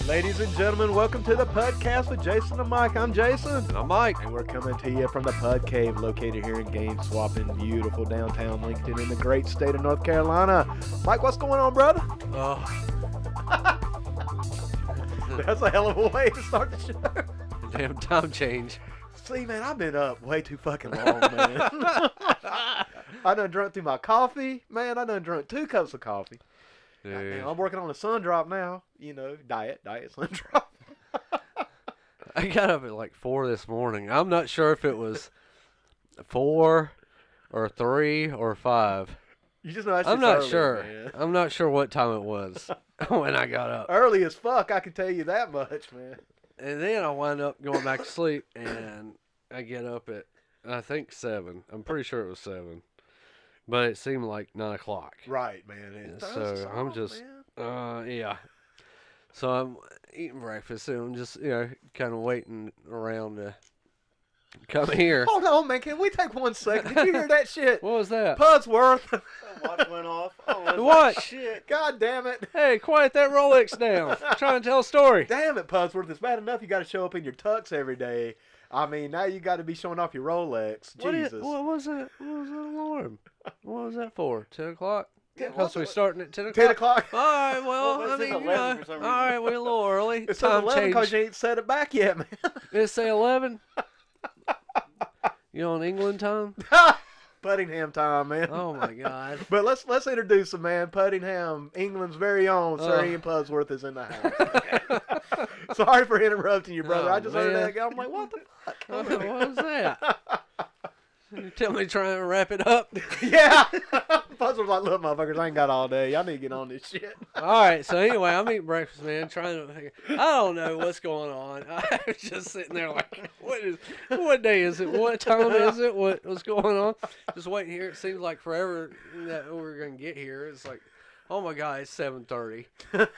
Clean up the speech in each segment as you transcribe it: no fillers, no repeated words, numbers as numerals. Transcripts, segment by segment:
Ladies and gentlemen, welcome to the PUDcast with Jason and Mike. I'm Jason. And I'm Mike. And we're coming to you from the Pud Cave located here in Game Swap in beautiful downtown Lincoln in the great state of North Carolina. Mike, what's going on, brother? Oh. That's a hell of a way to start the show. Damn time change. See, man, I've been up way too fucking long, man. I done drunk through my coffee. Man, I done drunk 2 cups of coffee. Goddamn, I'm working on a sun drop now. You know, diet sun drop. I got up at like 4 this morning. I'm not sure if it was 4 or 3 or 5. You just know that's I'm just not early, sure. Man. I'm not sure what time it was when I got up. Early as fuck, I can tell you that much, man. And then I wind up going back to sleep, and I get up at, I think, 7. I'm pretty sure it was 7. But it seemed like 9 o'clock. Right, man. So I'm just, yeah. So I'm eating breakfast, and I'm just, kind of waiting around to come here. Hold on, man. Can we take 1 second? Did you hear that shit? What was that? Pudsworth. The watch went off. I was What? Like, shit. God damn it. Hey, quiet that Rolex down. I'm trying to tell a story. Damn it, Pudsworth. It's bad enough you got to show up in your tux every day. I mean, now you got to be showing off your Rolex. Jesus. What was it? What was that alarm? What was that for? 10 o'clock? Yeah, Because we're starting at 10 o'clock? 10 o'clock. All right, well, Well, I it mean, says 11 for some reason. all right, we're a little early. It says Time 11 because change. you ain't set it back yet, man. Did it say 11? You on England time? Puddingham time, man. Oh, my God. But let's introduce him, man. Puddingham, England's very own Sir Ian Pudsworth is in the house. Sorry for interrupting you, brother. Oh, I just heard man. that guy. I'm like, what the fuck? What was that? You tell me trying to wrap it up? Yeah. Pudsworth's like, look, motherfuckers, I ain't got all day. Y'all need to get on this shit. All right, so anyway, I'm eating breakfast, man, trying to figure, I don't know what's going on. I was just sitting there like, what day is it? What time is it? What's going on? Just waiting here. It seems like forever that we're going to get here. It's like, oh, my God, it's 7:30. What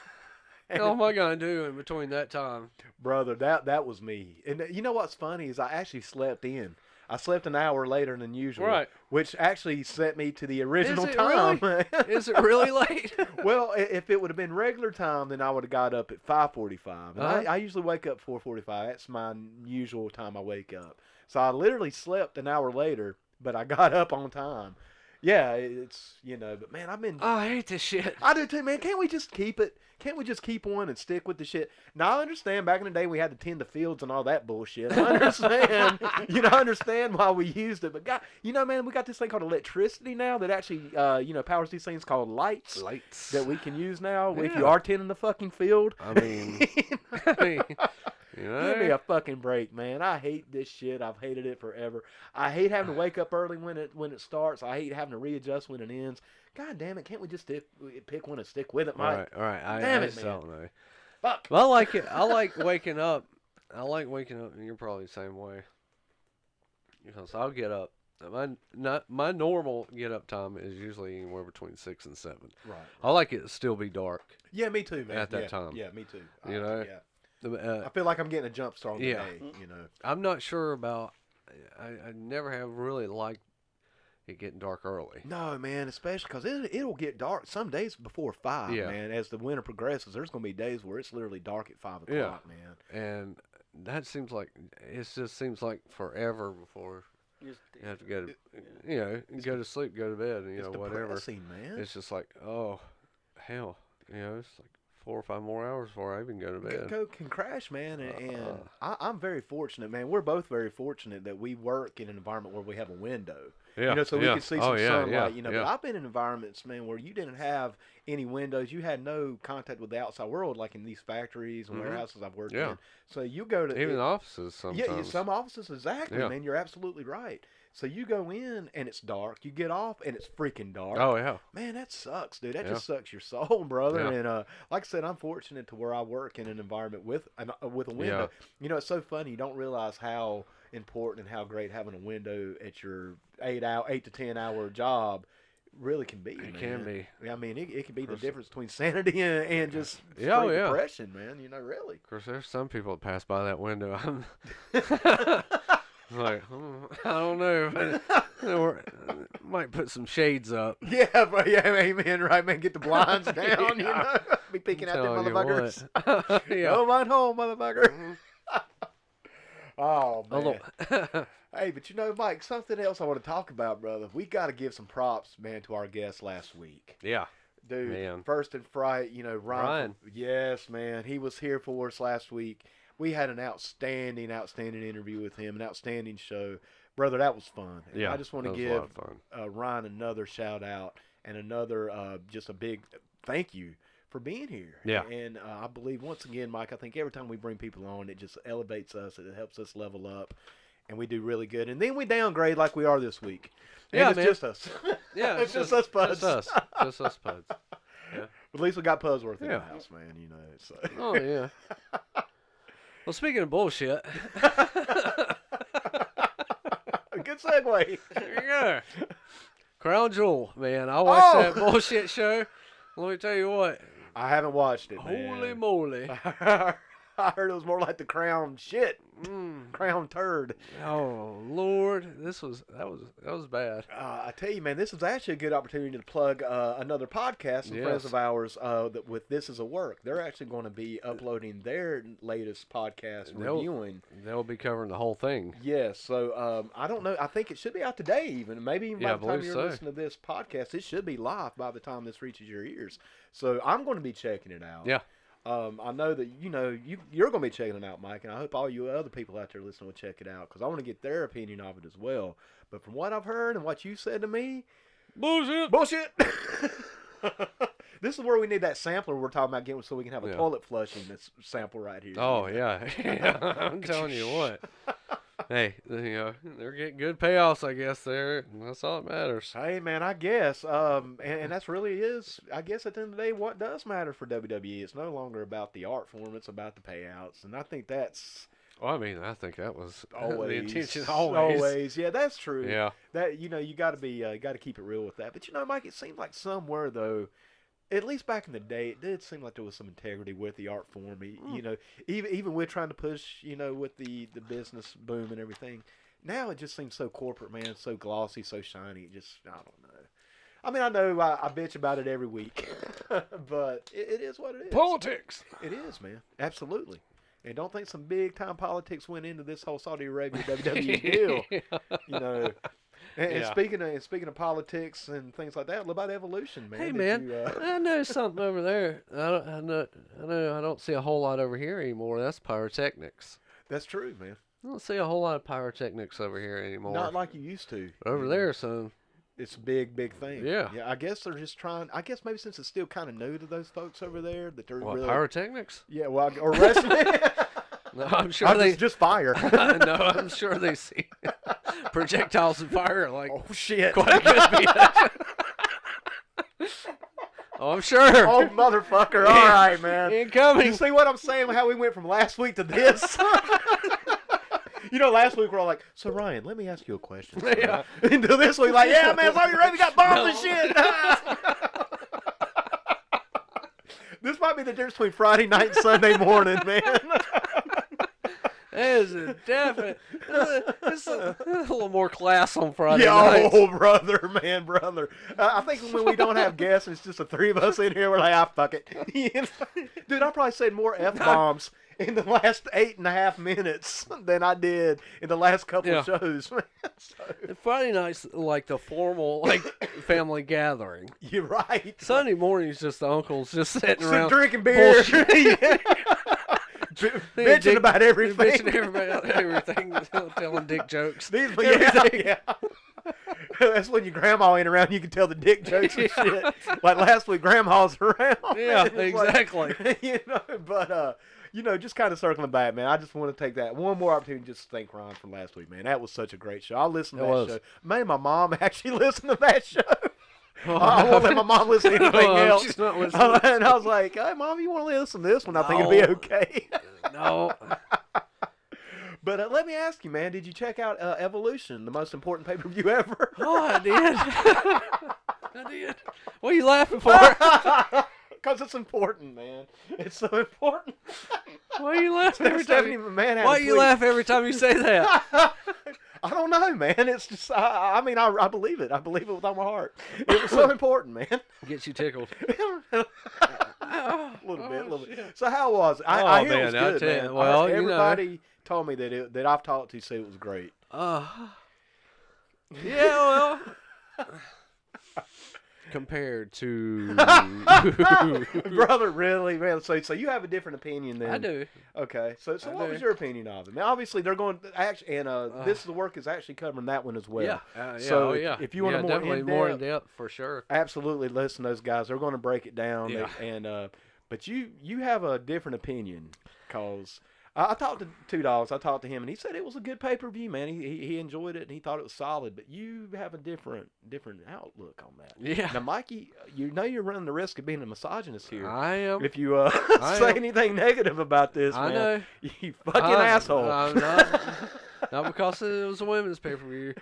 am I going to do in between that time? Brother, that was me. And you know what's funny is I actually slept in. I slept an hour later than usual, Right. which actually set me to the original Is it time. Is it really late? Well, if it would have been regular time, then I would have got up at 5:45. And Uh-huh. I usually wake up 4:45. That's my usual time I wake up. So I literally slept an hour later, but I got up on time. Yeah, it's, but man, I've been... Oh, I hate this shit. I do too, man. Can't we just keep it? Can't we just keep one and stick with the shit? Now, I understand back in the day we had to tend the fields and all that bullshit. I understand. I understand why we used it. But, God, man, we got this thing called electricity now that actually, powers these things called lights. Lights. That we can use now if Yeah. you are tending the fucking field. I mean, Give me a fucking break, man. I hate this shit. I've hated it forever. I hate having to wake up early when it starts. I hate having to readjust when it ends. God damn it! Can't we just pick one and stick with it, Mike? All right. I Damn it, just man. don't know. Fuck. Well, I like it. I like waking up. And you're probably the same way. Because I'll get up. My normal get up time is usually anywhere between 6 and 7. Right. I like it to still be dark. Yeah, me too, man. At that time. Yeah, me too. Yeah. I feel like I'm getting a jump start on the Yeah. day. I'm not sure about. I never have really liked it getting dark early. No, man, especially because it'll get dark some days before 5, Yeah. man. As the winter progresses, there's going to be days where it's literally dark at 5 o'clock, man. And that seems like forever before you have to go to go to sleep, go to bed, and whatever. Depressing, man. It's just like, oh, hell, it's like 4 or 5 more hours before I even go to bed. Can crash, man, and I'm very fortunate, man. We're both very fortunate that we work in an environment where we have a window. Yeah, So we can see some sunlight, yeah. But I've been in environments, man, where you didn't have any windows. You had no contact with the outside world, like in these factories and warehouses I've worked in. So you go to... Even offices sometimes. Yeah, some offices, exactly, Yeah. man. You're absolutely right. So you go in, and it's dark. You get off, and it's freaking dark. Oh, yeah. Man, that sucks, dude. That just sucks your soul, brother. Yeah. And like I said, I'm fortunate to where I work in an environment with a window. Yeah. It's so funny. You don't realize how important and how great having a window at your 8 to 10 hour job really can be. It man. can be. I mean, it can be the difference between sanity and just straight yeah. depression, man. Really. Of course, there's some people that pass by that window. Like, I don't know. Might put some shades up. Yeah, but yeah, amen, right, man. Get the blinds down, you know. Be peeking at them Telling you motherfuckers. what. Yeah. Go mine home, motherfucker. Oh, man. Although, Hey, but you know, Mike, something else I want to talk about, brother. We got to give some props, man, to our guest last week. yeah. Dude, Man. first and fright, you know, Ryan. Yes, man. He was here for us last week. We had an outstanding interview with him, an outstanding show. Brother, that was fun. And Yeah. I just want to that was a give lot of fun. Ryan another shout out and another just a big thank you for being here. Yeah. And I believe, once again, Mike, I think every time we bring people on, it just elevates us. It helps us level up. And we do really good. And then we downgrade like we are this week. And Yeah, it's man. just us. Yeah. it's just us, Puds. Just us. Just us, Puds. At least we got Pudsworth in Yeah. the house, man. You know. So. Oh, yeah. Well, speaking of bullshit. Good segue. There you go. Crown Jewel, man. I watched that bullshit show. Let me tell you what. I haven't watched it, man. Holy moly. I heard it was more like the Crown shit. Crown turd. Oh Lord, that was bad. I tell you, man, this is actually a good opportunity to plug another podcast, some friends Yes. of ours, that with This Is a Work. They're actually going to be uploading their latest podcast reviewing. They'll be covering the whole thing. Yes, so I don't know. I think it should be out today, even maybe even Yeah, by the I time believe you're so. listening to this podcast, it should be live by the time this reaches your ears. So I'm going to be checking it out. Yeah. I know that you're going to be checking it out, Mike, and I hope all you other people out there listening will check it out because I want to get their opinion of it as well. But from what I've heard and what you said to me, bullshit. This is where we need that sampler we're talking about getting so we can have a toilet flushing this sample right here. Oh yeah. I'm telling you what. Hey, they're getting good payoffs, I guess. That's all that matters. Hey man, I guess, and that's really is. I guess at the end of the day, what does matter for WWE? It's no longer about the art form; it's about the payouts, and I think that's Well, I mean, I think that was always the intention. Always. yeah, that's true. Yeah. That you got to be, got to keep it real with that. But Mike, it seemed like somewhere though, at least back in the day, it did seem like there was some integrity with the art form. Even with trying to push, with the business boom and everything. Now it just seems so corporate, man, so glossy, so shiny. It just, I don't know. I mean, I know I bitch about it every week, but it is what it is. Politics. It is, man. Absolutely. And don't think some big time politics went into this whole Saudi Arabia WWE deal. And speaking of politics and things like that, what about evolution, man? Hey, man, I know something over there. I know I don't see a whole lot over here anymore. That's pyrotechnics. That's true, man. I don't see a whole lot of pyrotechnics over here anymore. Not like you used to. Over there, son. It's a big thing. Yeah. Yeah, I guess they're just trying. I guess maybe since it's still kind of new to those folks over there, that they're What, really. pyrotechnics? Yeah, well, or wrestling. No, I'm sure just fire. No, I'm sure they see projectiles of fire like Oh shit! quite a good. Oh, I'm sure. Oh motherfucker! All right, man. Incoming. You see what I'm saying? How we went from last week to this? Last week we're all like, so Ryan, let me ask you a question. Yeah. Until this week, like, yeah, man, Saudi Arabia got bombs and shit. This might be the difference between Friday night and Sunday morning, man. That is a definite. It's a little more class on Friday Yeah, nights. oh, brother. I think when we don't have guests, it's just the three of us in here. We're like, fuck it. Dude, I probably said more F-bombs in the last 8.5 minutes than I did in the last couple of shows. Friday night's like the formal family gathering. You're right. Sunday morning's just the uncles just sitting around drinking beer. Bitching about everything. Bitching about everything, telling dick jokes. Yeah. That's when your grandma ain't around. You can tell the dick jokes and shit. Like last week, grandma's around. Yeah, exactly. But just kind of circling back, man. I just want to take that one more opportunity just to thank Ron from last week, man. That was such a great show. I listened to that show. Man, my mom actually listened to that show. I won't let my mom listen to anything else. She's not listening. And I was like, hey, Mom, you want to listen to this one? I think it'll be okay. No. But let me ask you, man, did you check out Evolution, the most important pay-per-view ever? Oh, I did. I did. What are you laughing for? Because it's important, man. It's so important. Why are you laughing every time? Stephanie McMahon had Why a you tweet. laugh every time you say that? I don't know, man. It's just, I mean, I believe it. I believe it with all my heart. It was so important, man. Gets you tickled. A little bit. Shit. So how was it? I hear man, it was I good, tell you, man. well, you know. Everybody told me that I've talked to said it was great. Yeah, well, compared to Brother, really, man. So you have a different opinion than I do. Okay, so I what do. was your opinion of it? Now, obviously, they're going actually, and this is the work is actually covering that one as well. Yeah, So yeah. if you want a definitely more in depth for sure. absolutely listen to those guys. They're going to break it down. Yeah. But you have a different opinion, cause I talked to Two Dogs. I talked to him, and he said it was a good pay-per-view, man. He enjoyed it, and he thought it was solid. But you have a different outlook on that. Yeah. Now, Mikey, you know you're running the risk of being a misogynist here. I am. If you say anything negative about this, I man, know. you fucking asshole. I'm not because it was a women's pay-per-view.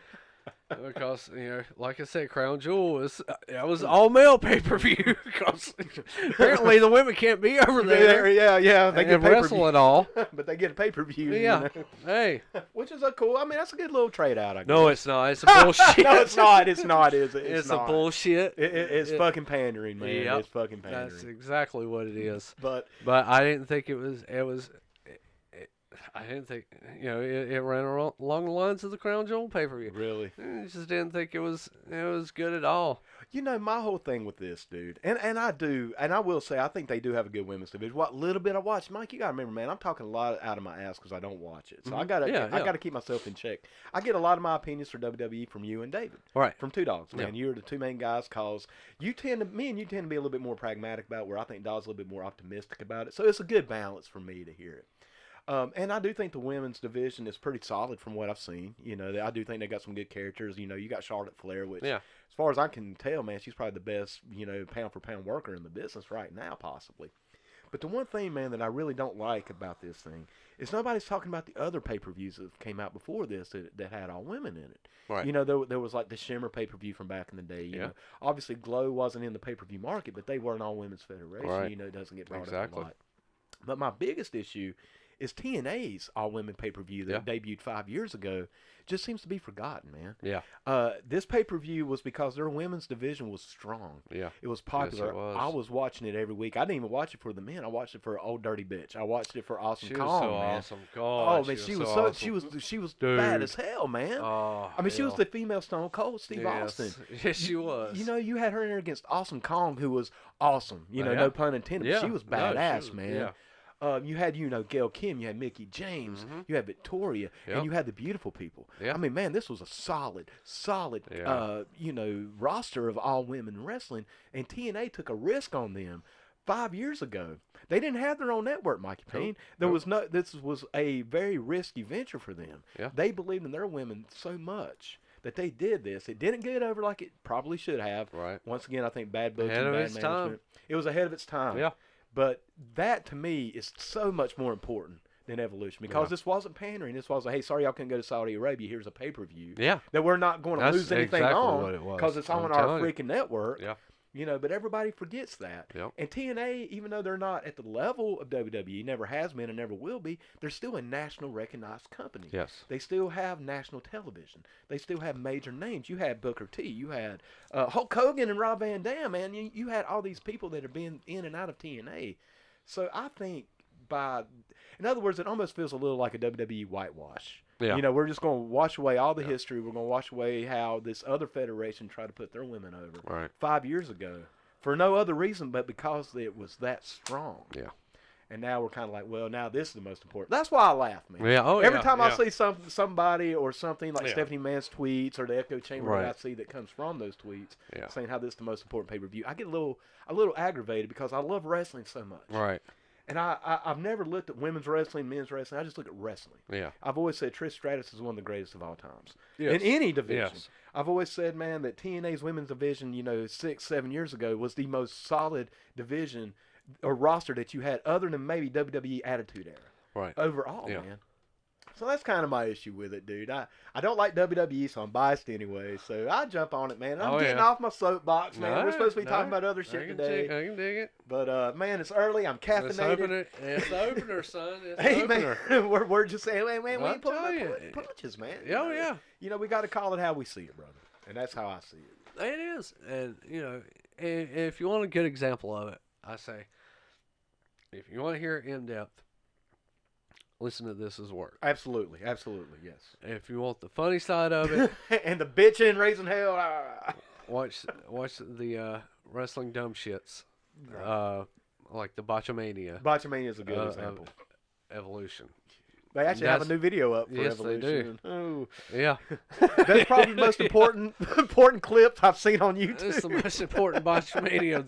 Because, like I said, Crown Jewel was all male pay-per-view. Because apparently the women can't be over there. Yeah. They get wrestle at all. but they get a pay-per-view. Yeah. Hey. Which is cool. I mean, that's a good little trade out. I guess. No, it's not. It's a bullshit. No, it's not. It's not. Is it? It's not. a bullshit. It's fucking pandering, man. Yep. It's fucking pandering. That's exactly what it is. But I didn't think it was. I didn't think it ran along the lines of the Crown Jewel pay-per-view. really, I just didn't think it was good at all. my whole thing with this, dude, and I will say, I think they do have a good women's division. What little bit I watched, Mike, you gotta remember, man, I'm talking a lot out of my ass because I don't watch it, so I gotta keep myself in check. I get a lot of my opinions for WWE from you and David, Right. from Two Dogs, man. Yeah. You're the two main guys, cause me and you tend to be a little bit more pragmatic about it, where I think Dog's a little bit more optimistic about it. So it's a good balance for me to hear it. And I do think the women's division is pretty solid from what I've seen. I do think they got some good characters. You got Charlotte Flair, which, as far as I can tell, man, she's probably the best, pound for pound worker in the business right now, possibly. But the one thing, man, that I really don't like about this thing is nobody's talking about the other pay-per-views that came out before this that had all women in it. Right. There was like the Shimmer pay-per-view from back in the day. You know, obviously Glow wasn't in the pay-per-view market, but they were an all-women's federation. Right. It doesn't get brought up a lot. But my biggest issue is TNA's all-women pay-per-view that debuted 5 years ago just seems to be forgotten, man. Yeah. This pay-per-view was because their women's division was strong. Yeah. It was popular. Yes, it was. I was watching it every week. I didn't even watch it for the men. I watched it for Old Dirty Bitch. I watched it for Awesome She Kong, was so man. awesome. God, Oh man, she was awesome. she was Dude. bad as hell, man. Oh, I mean, she was the female Stone Cold Steve Austin. Yes, she was. You had her in there against Awesome Kong, who was awesome. Yeah. No pun intended. Yeah. She was No, badass, she was- man. yeah. You had, Gail Kim, you had Mickey James, you had Victoria, and you had the beautiful people. Yeah. I mean, man, this was a solid, roster of all women wrestling, and TNA took a risk on them 5 years ago. They didn't have their own network, Mikey Payne. This was a very risky venture for them. Yeah. They believed in their women so much that they did this. It didn't get over like it probably should have. Right. Once again, I think bad booking, Ahead of bad its management. time. It was ahead of its time. Yeah. But that, to me, is so much more important than Evolution, because this wasn't pandering. This was hey, sorry y'all couldn't go to Saudi Arabia. Here's a pay-per-view. Yeah. That we're not going to That's lose anything exactly on what it was. because it's on I'm our telling you. freaking network. Yeah. But everybody forgets that. Yep. And TNA, even though they're not at the level of WWE, never has been and never will be, they're still a national recognized company. Yes. They still have national television. They still have major names. You had Booker T. You had Hulk Hogan and Rob Van Dam, man. You had all these people that have been in and out of TNA. So I think in other words, it almost feels a little like a WWE whitewash. Yeah. We're just going to wash away all the history. We're going to wash away how this other federation tried to put their women over Right. 5 years ago for no other reason but because it was that strong. Yeah. And now we're kind of like, well, now this is the most important. That's why I laugh, man. Yeah. Oh, Every yeah, time I yeah. see somebody or something like Yeah. Stephanie Mann's tweets or the echo chamber Right. that I see that comes from those tweets Yeah. saying how this is the most important pay-per-view, I get a little aggravated because I love wrestling so much. Right. And I've never looked at women's wrestling, men's wrestling. I just look at wrestling. Yeah. I've always said Trish Stratus is one of the greatest of all times. Yes. In any division. Yes. I've always said, man, that TNA's women's division, 6-7 years ago, was the most solid division or roster that you had other than maybe WWE Attitude Era. Right. Overall, Yeah. man. So that's kind of my issue with it, dude. I don't like WWE, so I'm biased anyway. So I jump on it, man. I'm getting off my soapbox, man. We're supposed to be talking about other shit today. I can dig it. But man, it's early. I'm caffeinated. It's the opener, son. It's Hey, the opener. man, we're just saying, man, we I'll ain't pulling tell no you. punches, man. Oh, yeah. You know, we got to call it how we see it, brother, and that's how I see it. It is, and you know, and if you want a good example of it, I say, if you want to hear it in depth, listen to This Is Work. Absolutely, yes. If you want the funny side of it, and the bitching, raising hell. watch the wrestling dumb shits, like the Botchamania. Botchamania is a good example. Evolution. They actually have a new video up for yes, Evolution. They do. Oh. Yeah. That's probably the most important clip I've seen on YouTube. It's the most important Botchamania of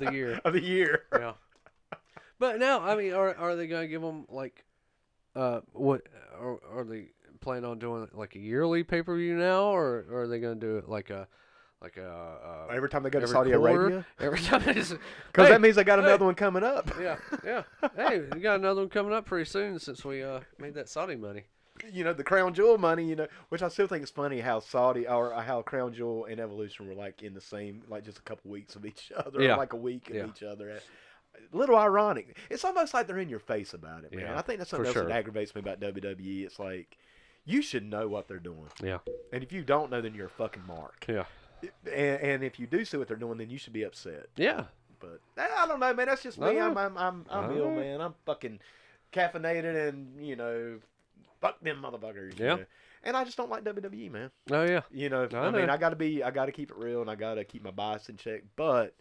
the year. Yeah. But now, I mean, are they going to give them, like, what, are they planning on doing, like, a yearly pay-per-view now, or are they going to do it like a every time they go to every Saudi quarter? Arabia? Every time because that means they got another one coming up. Yeah. Hey, we got another one coming up pretty soon since we made that Saudi money. You know, the Crown Jewel money, you know, which I still think is funny how how Crown Jewel and Evolution were like in the same, like just a couple weeks of each other, or like a week of each other. A little ironic. It's almost like they're in your face about it, man. Yeah, I think that's something else that aggravates me about WWE. It's like, you should know what they're doing. Yeah. And if you don't know, then you're a fucking mark. Yeah. And if you do see what they're doing, then you should be upset. Yeah. But I don't know, man. That's just me. I'm ill, man. I'm fucking caffeinated, and you know, fuck them motherfuckers. Yeah. You know? And I just don't like WWE, man. Oh yeah. You know, I mean, I gotta keep it real, and I gotta keep my bias in check. But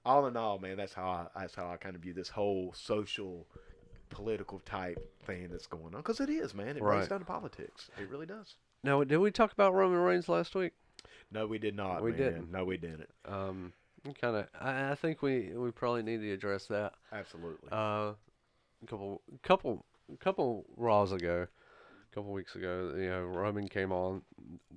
all in all, man, that's how I kind of view this whole social, political type thing that's going on. Because it is, man. It breaks down to politics. It really does. Now, did we talk about Roman Reigns last week? No, we did not. We didn't. No, we didn't. I think we probably need to address that. Absolutely. A couple Raws ago, a couple weeks ago, you know, Roman came on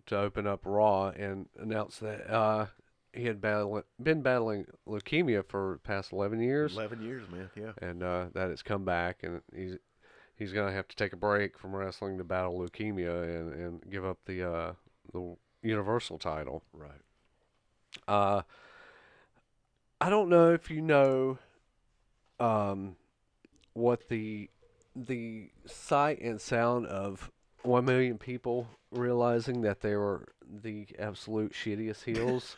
to open up Raw and announced that he had been battling leukemia for the past 11 years. 11 years, man. Yeah. And that it's come back, and he's gonna have to take a break from wrestling to battle leukemia and give up the Universal title. Right. I don't know if you know what the sight and sound of 1 million people realizing that they were the absolute shittiest heels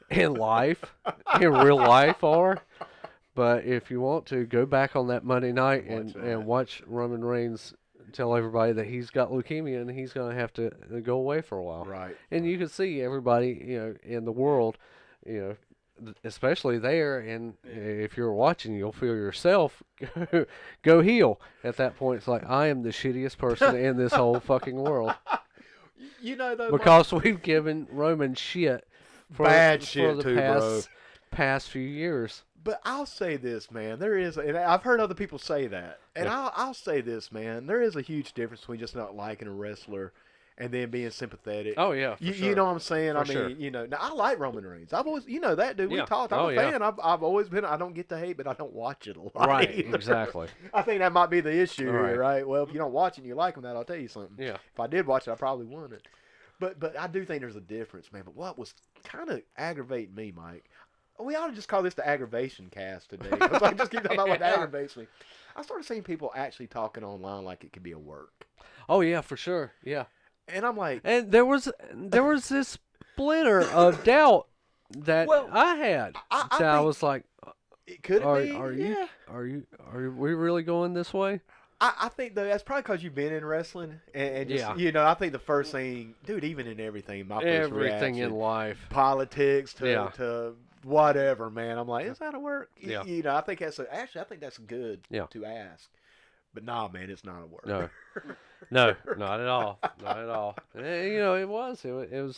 in real life are. But if you want to, go back on that Monday night and watch Roman Reigns tell everybody that he's got leukemia and he's going to have to go away for a while. Right. And you can see everybody, you know, in the world, you know, especially there, and if you're watching, you'll feel yourself go heel. At that point, it's like, I am the shittiest person in this whole fucking world. You know, though, because we've given Roman shit for the past few years. But I'll say this, man. There is, and I've heard other people say that, and I'll say this, man. There is a huge difference between just not liking a wrestler and then being sympathetic. Oh yeah, you know what I'm saying? For sure. You know, now I like Roman Reigns. I've always, you know that, dude. We talked. I'm a fan. I've always been. I don't get the hate, but I don't watch it a lot. Right, either. exactly. I think that might be the issue here, right? Well, if you don't watch it and you like him, that I'll tell you something. Yeah. If I did watch it, I probably wouldn't. But I do think there's a difference, man. But what was kind of aggravating me, Mike, we ought to just call this the aggravation cast today. Because I just keep talking about what aggravates me. I started seeing people actually talking online like it could be a work. Oh yeah, for sure. Yeah. And I'm like, and there was this splinter of doubt that I had. I was like, it could be. Are we really going this way? I think though that's probably because you've been in wrestling and just, you know, I think the first thing, dude, even in everything, my first reaction, in life, politics to whatever, man. I'm like, is that a work? Yeah. You know, I think that's I think that's good to ask. But nah, man, it's not a work. No, not at all. Not at all. And, you know, it was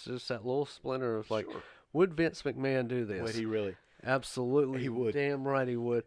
just that little splinter of like, would Vince McMahon do this? Would he really? Absolutely. He would. Damn right he would.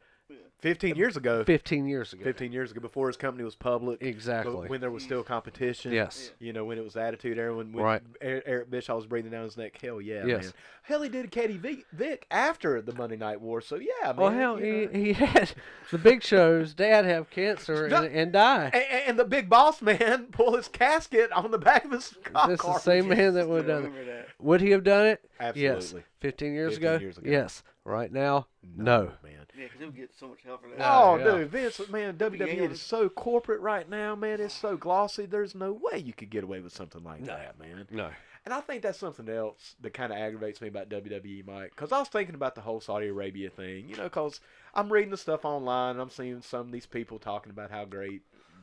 15 years ago. 15 years ago. 15 years ago, before his company was public. Exactly. When there was still competition. Yes. You know, when it was Attitude Era, when Right. Eric Bischoff was breathing down his neck. Hell yeah, Yes. man. Hell, he did Katie Vick after the Monday Night War. So, yeah, man. Well, hell, you know. he had the Big Show's dad have cancer and die. And the big boss man pull his casket on the back of his car. This is the same man that would have done it. Remember that. Would he have done it? Absolutely. Yes. 15 years 15 ago? years ago. Yes. Right now? No. man. Yeah, because he'll get so much help for that. Oh, yeah. dude, Vince, man, WWE is so corporate right now, man. It's so glossy. There's no way you could get away with something like that, man. No. And I think that's something else that kind of aggravates me about WWE, Mike. Because I was thinking about the whole Saudi Arabia thing, you know, because I'm reading the stuff online and I'm seeing some of these people talking about how great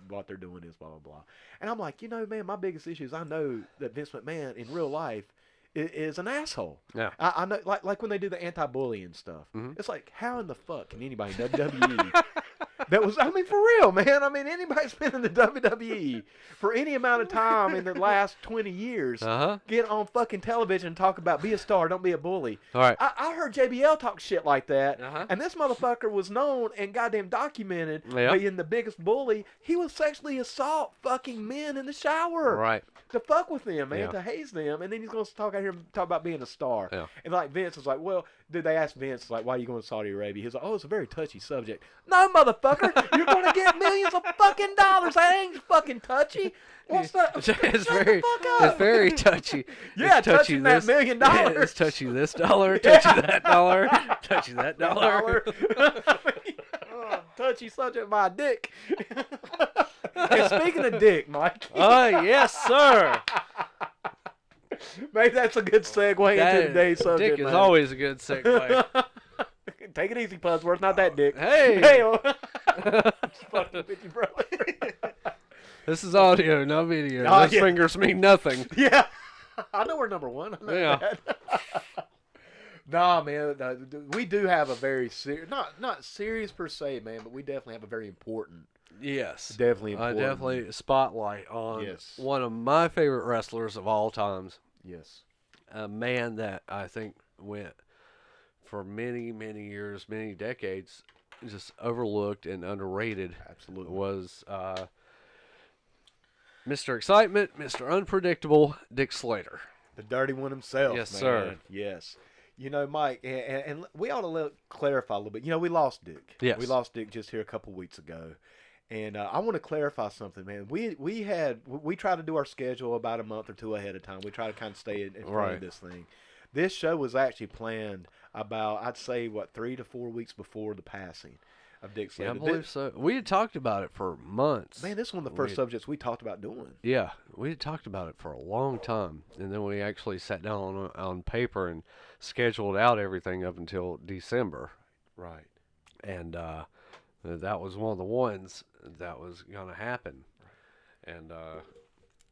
what they're doing is, blah, blah, blah. And I'm like, you know, man, my biggest issue is I know that Vince McMahon in real life is an asshole. Yeah. I know, like when they do the anti-bullying stuff. Mhm. It's like, how in the fuck can anybody in WWE that was, I mean, for real, man. I mean, anybody's been in the WWE for any amount of time in the last 20 years, Uh-huh. get on fucking television and talk about be a star, don't be a bully. All right. I heard JBL talk shit like that, Uh-huh. and this motherfucker was known and goddamn documented Yeah. being the biggest bully. He would sexually assault fucking men in the shower. Right. To fuck with them, man, Yeah. to haze them, and then he's going to talk out here and talk about being a star. Yeah. And like Vince was like, well, did they ask Vince like, why are you going to Saudi Arabia? He's like, oh, it's a very touchy subject. No, motherfucker, you're going to get millions of fucking dollars. That ain't fucking touchy. What's that? It's Shut very, the fuck up. it's very touchy. Yeah, It's touchy touching that $1 million. Yeah, it's touchy this dollar, touchy that dollar, touchy that dollar. Touchy subject, my dick. And speaking of dick, Mike. Oh, yes, sir. Maybe that's a good segue into today's subject. Dick is man. always a good segue. Take it easy, Pudsworth. Not that dick. Hey. Just fucking with you, brother. This is audio, not video. Oh, Those yeah. fingers mean nothing. Yeah. I know we're number one. I know Yeah. that. Nah, man. We do have a very serious, not serious per se, man, but we definitely have a very important. Yes. Definitely important. Definitely spotlight on Yes. one of my favorite wrestlers of all times. Yes. A man that I think went for many, many years, many decades, just overlooked and underrated. Absolutely. Was Mr. Excitement, Mr. Unpredictable, Dick Slater. The dirty one himself. Yes, man. sir. Yes. You know, Mike, and we ought to clarify a little bit. You know, we lost Dick. Yes. We lost Dick just here a couple weeks ago. And I want to clarify something, man. We try to do our schedule about a month or two ahead of time. We try to kind of stay in front Right. of this thing. This show was actually planned about, I'd say, 3 to 4 weeks before the passing of Dick Yeah, Slater. I believe so. We had talked about it for months. Man, this is one of the first subjects we talked about doing. Yeah, we had talked about it for a long time, and then we actually sat down on paper and scheduled out everything up until December. Right. And that was one of the ones that was going to happen. And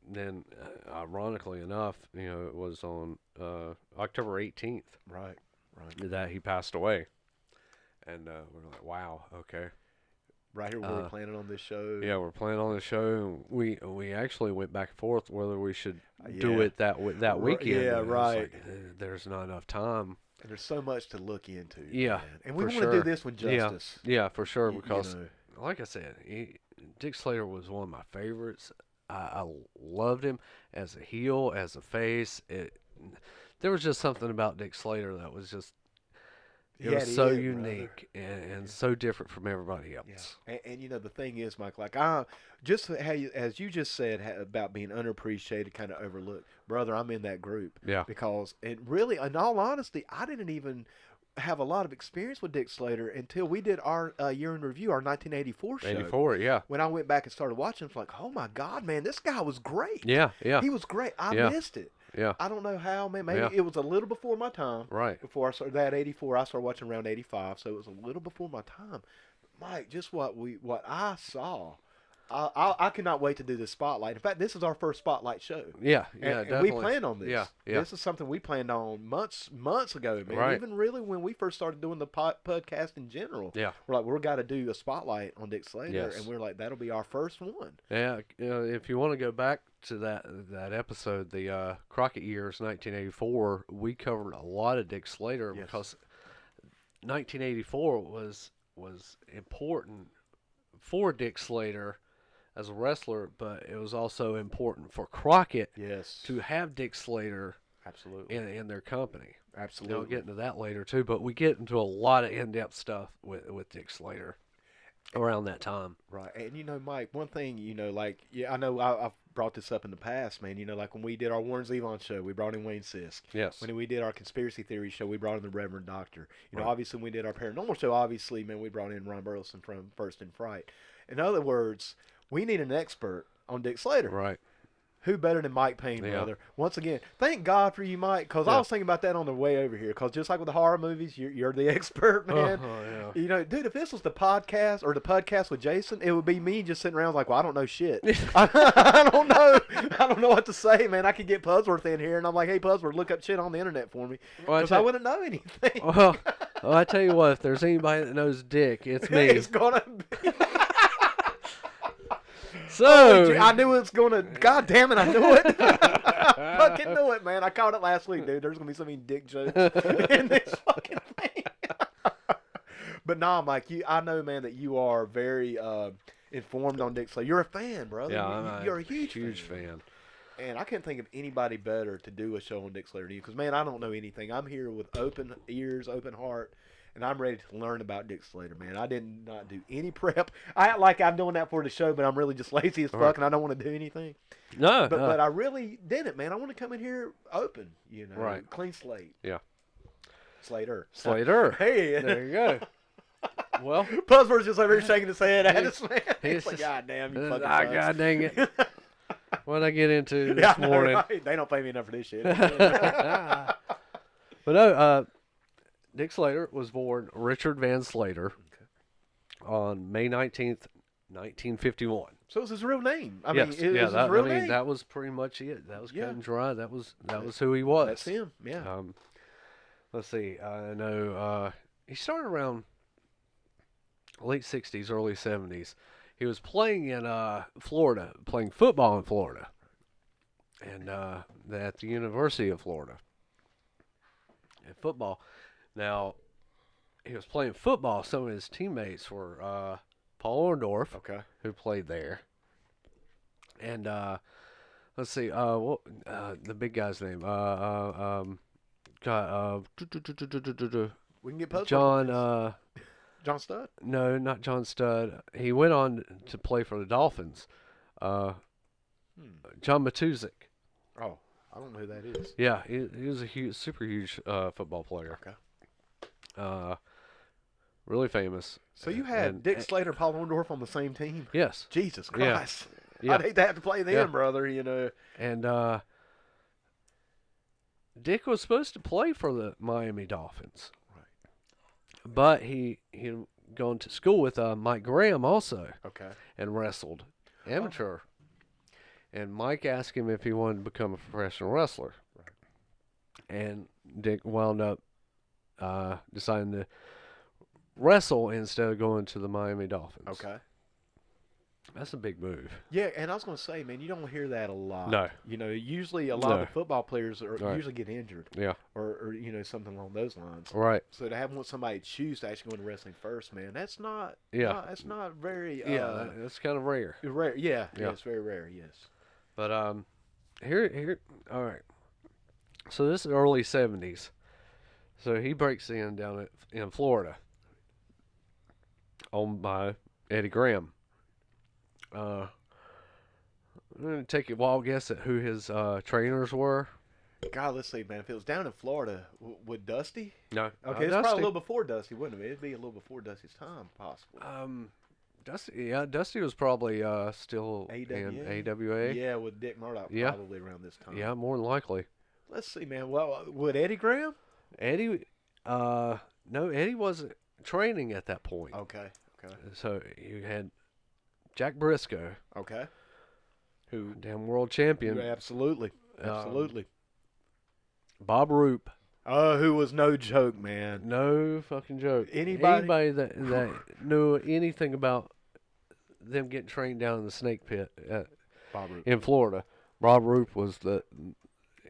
then, ironically enough, you know, it was on October 18th Right. Right. that he passed away. And we're like, wow, okay. Right here, we were planning on this show. Yeah, we're playing on the show. And we actually went back and forth whether we should do Yeah. it that weekend. Yeah, And it was right. like, there's not enough time. And there's so much to look into. Yeah, man. And we for want to sure. do this with justice. Yeah, for sure. You Because, know. like I said, Dick Slater was one of my favorites. I loved him as a heel, as a face. There was just something about Dick Slater that was just. It Yeah, was it so is, unique and so different from everybody else. Yeah. And you know, the thing is, Mike, like just how as you just said about being unappreciated, kind of overlooked, brother, I'm in that group. Yeah. Because it really, in all honesty, I didn't even have a lot of experience with Dick Slater until we did our year in review, our 1984 show. 84, yeah. When I went back and started watching, it's like, oh my God, man, this guy was great. Yeah, yeah. He was great. I Yeah. missed it. Yeah. I don't know how, man. Maybe Yeah. it was a little before my time. Right. Before I started that 84, I started watching around 85, so it was a little before my time. Mike, just what I saw, I cannot wait to do this spotlight. In fact, this is our first spotlight show. Yeah, And, yeah, and definitely. we planned on this. Yeah, yeah. This is something we planned on months ago, man. Right. Even really when we first started doing the podcast in general. Yeah. We're like, we're got to do a spotlight on Dick Slater, Yes. and we're like, that'll be our first one. Yeah, if you want to go back to that episode, the Crockett years, 1984, we covered a lot of Dick Slater Yes. because 1984 was was important for Dick Slater as a wrestler, but it was also important for Crockett Yes. to have Dick Slater Absolutely. in their company. Absolutely. I'll get into that later too, but we get into a lot of in-depth stuff with Dick Slater around that time. Right. And, you know, Mike, one thing, you know, like, yeah, I know I've brought this up in the past, man. You know, like when we did our Warren Zevon show, we brought in Wayne Sisk. Yes. When we did our conspiracy theory show, we brought in the Reverend Doctor. You know, Right. obviously, when we did our paranormal show, obviously, man, we brought in Ron Burleson from First in Fright. In other words, we need an expert on Dick Slater. Right. Who better than Mike Payne, Yeah. brother? Once again, thank God for you, Mike, because I Yeah. was thinking about that on the way over here. Because just like with the horror movies, you're the expert, man. Yeah. You know, dude, if this was the podcast or the podcast with Jason, it would be me just sitting around like, well, I don't know shit. I don't know. I don't know what to say, man. I could get Pudsworth in here, and I'm like, hey, Pudsworth, look up shit on the internet for me. Well, Because I wouldn't know anything. well, I tell you what, if there's anybody that knows Dick, it's me. It's going to be. So I knew it was going to. God damn it, I knew it. I fucking knew it, man. I called it last week, dude. There's going to be so many dick jokes in this fucking thing. But nah, Mike, I know, man, that you are very informed on Dick Slater. You're a fan, brother. yeah, You're a huge fan. And I can't think of anybody better to do a show on Dick Slater than you. Because, man, I don't know anything. I'm here with open ears, open heart. And I'm ready to learn about Dick Slater, man. I did not do any prep. I act like I'm doing that for the show, but I'm really just lazy as fuck, Right. and I don't want to do anything. No, But I really didn't, man. I want to come in here open, you know, Right. clean slate. Yeah. Slater. Slater. Hey. There you go. Well, Puzzler's just over here shaking his head at us, man. He's He's like, just- God damn, you fucking God dang it. What'd I get into this Yeah, I know, morning? right? They don't pay me enough for this shit. But no, Dick Slater was born Richard Van Slater on May 19th, 1951. So it's his real name. I Yes, mean, it's that, his real I mean, name. that was pretty much it. That was Yeah. cut and dry. That was who he was. That's him, yeah. Let's see. I know he started around late 60s, early 70s. He was playing in Florida, playing football in Florida, and at the University of Florida. In football. Now, he was playing football. Some of his teammates were Paul Orndorff, Okay. who played there, and let's see, what the big guy's name? We can get Puzzler. John. John Studd? No, not John Studd. He went on to play for the Dolphins. John Matuzik. Oh, I don't know who that is. Yeah, he was a super huge football player. Okay. Really famous. So you had And- Dick Slater, Paul Orndorff on the same team? Yes. Jesus Yeah. Christ. Yeah. I'd hate to have to play them, Yeah. brother, you know. And Dick was supposed to play for the Miami Dolphins. Right. But he gone to school with Mike Graham also Okay. and wrestled amateur. And Mike asked him if he wanted to become a professional wrestler. Right. And Dick wound up deciding to wrestle instead of going to the Miami Dolphins. Okay. That's a big move. Yeah, and I was going to say, man, you don't hear that a lot. No. You know, usually a lot of No. the football players Right. usually get injured Yeah. or, you know, something along those lines. Right. So to have somebody choose to actually go into wrestling first, man, that's not, Yeah. that's not very, That's kind of rare. rare. Yeah, Yeah. it's very rare, yes. But here, all right. So this is early 70s. So he breaks in down in Florida, owned by Eddie Graham. I'm gonna take a wild guess at who his trainers were. God, let's see, man. If it was down in Florida, would Dusty? No, Okay, it's probably a little before Dusty, wouldn't it? It'd be a little before Dusty's time, possibly. Dusty was probably still AWA? in AWA. Yeah, with Dick Murdoch Yeah. probably around this time. Yeah, more than likely. Let's see, man. Well, would Eddie Graham? Eddie, no, Eddie wasn't training at that point. Okay, okay, So you had Jack Brisco, okay. Who? damn world champion. Absolutely, absolutely. Bob Roop, Who was no joke, man. no fucking joke. Anybody- that knew anything about them getting trained down in the snake pit Bob Roop. in Florida, Bob Roop was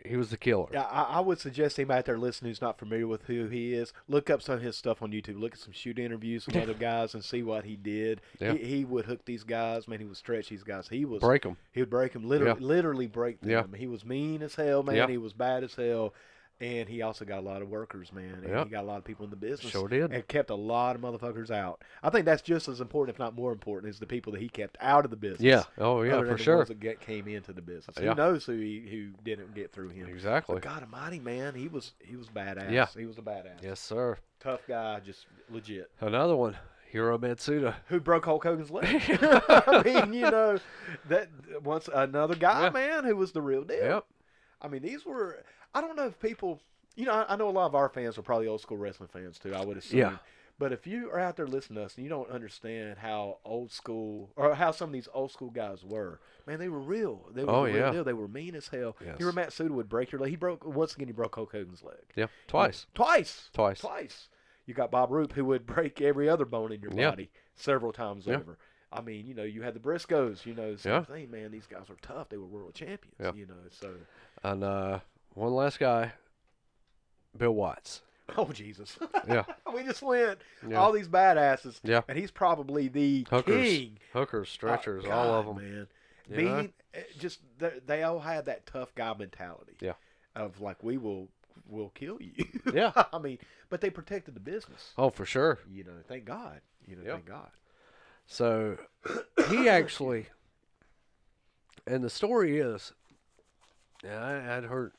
he was the killer. Yeah, I would suggest anybody out there listening who's not familiar with who he is, look up some of his stuff on YouTube. Look at some shoot interviews with other guys and see what he did. Yeah. He would hook these guys, man. He would stretch these guys. He Break them. He would break them, literally break them. Yeah. He was mean as hell, man. Yeah. He was bad as hell. And he also got a lot of workers, man. And he got a lot of people in the business. Sure did. And kept a lot of motherfuckers out. I think that's just as important, if not more important, is the people that he kept out of the business. Yeah. Oh, yeah, other for than the sure. ones that came into the business. Yeah. Who knows who didn't get through him? Exactly. But God Almighty, man, he was badass. Yeah. He was a badass. Yes, sir. Tough guy, just legit. Another one, Hiro Matsuda. Who broke Hulk Hogan's leg? I mean, that once another guy, man, who was the real deal. Yep. I mean, these were. I don't know if people. I know a lot of our fans are probably old school wrestling fans too. I would assume. Yeah. But if you are out there listening to us and you don't understand how old school or how some of these old school guys were, man, they were real. They were the real deal. They were mean as hell. Yes. You remember Matsuda would break your leg. He broke Hulk Hogan's leg. Yeah. Twice. Twice. You got Bob Roop, who would break every other bone in your Yeah. body several times Yeah. over. I mean, you had the Briscoes, same Yeah. thing, man. These guys are tough. They were world champions, Yeah. so. And one last guy, Bill Watts. Oh, Jesus. Yeah. We just went Yeah. all these badasses. Yeah. And he's probably the Hookers. king. Hookers, stretchers, Oh, all of God, them. man. You know? Mean, just they all had that tough guy mentality. Yeah. Of like, we'll kill you. Yeah. I mean, but they protected the business. Oh, for sure. Thank God. Thank God. So he actually, and the story is, I'd heard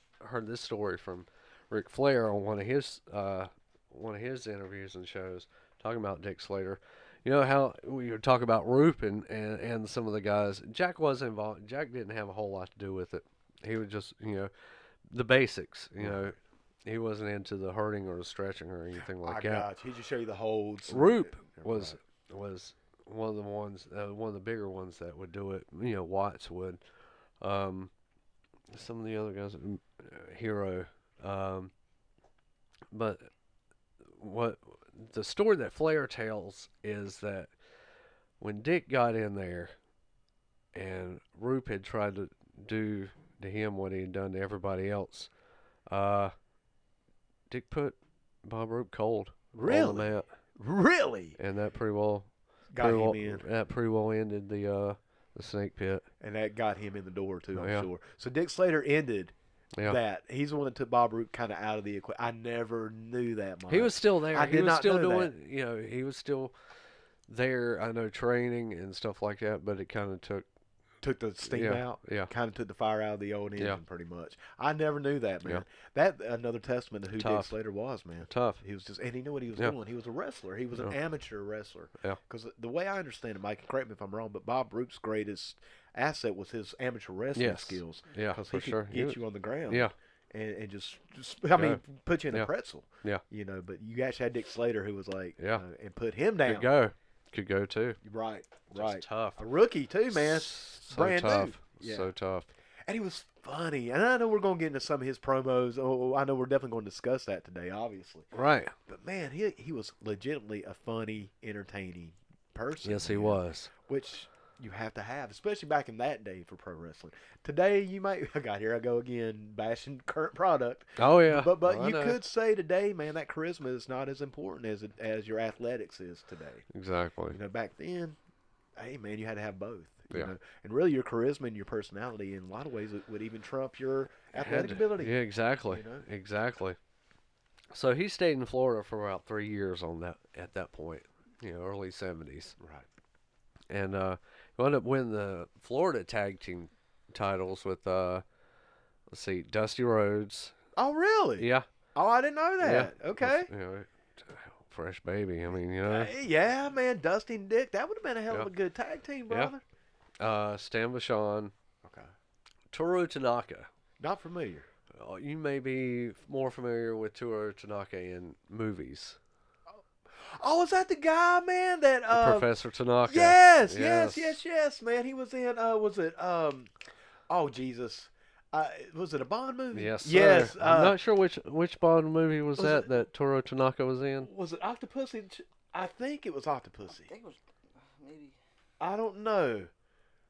this story from Ric Flair on one of his interviews and shows talking about Dick Slater. You know how we would talk about Roop and some of the guys. Jack wasn't involved. Jack didn't have a whole lot to do with it. He was just the basics. He wasn't into the hurting or the stretching or anything like that. Got you. He just show you the holds. Roop was one of the ones, one of the bigger ones that would do it. Watts would. Some of the other guys, Hero. But what the story that Flair tells is that when Dick got in there and Roop had tried to do to him what he had done to everybody else, Dick put Bob Roop cold on the mat. Really? And that pretty well ended the snake pit. And that got him in the door too, I'm Yeah. sure. So Dick Slater ended Yeah. that. He's the one that took Bob Roop kind of out of the equation. I never knew that, Mike. He was still there. I He did was not still know doing, he was still there, I know, training and stuff like that, but it kind of took the steam out. Yeah. Kind of took the fire out of the old engine, Yeah. pretty much. I never knew that, man. Yeah. That another testament to who Dick Tough. Slater was, man. Tough. He was just, and he knew what he was Yeah. doing. He was a wrestler. He was an Yeah. amateur wrestler. Yeah. Because the way I understand it, Mike, and correct me if I'm wrong, but Bob Roop's greatest asset was his amateur wrestling Yes. skills. Yeah, Because for he sure. could get you on the ground. Yeah. And just put you in a Yeah. pretzel. Yeah. But you actually had Dick Slater who was like, Yeah. and put him down. Could go too. Right. Just tough. A rookie too, man. So Brand tough. new. Yeah. So tough. And he was funny. And I know we're going to get into some of his promos. Oh, I know we're definitely going to discuss that today, obviously. Right. But, man, he was legitimately a funny, entertaining person. Yes, he man, was. Which you have to have, especially back in that day for pro wrestling. Today, you might, here I go again, bashing current product. Oh yeah. But I you know. could say today, man, that charisma is not as important as your athletics is today. Exactly. Back then, hey, man, you had to have both. Yeah. And really your charisma and your personality, in a lot of ways, it would even trump your athletic ability. Yeah, exactly. Exactly. So he stayed in Florida for about 3 years at that point, early 70s. Right. And he wound up winning the Florida tag team titles with, Dusty Rhodes. Oh, really? Yeah. Oh, I didn't know that. Yeah. Okay. Fresh baby. I mean, Yeah, man, Dusty and Dick, that would have been a hell of a good tag team, brother. Stan Vachon. Okay. Toru Tanaka. Not familiar. You may be more familiar with Toru Tanaka in movies. Oh, is that the guy, man? That Professor Tanaka. Yes, man. He was in. Was it? Oh, Jesus. Was it a Bond movie? Yes. Sir. Yes. I'm not sure which Bond movie was it- that Toru Tanaka was in. Was it Octopussy? I think it was Octopussy. I think it was maybe. I don't know.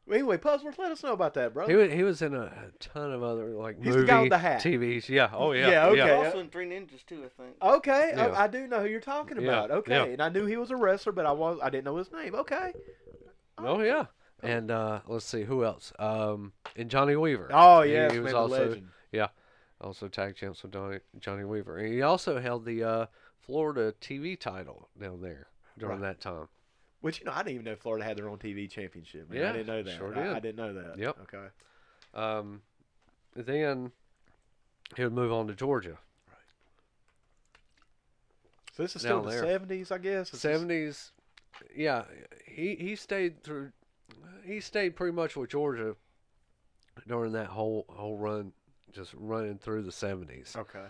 Anyway, Puzzworth, let us know about that, bro. He was in a ton of other like He's the guy with the hat. TVs. Yeah. Oh yeah. Yeah, okay. He's also in Three Ninjas too, I think. Okay, Yeah. I do know who you're talking Yeah, about. Okay, yeah. and I knew he was a wrestler, but I didn't know his name. Okay. Oh yeah. And let's see who else. And Johnny Weaver. Oh yes, he was man, the also legend. also tag champs with Johnny Weaver. And he also held the Florida TV title down there during that time. Which I didn't even know Florida had their own TV championship. Man. Yeah, I didn't know that. sure did. I didn't know that. Yep. Okay. Then he would move on to Georgia. So this is still Down the there. 70s, I guess. 70s. Yeah, he stayed through. He stayed pretty much with Georgia during that whole run, just running through the 70s. Okay.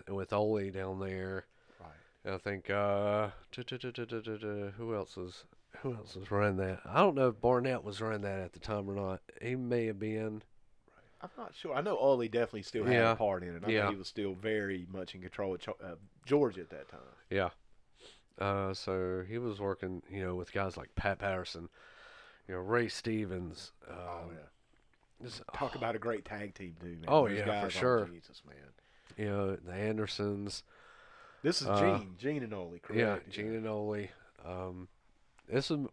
With Ole down there. Right. I think who else was running that? I don't know if Barnett was running that at the time or not. He may have been. I'm not sure. I know Ole definitely still had Yeah. a part in it. I know he was still very much in control of Georgia at that time. Yeah. So he was working, with guys like Pat Patterson, Ray Stevens. Just, Talk about a great tag team, too, man. Oh, Those yeah, guys, for sure. Jesus, man. The Andersons. This is Gene and Ole, correct? Yeah, Gene and Ole. This was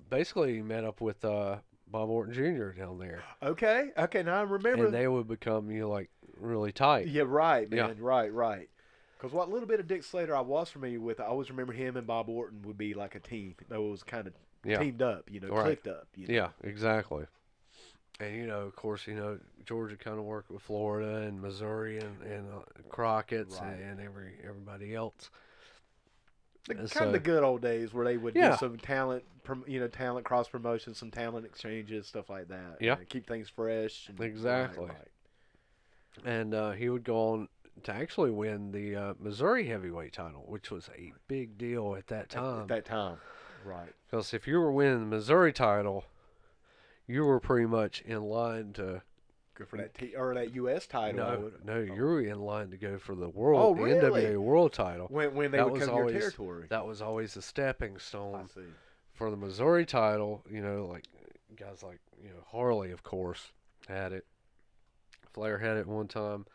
basically he met up with Bob Orton Jr. down there. Okay. Now I remember. And they would become, really tight. Yeah, right, man. Yeah. Right. Because what little bit of Dick Slater I was familiar with, I always remember him and Bob Orton would be like a team. They was kind of teamed up, clicked up. Yeah, exactly. And, of course, Georgia kind of worked with Florida and Missouri and Crockett's and everybody else. Kind of the good old days where they would do some talent, talent cross promotion, some talent exchanges, stuff like that. Yeah. Keep things fresh. Exactly. Right. And he would go on to actually win the Missouri heavyweight title, which was a big deal at that time. At that time, right. Because if you were winning the Missouri title, you were pretty much in line to go for that that U.S. title. No, you were in line to go for the world, really? NWA world title. When they would come to your territory. That was always a stepping stone I see. for the Missouri title. Like guys like Harley, of course, had it. Flair had it one time.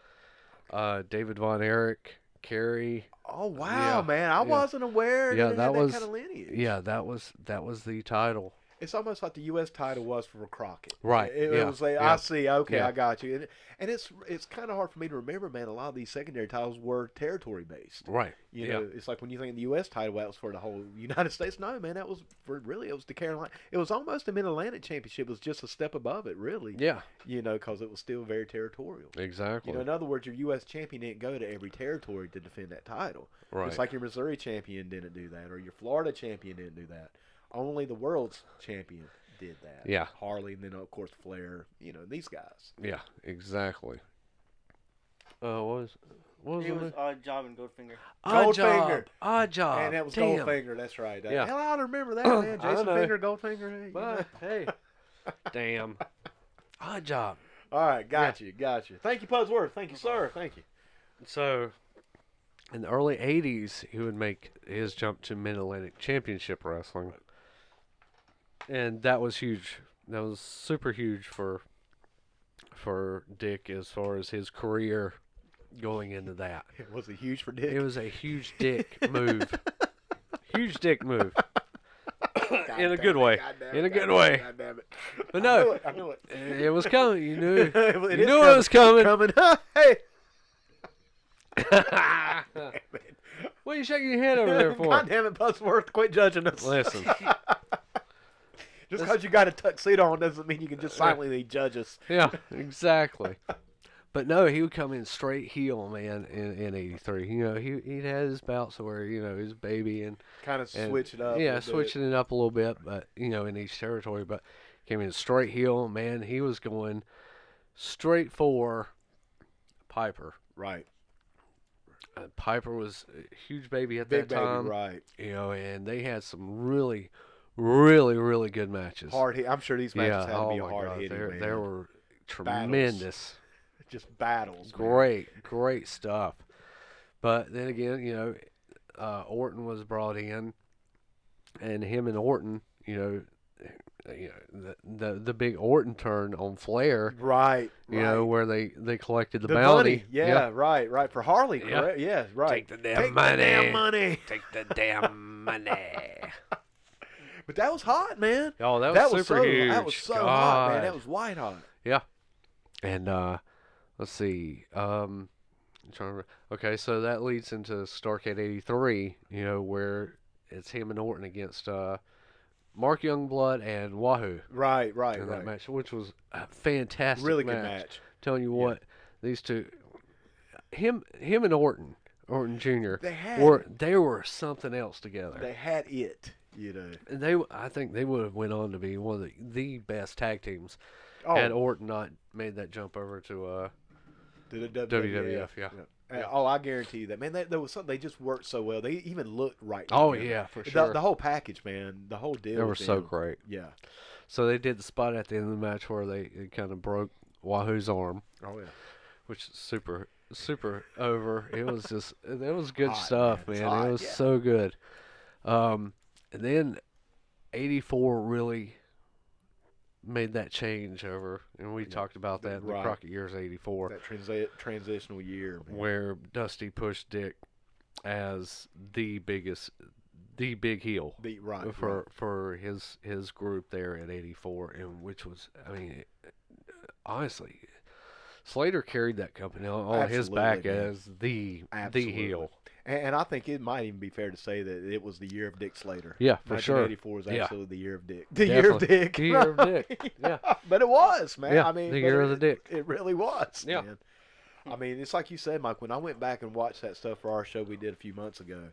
David Von Erich, Kerry. Oh wow, man! I wasn't aware. That was that kind of lineage. Yeah, that was the title. It's almost like the U.S. title was for Crockett. Right. It was like, I see. Okay, Yeah. I got you. And it's kind of hard for me to remember, man. A lot of these secondary titles were territory based. Right. You know, it's like when you think of the U.S. title, that was for the whole United States. No, man, that was for it was the Carolina. It was almost the Mid-Atlantic Championship. It was just a step above it, really. Yeah. Because it was still very territorial. Exactly. In other words, your U.S. champion didn't go to every territory to defend that title. Right. It's like your Missouri champion didn't do that, or your Florida champion didn't do that. Only the world's champion did that. Yeah. Harley, and then of course Flair. These guys. Yeah, exactly. What was It it? was Odd Job and Goldfinger. Goldfinger. Odd Job. And that was Damn. Goldfinger. That's right. Yeah. Hell, I remember that, man. I Jason know. Finger, Goldfinger. But, hey. Damn. Odd Job. All right, got you. Thank you, Pudsworth. Thank you, sir. Thank you. So, in the early 80s, he would make his jump to Mid-Atlantic Championship Wrestling. And that was huge. That was super huge for Dick as far as his career going into that. Was it huge for Dick? It was a huge Dick move. Huge Dick move. In a good way. In a good way. God damn it. But no, I knew it. it was coming. You knew It it was coming. Hey. What are you shaking your head over there for? God damn it, Pudsworth. Quit judging us. Listen. Just because you got a tuxedo on doesn't mean you can just silently judge us. Yeah, exactly. But no, he would come in straight heel, man, in '83. He'd had his bouts where, his baby and kind of switch it up. Yeah, switching it up a little bit, but, in each territory. But came in straight heel, man. He was going straight for Piper. Right. Piper was a huge baby at Big that time. baby, right. And they had some really, really, really good matches. Hard hit. I'm sure these matches had to be a hard God. hitting. They were tremendous. Just battles. Great stuff. But then again, Orton was brought in, and him and Orton, you know, the big Orton turn on Flair. Right. You know, where they collected the the bounty. money. Yeah, right. For Harley, Yeah. correct? Yeah, right. Take the damn Take money. the damn money. Take the damn money. But that was hot, man. Oh, that was super huge. That was so hot, man. God. That was white hot. Yeah. And let's see. I'm trying to remember. Okay, so that leads into Starrcade '83. You know, where it's him and Orton against Mark Youngblood and Wahoo Right. in that match, which was a fantastic, Really good match. Telling you what, these two, him and Orton Jr. They were something else together. They had it, you know. And I think they would have went on to be one of the best tag teams had Orton not made that jump over to the WWF. Yeah. Oh, I guarantee you that, man. There was something. They just worked so well. They even looked right. Oh together. yeah, for sure. The whole package, man. The whole deal. They were with so them. great. Yeah. So they did the spot at the end of the match where they kind of broke Wahoo's arm. Oh yeah. Which is super over. It was just, it was good Hot, stuff, man. It's man. hot, It was yeah. so good. And then '84 really made that change over, and we talked about that in the Right. Crockett years '84, That transitional year, man. where Dusty pushed Dick as the big heel for his group there at '84, and which was, I mean, honestly, Slater carried that company on his back, man. as the heel. And I think it might even be fair to say that it was the year of Dick Slater. Yeah, for sure. 1984 was Yeah. absolutely the year of Dick. The year of Dick. The year of Dick. Yeah. But it was, man. Yeah, I mean, the year of the Dick. It really was, Yeah. man. I mean, it's like you said, Mike, when I went back and watched that stuff for our show we did a few months ago,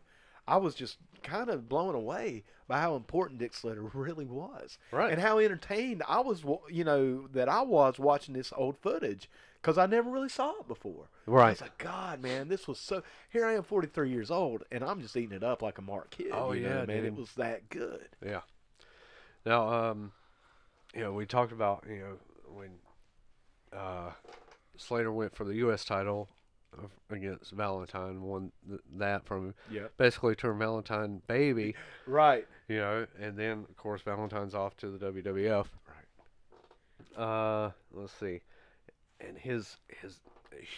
I was just kind of blown away by how important Dick Slater really was. Right. And how entertained I was, that I was watching this old footage, because I never really saw it before. Right. I was like, God, man, this was so... Here I am, 43 years old, and I'm just eating it up like a Mark kid. Oh, you know, yeah, man. dude. It was that good. Yeah. Now, we talked about, when Slater went for the U.S. title against Valentine, won that from basically turned Valentine baby, Right. and then, of course, Valentine's off to the WWF. Right. Let's see. And his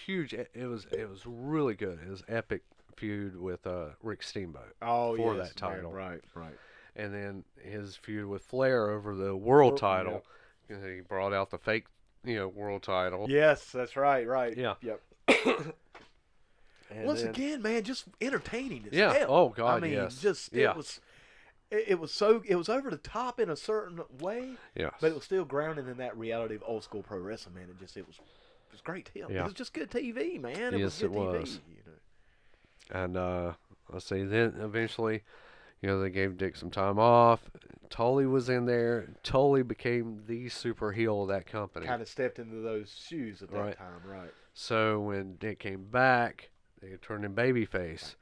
huge, it was really good. It was epic feud with Rick Steamboat for yes, that title. Man, right. And then his feud with Flair over the world title. He brought out the fake, world title. Yes, that's right. Yeah. Yep. And Once then- again, man, just entertaining as Yeah. hell. Oh God, I mean, yes. it was over the top in a certain way, Yes. but it was still grounded in that reality of old school pro wrestling, man. It was great TV. Yeah. It was just good TV, man. It Yes, was good it TV. was. And let's see. Then eventually, they gave Dick some time off. Tully was in there. Tully became the super heel of that company. Kind of stepped into those shoes at that Right. time, right? So when Dick came back, they turned him babyface,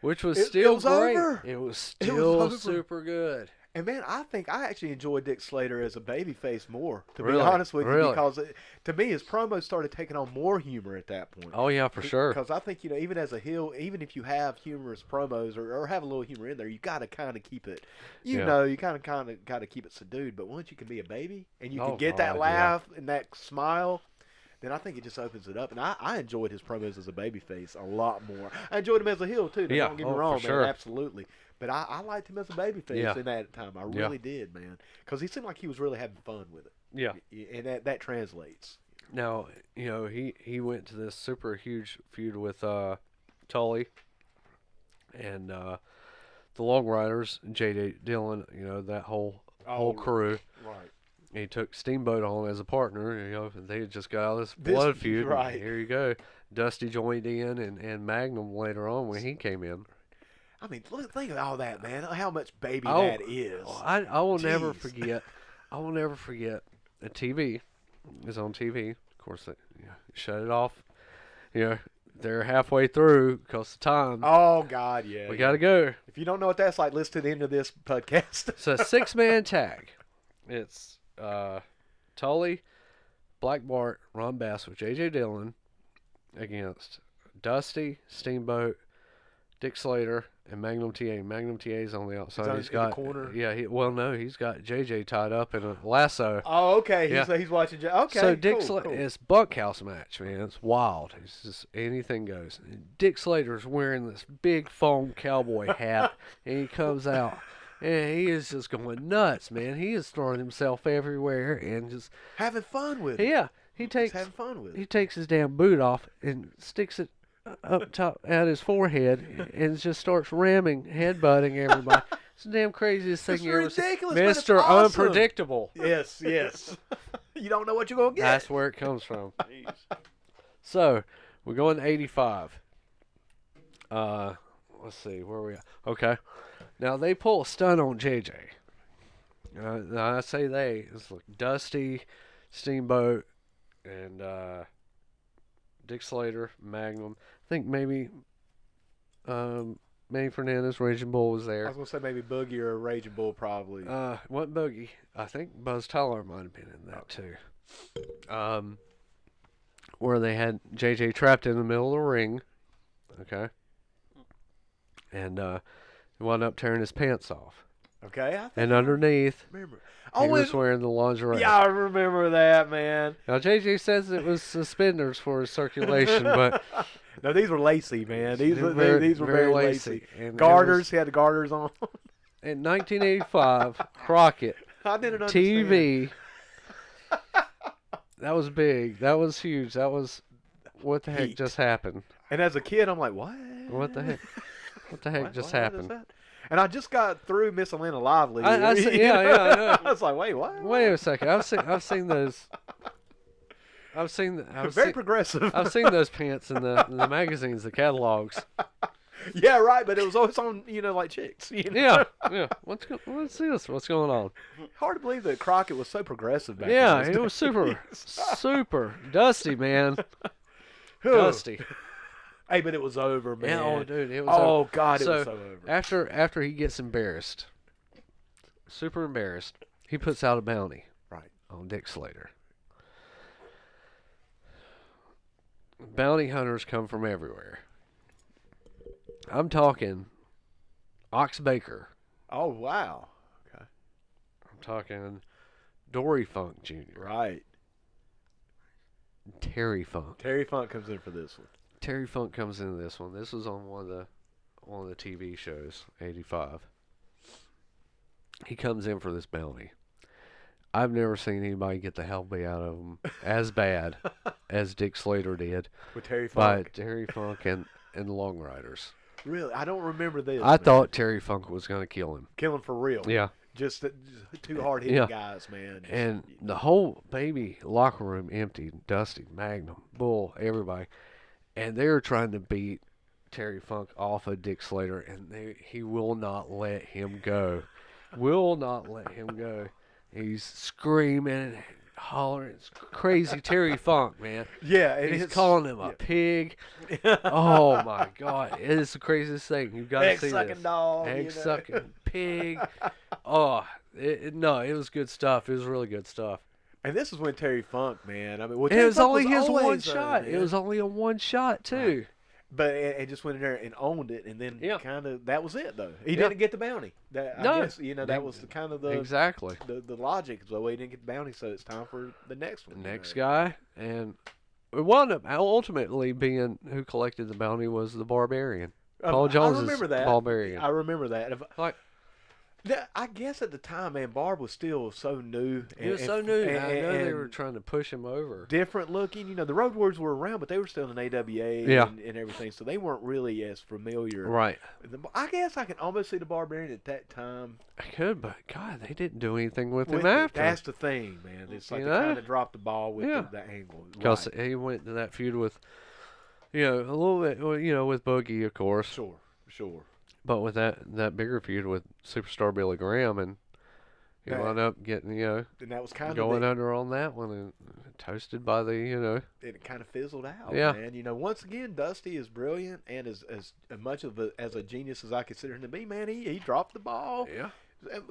which was It still was great. over. It was It was still over. super good. And man, I think I actually enjoyed Dick Slater as a babyface more, to Really? be honest with you, Really? because to me his promos started taking on more humor at that point. Oh yeah, for sure. Because I think even as a heel, even if you have humorous promos or have a little humor in there, you got to kind of keep it. You kind of got to keep it subdued. But once you can be a baby and you can get that God, laugh and that smile, then I think it just opens it up. And I enjoyed his promos as a babyface a lot more. I enjoyed him as a heel too. Yeah. Don't get me Oh, wrong, for man. sure. Absolutely. But I liked him as a babyface in that time. I really did, man. Because he seemed like he was really having fun with it. Yeah. And that translates. Now, he went to this super huge feud with Tully and the Long Riders, J.D. Dillon, that whole crew. Right. He took Steamboat on as a partner. They had just got out of this blood feud. Right. Here you go. Dusty joined in, and Magnum later on when he came in. I mean, think of all that, man. How much baby that is. I will never Jeez. forget. I will never forget. The TV is on TV. Of course, they shut it off. They're halfway through because of time. Oh, God, yeah. We got to go. If you don't know what that's like, listen to the end of this podcast. It's a 6-man tag. It's Tully, Black Bart, Ron Bass with J.J. Dillon against Dusty, Steamboat, Dick Slater and Magnum TA. Magnum TA's on the outside. He's in the corner? Yeah, he's got JJ tied up in a lasso. Oh, okay. Yeah. He's watching. Okay. So Dick cool, Slater, cool. it's bunkhouse match, man. It's wild. It's just anything goes. Dick Slater's wearing this big foam cowboy hat, and he comes out, and he is just going nuts, man. He is throwing himself everywhere and just having fun with it. yeah. He Just takes having fun with it. he takes his damn boot off and sticks it up top at his forehead and just starts ramming, headbutting everybody. It's the damn craziest thing It's you ever seen. ridiculous, but it's Mr. awesome. Unpredictable. Yes. You don't know what you're gonna get. That's where it comes from. Jeez. So, we're going to 85. Let's see, where are we at? Okay. Now, they pull a stunt on JJ. Now, I say they. It's like Dusty, Steamboat, and Dick Slater, Magnum. I think maybe Manny Fernandez, Raging Bull was I there. was gonna say maybe Boogie or Raging Bull probably. What Boogie? I think Buzz Tyler might have been in that too. Where they had JJ trapped in the middle of the ring. Okay. And he wound up tearing his pants off. Okay. And underneath, Remember? he was wearing the lingerie. Yeah, I remember that, man. Now JJ says it was suspenders for his circulation, but No, these were lacy, man. These were very very lacy. And Garters. He had the garters on. in 1985, Crockett I didn't understand. TV. That was big. That was huge. That was what the heck Heat. just happened. And as a kid, I'm like, what? What the heck? What the heck What? just What is happened? that? And I just got through Miss Atlanta Lively. I see- yeah, I know. I was like, wait, what? Wait a second. I've seen those. I've Very progressive. I've seen those pants in the magazines, the catalogs. Yeah, right. But it was always on, like chicks. Yeah. Let's see this. What's going on? Hard to believe that Crockett was so progressive back Yeah, then. it was super dusty, man. Dusty. Hey, but it was over, man. Yeah, oh, dude, it was. Oh, over. God, it So, was so over. After he gets embarrassed, super embarrassed, he puts out a bounty. Right. On Dick Slater. Bounty hunters come from everywhere. I'm talking Ox Baker. Oh, wow. Okay. I'm talking Dory Funk Jr. Right. Terry Funk. Terry Funk comes in for this one. Terry Funk comes into this one. This was on one of the TV shows, 85. He comes in for this bounty. I've never seen anybody get the hell beat out of him as bad as Dick Slater did With Terry by Funk. Terry Funk and the Long Riders. Really? I don't remember this. I man. thought Terry Funk was going to kill him. Killing for real. Yeah. Just two hard-hitting Yeah. guys, man. And the whole baby locker room emptied. Dusty, Magnum, Bull, everybody. And they're trying to beat Terry Funk off of Dick Slater, and he will not let him go. Will not let him go. He's screaming and hollering. It's crazy Terry Funk, man. Yeah, and He's it's calling him a pig. Oh, my God. It is the craziest thing. You've got to see egg-sucking this. dog. Egg-sucking pig. Oh, it was good stuff. It was really good stuff. And this is when Terry Funk, man. I mean, well, And Terry it was Funk only his one always, shot. It man. was only a one shot, too. But and just went in there and owned it, and then Yeah. kind of that was it though. He Yeah. didn't get the bounty. I No. guess that was the kind of the Exactly. the logic. So he didn't get the bounty, so it's time for the next one. Next guy. And it wound up ultimately being who collected the bounty was the Barbarian. Paul Jones I remember that. Barbarian. I remember that. Like, I guess at the time, man, Barb was still so new. he was so new. I know they were trying to push him over. different looking. The Road Warriors were around, but they were still in AWA Yeah. and everything, so they weren't really as familiar. Right. I guess I can almost see the Barbarian at that time. I could, but God, they didn't do anything with him With it. after. That's the thing, man. It's like You they know? kind of dropped the ball with Yeah. the angle. Because Right. he went to that feud with, a little bit, with Boogie, of course. Sure. But with that bigger feud with Superstar Billy Graham, and he That- wound up getting, And that was kind going of under on that one and toasted by the, it kind of fizzled out, Yeah. man. Once again, Dusty is brilliant and as much of as a genius as I consider him to be, man. He dropped the ball. Yeah.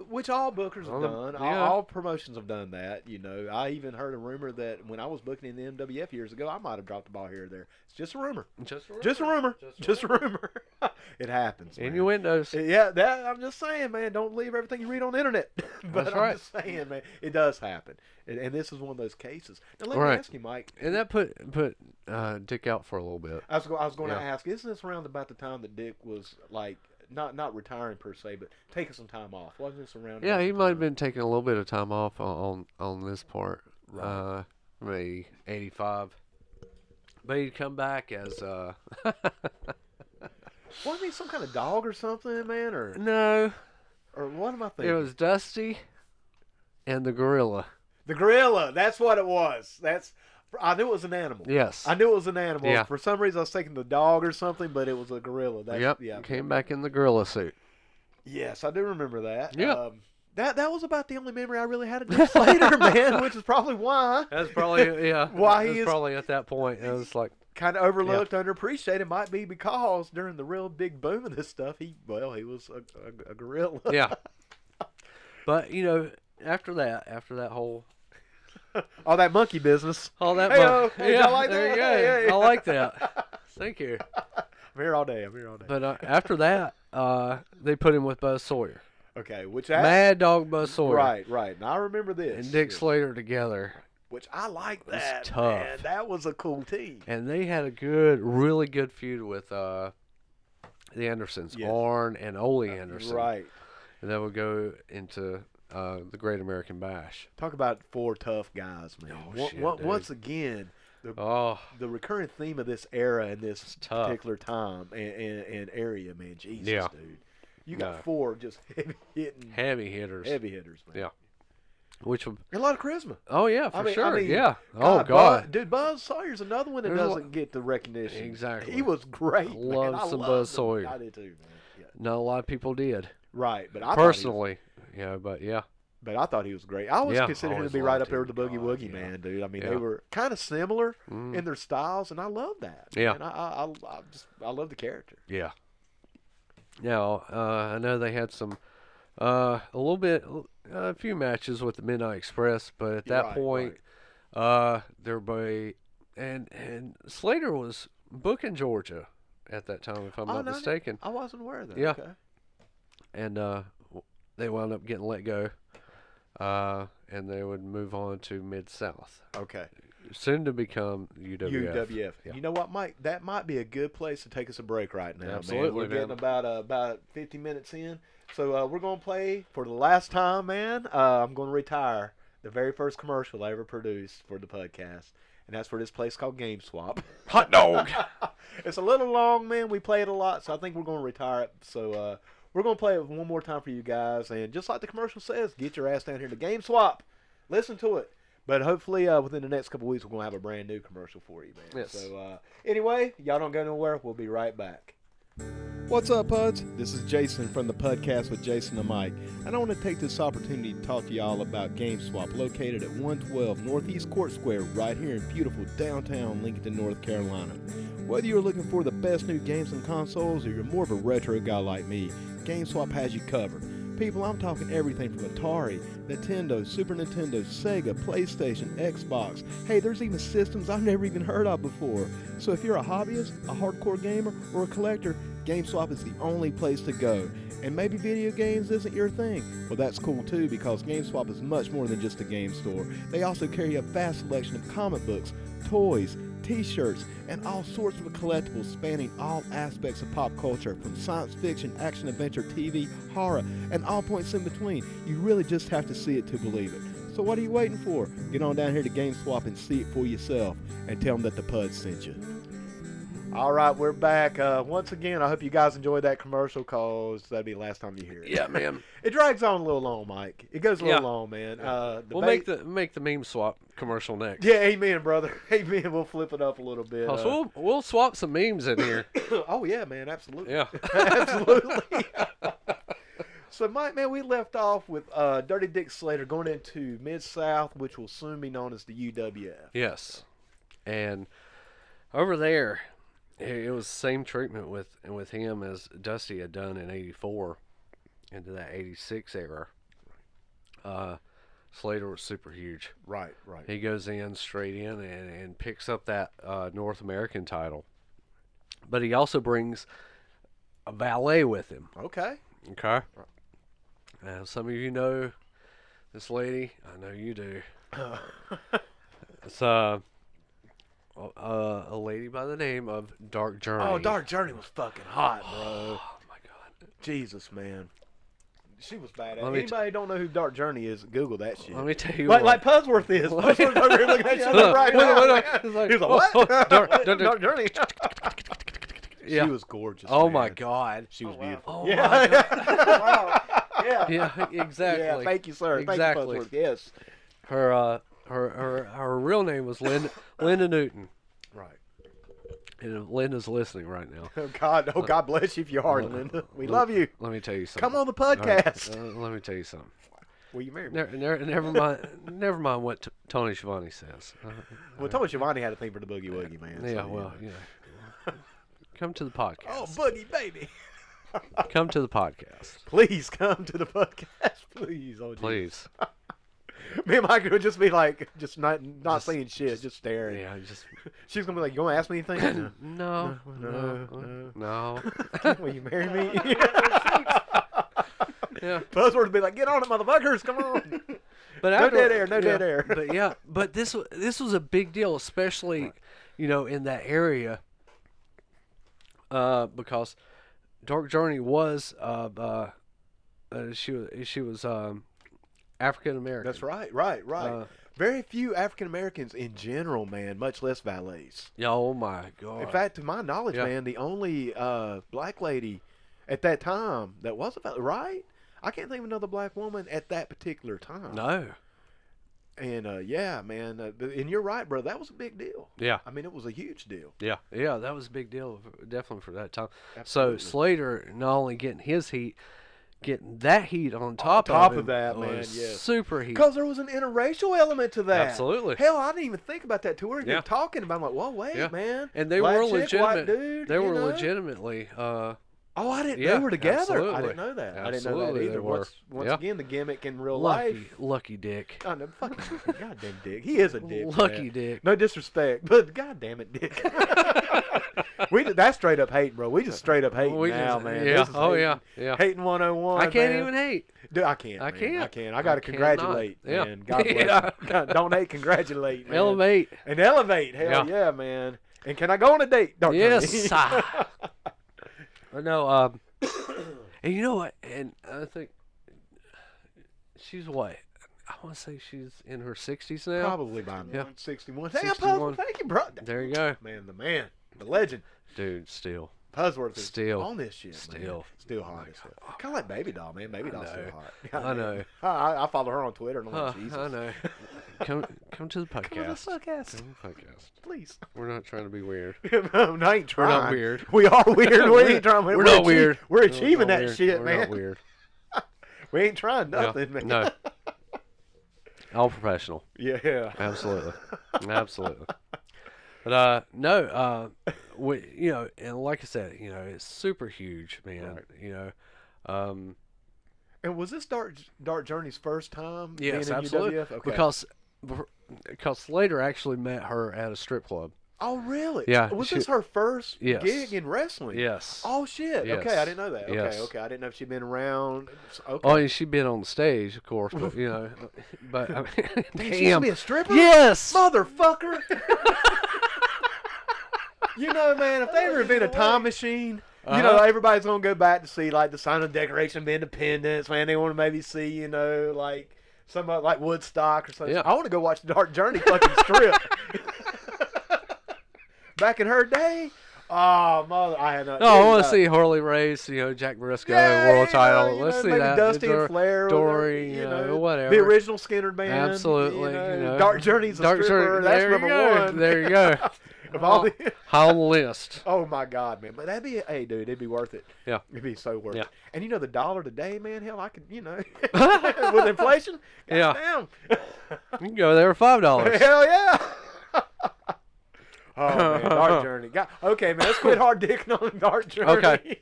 Which all bookers have done. Yeah. All promotions have done that. You know, I even heard a rumor that when I was booking in the MWF years ago, I might have dropped the ball here or there. It's just a rumor. Just a rumor. Just a rumor. Just a rumor. It happens. Man. Innuendos. Yeah, that I'm just saying, man. Don't believe everything you read on the internet. But That's I'm right. just saying, man, it does happen, and this is one of those cases. Now let me Right. ask you, Mike. And that put Dick out for a little bit. I was going to Yeah. ask, isn't this around about the time that Dick was like not retiring per se, but taking some time off? Wasn't this around? Yeah, about he the might have time? been taking a little bit of time off on this part. Right. Maybe 85. But he'd come back as Wasn't he some kind of dog or something, man, no, or what am I it thinking? was Dusty and the gorilla. The gorilla. That's what it was. I knew it was an animal. Yes. I knew it was an animal. Yeah. For some reason, I was thinking the dog or something, but it was a gorilla. Yep. Yeah. Came back in the gorilla suit. Yes, I do remember that. Yeah. That was about the only memory I really had of Dick Slater, man, which is probably why. That's probably Why That's he is- probably at that point. It was like Kind of overlooked, underappreciated. Might be because during the real big boom of this stuff, he was a gorilla. yeah. But after that whole All that monkey business. all that Hey-o. Hey, yeah, y'all like there that? you go. Hey, hey. I like that. Thank you. I'm here all day. But after that, they put him with Buzz Sawyer. Okay, Mad Dog Buzz Sawyer. Right. Now I remember this. And Dick Yes. Slater together. Which I like was that. tough. Man. That was a cool team. And they had a really good feud with the Andersons, Yes. Arn and Ole Anderson. Right. And that would go into the Great American Bash. Talk about four tough guys, man. Oh, shit, dude. Once again, Oh, the recurring theme of this era and this tough. particular time and area, man. Jesus, Yeah. dude. You got No. four just heavy hitters, man. Yeah. Which would, And a lot of charisma. oh yeah, for I mean- sure. I mean, yeah. Oh God. Dude, Buzz Sawyer's another one that There's a doesn't get the recognition. Exactly. He was great. I man. love I some loved Buzz him. Sawyer. I did too, man. Yeah. Not a lot of people did. Right, but I Personally. But yeah. thought he was great. I always Yeah, considered him to always be right loved up there him. with the Boogie God, Woogie, yeah. man, dude. I mean, Yeah. they were kind of similar Mm. in their styles, and I love that. Yeah. Man. I love the character. Yeah. Now, I know they had some, a few matches with the Midnight Express, but at that Right, point, and Slater was booking Georgia at that time, if I'm not no, mistaken. I wasn't aware of that. Yeah. Okay. And they wound up getting let go, and they would move on to Mid-South, Okay. soon to become UWF. UWF. Yeah. You know what, Mike? That might be a good place to take us a break right now. Absolutely, man. We're getting man. about 50 minutes in, so we're gonna play for the last time, man. I'm gonna retire the very first commercial I ever produced for the podcast, and that's for this place called Game Swap. Hot dog. It's a little long, man. We play it a lot, so I think we're gonna retire it. So we're gonna play it one more time for you guys, and just like the commercial says, get your ass down here to Game Swap, listen to it. But hopefully, within the next couple weeks, we're going to have a brand new commercial for you, man. Yes. So, anyway, y'all don't go nowhere. We'll be right back. What's up, Puds? This is Jason from the PUDcast with Jason and Mike. And I want to take this opportunity to talk to y'all about GameSwap, located at 112 Northeast Court Square, right here in beautiful downtown Lincoln, North Carolina. Whether you're looking for the best new games and consoles, or you're more of a retro guy like me, GameSwap has you covered. People, I'm talking everything from Atari, Nintendo, Super Nintendo, Sega, PlayStation, Xbox. Hey, there's even systems I've never even heard of before. So if you're a hobbyist, a hardcore gamer, or a collector, GameSwap is the only place to go. And maybe video games isn't your thing. Well, that's cool too, because GameSwap is much more than just a game store. They also carry a vast selection of comic books, toys, t-shirts, and all sorts of collectibles spanning all aspects of pop culture, from science fiction, action, adventure, TV, horror, and all points in between. You really just have to see it to believe it. So what are you waiting for? Get on down here to GameSwap and see it for yourself, and tell them that the Pud sent you. All right, we're back. Once again, I hope you guys enjoyed that commercial, cause that'd be the last time you hear it. Yeah, man. It drags on a little long, Mike. It goes a little long, man. We'll make the meme swap commercial next. Yeah, amen, brother. Amen. We'll flip it up a little bit. So we'll swap some memes in here. Oh yeah, man, absolutely. Yeah. Absolutely. So, Mike, man, we left off with Dirty Dick Slater going into Mid-South, which will soon be known as the UWF. Yes. And over there, it was the same treatment with him as Dusty had done in '84. into that 86 era, Slater was super huge. Right. He goes in straight in and picks up that North American title. But he also brings a valet with him. Okay. Okay. Some of you know this lady. I know you do. It's a lady by the name of Dark Journey. Oh, Dark Journey was fucking hot, bro. Oh my God. Jesus, man. She was badass. Let me Anybody don't know who Dark Journey is, Google that shit. Let me tell you Like, what. like Pudsworth is. Pudsworth's over here looking at shit up right Wait, now. wait, man. it's like, He's like, what? Dark Journey. Yeah. She was gorgeous. Oh man. my God. She was Oh, wow. beautiful. Oh yeah. my God. Wow. Yeah. Yeah, exactly. Yeah, thank you, sir. Exactly. Thank you, Pudsworth. Yes. Her real name was Linda Newton. Right. And Linda's listening right now. Oh God bless you if you are, Linda. We love you. Let me tell you something. Come on the All right, podcast. let me tell you something. Will you marry me? Never mind what Tony Schiavone says. Well, Tony Schiavone had a thing for the boogie woogie, man. Yeah, so, well, you know. you know. Come to the podcast. Oh, boogie baby. Come to the podcast. Please come to the podcast, please. Oh, Please. Me and Mike would just be like, just not Just- saying shit, just staring. Yeah, just She's gonna be like, "You gonna ask me anything?" no. Will you marry me? Yeah. Buzzword would be like, "Get on it, motherfuckers! Come on!" But No after- dead air, no yeah, dead air. But yeah, but this was a big deal, especially you know in that area, because Dark Journey was she was African American. That's right, right. Very few African Americans in general, man, much less valets. Yeah, oh my God. In fact, to my knowledge, Yeah. man, the only black lady at that time that was a valet, right? I can't think of another black woman at that particular time. No. And yeah, man, and you're right, bro. That was a big deal. Yeah. I mean, it was a huge deal. Yeah, that was a big deal, definitely for that time. Absolutely. So Slater not only getting his heat, getting that heat on top, top of, of that, was man, yes. super heat. Because there was an interracial element to that. Absolutely. Hell, I didn't even think about that till we were Yeah. talking about it. I'm like, whoa, wait, Yeah. man. And they Black were chick, white legitimate. dude, They you were know? legitimately. Oh, I didn't. Yeah, They were together. I absolutely. didn't know that. I didn't know that Absolutely, they either. were. Once Yeah. again, the gimmick in real Lucky, life. lucky dick. God, no, fucking goddamn dick. He is a dick. Lucky man. dick. No disrespect, but goddamn it, dick. That's straight up hating, bro. We just straight up hating now, man. Yeah. This is Oh hating. yeah. Hating 101. I can't man. even hate. Dude, I can't. I man. can't. I can't. I got to I cannot. congratulate, Yeah. man. God bless. Yeah. you. God, don't hate, congratulate, man. Elevate. And elevate. Hell yeah, man. And can I go on a date? Dark Yes. Journey? No. And you know what? And I think she's what? I want to say she's in her 60s now. Probably by Yeah. 61. Hey, 61. thank you, bro. There you go, Man, the legend. dude. Still. Pudsworth is Still. on this shit, man. Still hot as hell. Kind of like Baby Doll, man. Baby Doll's still know. hot. I know. I follow her on Twitter and I'm like, Jesus. I know. Come to the podcast. Come on the podcast. Come to the podcast. Please. We're not trying to be weird. No, I ain't trying. We're not weird. We are weird. We ain't trying. We're not weird. We're achieving We're not that weird. shit, We're man. not weird. We ain't trying Yeah. nothing, man. No. All professional. Yeah. Absolutely. Absolutely. But you know, and like I said, you know, it's super huge, man. Right. You know, And was this Dark Journey's first time yes, being in absolutely. UWF? Okay. Because Slater actually met her at a strip club. Oh, really? Yeah, Was she- this her first Yes. gig in wrestling? Yes. Oh, shit. Yes. Okay, I didn't know that. Okay, Yes. okay. I didn't know if she'd been around. Okay. Oh, and she'd been on the stage, of course, but you know, but I mean, Damn, she used to be a stripper? Yes. Motherfucker. You know, man, if they ever invent a time machine, you know, everybody's going to go back to see, like, the Sign of Declaration of Independence, man. They want to maybe see, you know, like, somebody like Woodstock or something. Yeah. I want to go watch the Dark Journey fucking strip. Back in her day, oh, mother, I had no. No, I want to see Harley Race, you know, Jack Briscoe, world title. Let's see maybe that. Dusty and Flair, Dory, you know, whatever. The original Skinner band. Absolutely. You You know. Dark Journey's a stripper. Journey. That's There you number go. one. There you go. Of all the, High on the list. oh my God, man! But that'd be, hey, dude, it'd be worth it. Yeah. It'd be so worth Yeah. it. And you know, the dollar today, man, hell, I could, you know, with inflation, Yeah. goddamn. You can go there for $5. Hell yeah. Oh man, Dark Journey. Okay, man, let's quit hard dicking on Dark Journey. Okay.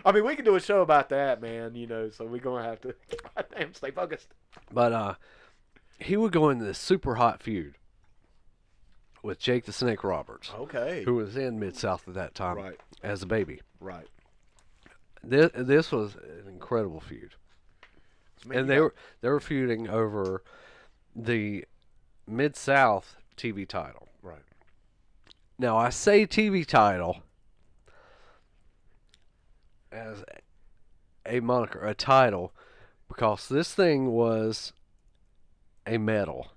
I mean, we can do a show about that, man. So we're gonna have to goddamn stay focused. But he would go into this super hot feud with Jake the Snake Roberts, Okay. who was in Mid-South at that time Right. as a baby. Right. This was an incredible feud. And they were feuding over the Mid-South TV title. Right. Now, I say TV title as a moniker, a title, because this thing was a medal.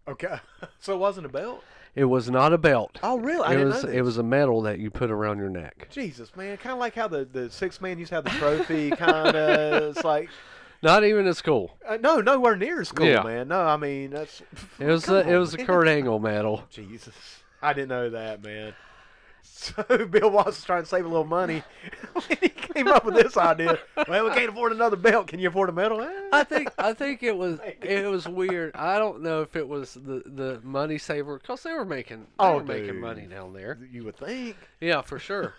Okay. So it wasn't a belt? It was not a belt. Oh, really? I didn't know It this. was a medal that you put around your neck. Jesus, man. Kind of like how the six man used to have the trophy, kind of. It's like... Not even as cool. No, nowhere near as cool, Yeah. man. No, I mean, that's... It was Come it on, was a man. Kurt Angle medal. Jesus. I didn't know that, man. So Bill Watts was trying to save a little money. He came up with this idea. Well, we can't afford another belt. Can you afford a medal? I think it was weird. I don't know if it was the money saver, because they were making Dude. money down there. You would think. Yeah, for sure.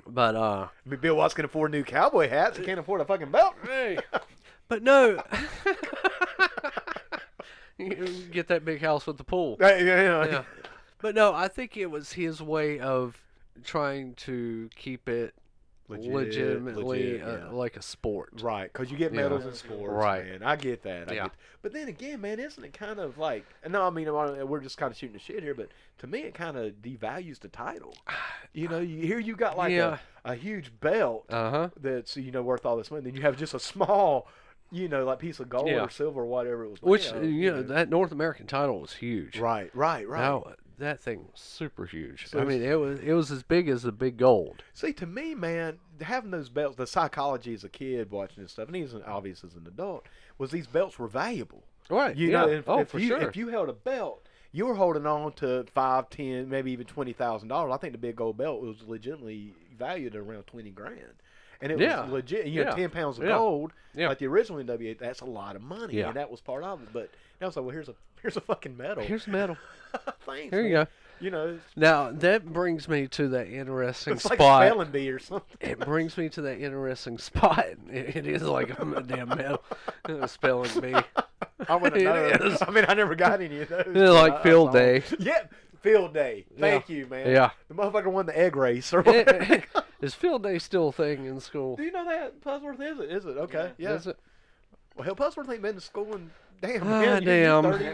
But I mean, Bill Watts can afford new cowboy hats. He can't afford a fucking belt. hey, but no. You get that big house with the pool. Yeah. But no, I think it was his way of trying to keep it legitimately yeah. like a sport. Right, because you get Yeah. medals in sports, Right. man. I get that. Yeah. But then again, man, isn't it kind of like... No, I mean, we're just kind of shooting the shit here, but to me, it kind of devalues the title. Here you got like Yeah. a huge belt Uh-huh. that's, worth all this money. Then you have just a small, like piece of gold Yeah. or silver or whatever it was. Which, made of, that North American title was huge. Right. Now, that thing was super huge. So I mean, it was as big as the big gold. See, to me, man, having those belts, the psychology as a kid watching this stuff, and even obvious as an adult, was these belts were valuable. Right. If for you, sure. If you held a belt, you were holding on to $5, $10, maybe even $20,000. I think the big gold belt was legitimately valued at around $20,000, and it Yeah. was legit. Yeah. 10 pounds of Yeah. gold, Yeah. like the original NWA. That's a lot of money, Yeah. and that was part of it. But now it's like, well, here's a fucking medal. Here's the medal. Thanks. Here you man. go. It's Now, that brings me to that interesting like a spot. spelling bee or something. It brings me to that interesting spot. It is like a damn medal. Spelling bee. I wouldn't know. It is. I mean, I never got any of those. It's but like I field saw day. 'em. Yeah, field day. Thank you, man. Yeah. The motherfucker won the egg race or whatever. Is field day still a thing in school? Do you know that Pudsworth is it? Is it? Okay. Yeah. Is it? Well, hell, Pudsworth ain't been to school in damn. Ah, Man, you damn. 30,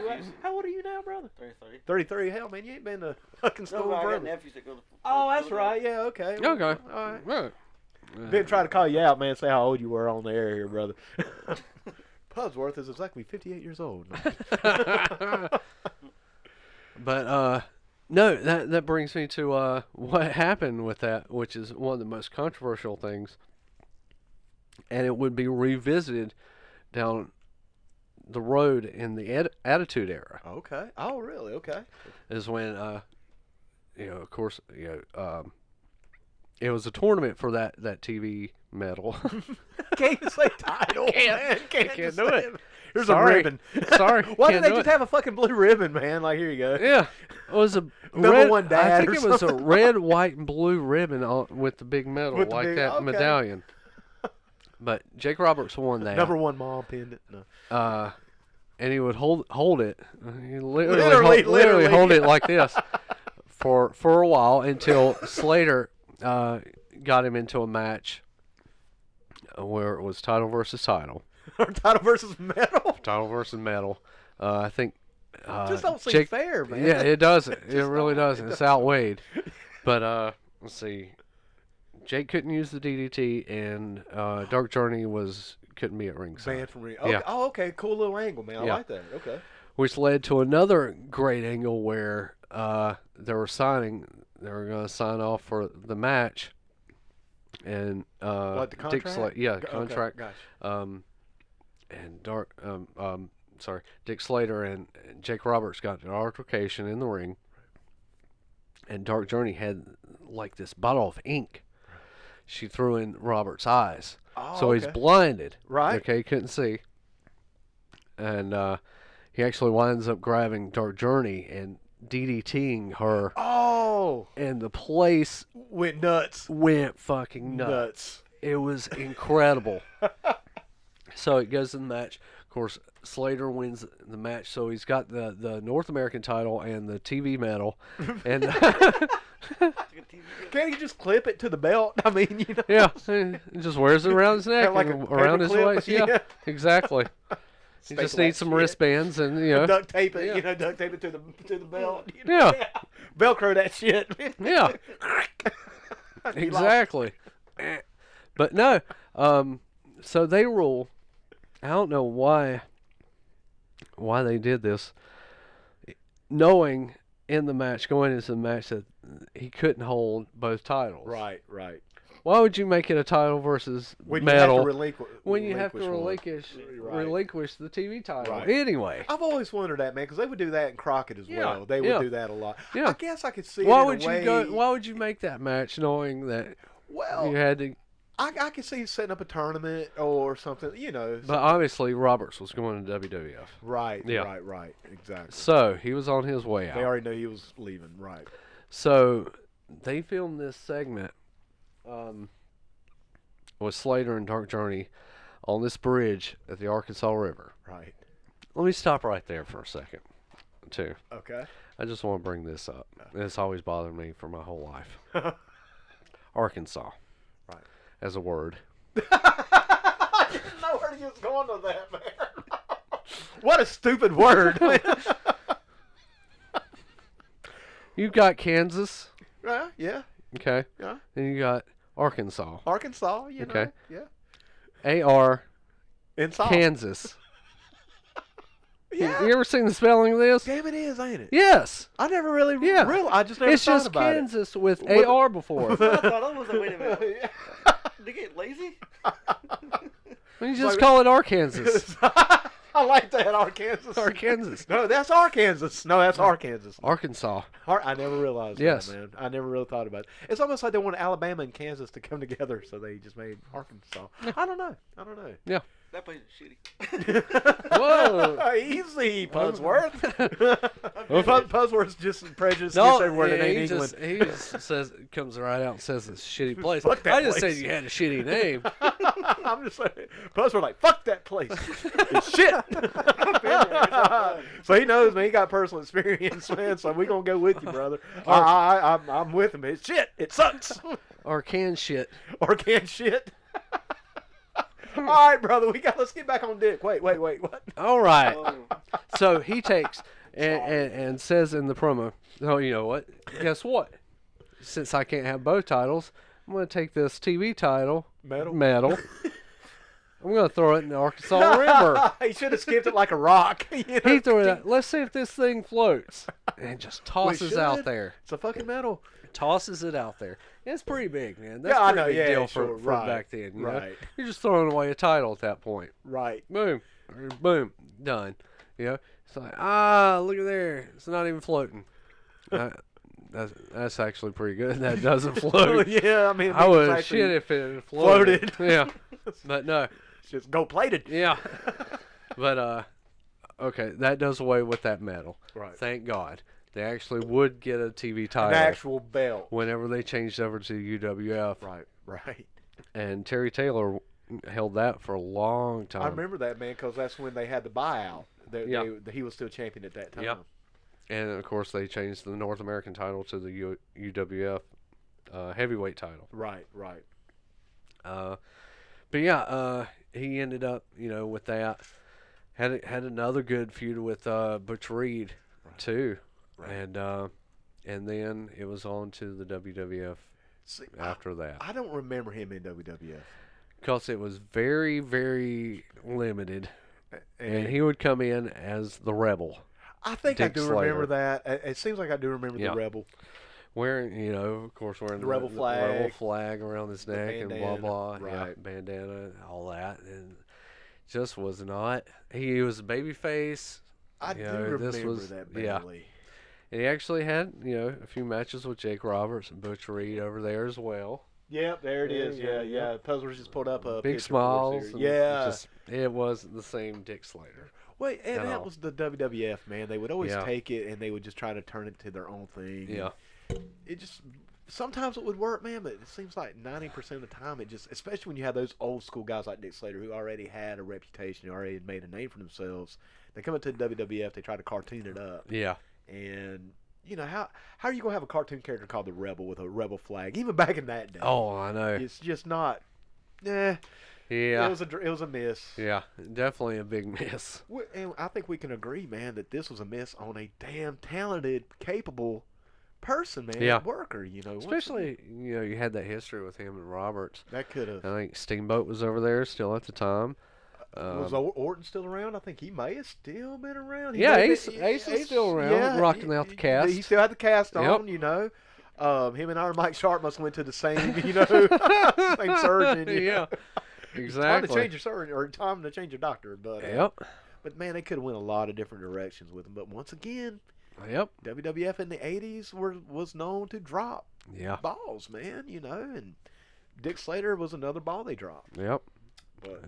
how old are you now, brother? 33. 33. Hell, man, you ain't been to fucking school No, but I got forever. nephews that go to. Oh, that's right. Yeah. Okay. Okay. All right. Right. Been trying to call you out, man. Say how old you were on the air here, brother. Pudsworth is exactly 58 years old. But no, that brings me to what happened with that, which is one of the most controversial things, and it would be revisited down the road in the Attitude Era. Okay. Oh, really? Okay. Is when of course, it was a tournament for that TV medal. Can't even say title. Man. Can't just do say it. Here's Sorry. a ribbon. Sorry, Why can't did they do just it. have a fucking blue ribbon, man? Like, here you go. Yeah, it was a Number red, one I dad think or it was a something. red, white, and blue ribbon with the big medal, With the like big- that okay. medallion. But Jake Roberts won that. Number one mom pendant. No. And he would hold it. He Literally. literally hold it like this for a while until Slater got him into a match where it was title versus title. Or title versus medal. Title versus medal. I think. Just don't seem Jake, fair, man. Yeah, it doesn't. It really doesn't. It's outweighed. But let's see. Jake couldn't use the DDT, and Dark Journey couldn't be at ringside. Banned from ring. Okay. Yeah. Oh, okay. Cool little angle, man. I Yeah. like that. Okay. Which led to another great angle where they were going to sign off for the match, and What, the Dick contract? Okay, contract. gotcha. And Dick Slater and Jake Roberts got an altercation in the ring, and Dark Journey had like this bottle of ink. She threw in Roberts' eyes, Oh, so he's okay. blinded. Right. Okay, couldn't see. And he actually winds up grabbing Dark Journey and DDTing her, Oh, and the place went nuts. went fucking nuts. It was incredible. So it goes to the match. Of course, Slater wins the match, so he's got the North American title and the TV medal. And Can't he just clip it to the belt? I mean, you know. yeah, he just wears it around his neck, Like a and around his paperclip, waist. Yeah, yeah. exactly. He just Staple needs that some shit. wristbands, and you know. Duct tape it, Yeah. you know, duct tape it to the belt. You know? Yeah. Velcro that shit. Yeah, He lost. exactly. But no, so they rule. I don't know why they did this, knowing in the match, going into the match, that he couldn't hold both titles. Right. Why would you make it a title versus When medal you have to when you have to relinquish one. relinquish the TV title? Right. Anyway, I've always wondered that, man, because they would do that in Crockett as Yeah, well. They would yeah. do that a lot. Yeah. I guess I could see why it in would a way. you go? Why would you make that match knowing that Well, you had to? I could see setting up a tournament or something, you know. But obviously, Roberts was going to WWF, Right, Yeah. right, exactly. so he was on his way out. They already knew he was leaving, right. So they filmed this segment with Slater and Dark Journey on this bridge at the Arkansas River. Right. Let me stop right there for a second, too. Okay. I just want to bring this up. It's always bothered me for my whole life. Arkansas. Right. As a word. I didn't know where he was going with that, man. What a stupid word. You've got Kansas, Yeah. okay? Yeah. Then you got Arkansas. Arkansas, you know. Okay. Yeah. A-R, Inside. Kansas. Yeah. You ever seen the spelling of this? Damn, it is, ain't it? Yes. I never really Yeah. I just never It's thought just about Kansas with With- AR before. I thought I was like, wait a minute. it. Did they get lazy? You just Like- call it Arkansas. I like that, Arkansas. Arkansas. No, that's Arkansas. No, that's Arkansas. Arkansas. I never realized Yes. that, man. I never really thought about it. It's almost like they wanted Alabama and Kansas to come together, so they just made Arkansas. I don't know. That place is shitty. Whoa. Easy, Pudsworth. Okay. Pudsworth's just prejudiced against everywhere that ain't he England. just, he just says, comes right out and says it's a shitty place. Fuck that I just place. said you had a shitty name. I'm just saying, Pudsworth like, fuck that place. It's shit. So he knows, man. He got personal experience, man. So we gonna go with you, brother. I'm with him. It's shit. It sucks. Or can shit. Or can shit. All right, brother. Let's get back on Dick. Wait. What? All right. Oh, So he takes and says in the promo, oh, you know what? Guess what? Since I can't have both titles, I'm going to take this TV title, medal. I'm going to throw it in the Arkansas River. He should have skipped it like a rock. You know? He threw it out. Let's see if this thing floats. And just tosses should. out there. It's a fucking medal. Tosses it out there. It's pretty big, man. That's Yeah, I a know. pretty big Yeah, deal sure. for Right. back then. You know? Right. You're just throwing away a title at that point. Right. Boom. Boom. Done. You know? It's like, look at there. It's not even floating. That's actually pretty good. That doesn't float. Yeah, I mean, I would actually shit if it had floated. Yeah. But no. Just gold plated. Yeah. But, okay, that does away with that medal. Right. Thank God. They actually would get a TV title. An actual belt. Whenever they changed over to UWF. Right. And Terry Taylor held that for a long time. I remember that, man, because that's when they had the buyout. He was still champion at that time. Yeah. And, of course, they changed the North American title to the UWF heavyweight title. Right. But, yeah, he ended up, with that. Had another good feud with Butch Reed, too. Right. And then it was on to the WWF after that. I don't remember him in WWF. Because it was very, very limited. And he would come in as the Rebel. I think Dick I do Slater. remember that. It seems like I do remember Yeah. the Rebel. Wearing, of course, wearing The Rebel flag. the Rebel flag around his neck and blah, bandana, blah. right. Yeah, bandana, all that. And just was not. He was a baby face. I do this remember was- that yeah. badly. And he actually had, a few matches with Jake Roberts and Butch Reed over there as well. Yep, there it There is. you go, Yeah. Puzzler's just pulled up a Big picture for us smiles. here. and Yeah. it was the same Dick Slater. Wait, and at that all. was the WWF, man. They would always Yeah. take it and they would just try to turn it to their own thing. Yeah. It just, sometimes it would work, man, but it seems like 90% of the time it just, especially when you have those old school guys like Dick Slater who already had a reputation, who already had made a name for themselves. They come into the WWF, they try to cartoon it up. Yeah. And, you know, how are you going to have a cartoon character called the Rebel with a rebel flag? Even back in that day. Oh, I know. It's just not, yeah. Yeah. It was a miss. Yeah, definitely a big miss. And I think we can agree, man, that this was a miss on a damn talented, capable person, man. Yeah. Worker, you know. Especially, you know, you had that history with him and Roberts. That could have. I think Steamboat was over there still at the time. Was Orton still around? I think he may have still been around. Ace is still around, rocking out the cast. He still had the cast on, you know. Him and Iron Mike Sharp must have went to the same, you know, same surgeon. Yeah, exactly. Time to change your surgeon, or time to change your doctor. But but man, they could have went a lot of different directions with him. But once again, WWF in the '80s was known to drop balls, man. You know, and Dick Slater was another ball they dropped. Yep. But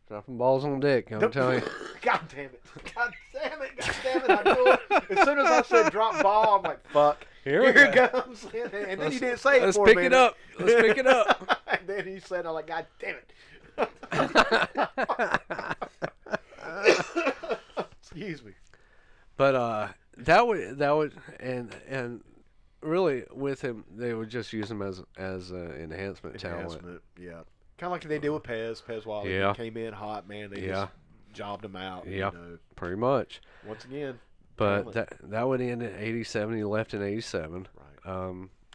dropping balls on Dick, I'm telling you. God damn it! God damn it! God damn it! I knew it. As soon as I said drop ball, I'm like, fuck. Here it comes. And then you didn't say it for a minute. Let's pick it up. And then you said, I'm like, God damn it. Excuse me. But that would and really with him, they would just use him as enhancement talent. Yeah. Kind of like they did with Pez Wally. He came in hot, man. They just jobbed him out. Yeah, you know. Pretty much. Once again. But that would end in '87. He left in '87. Right.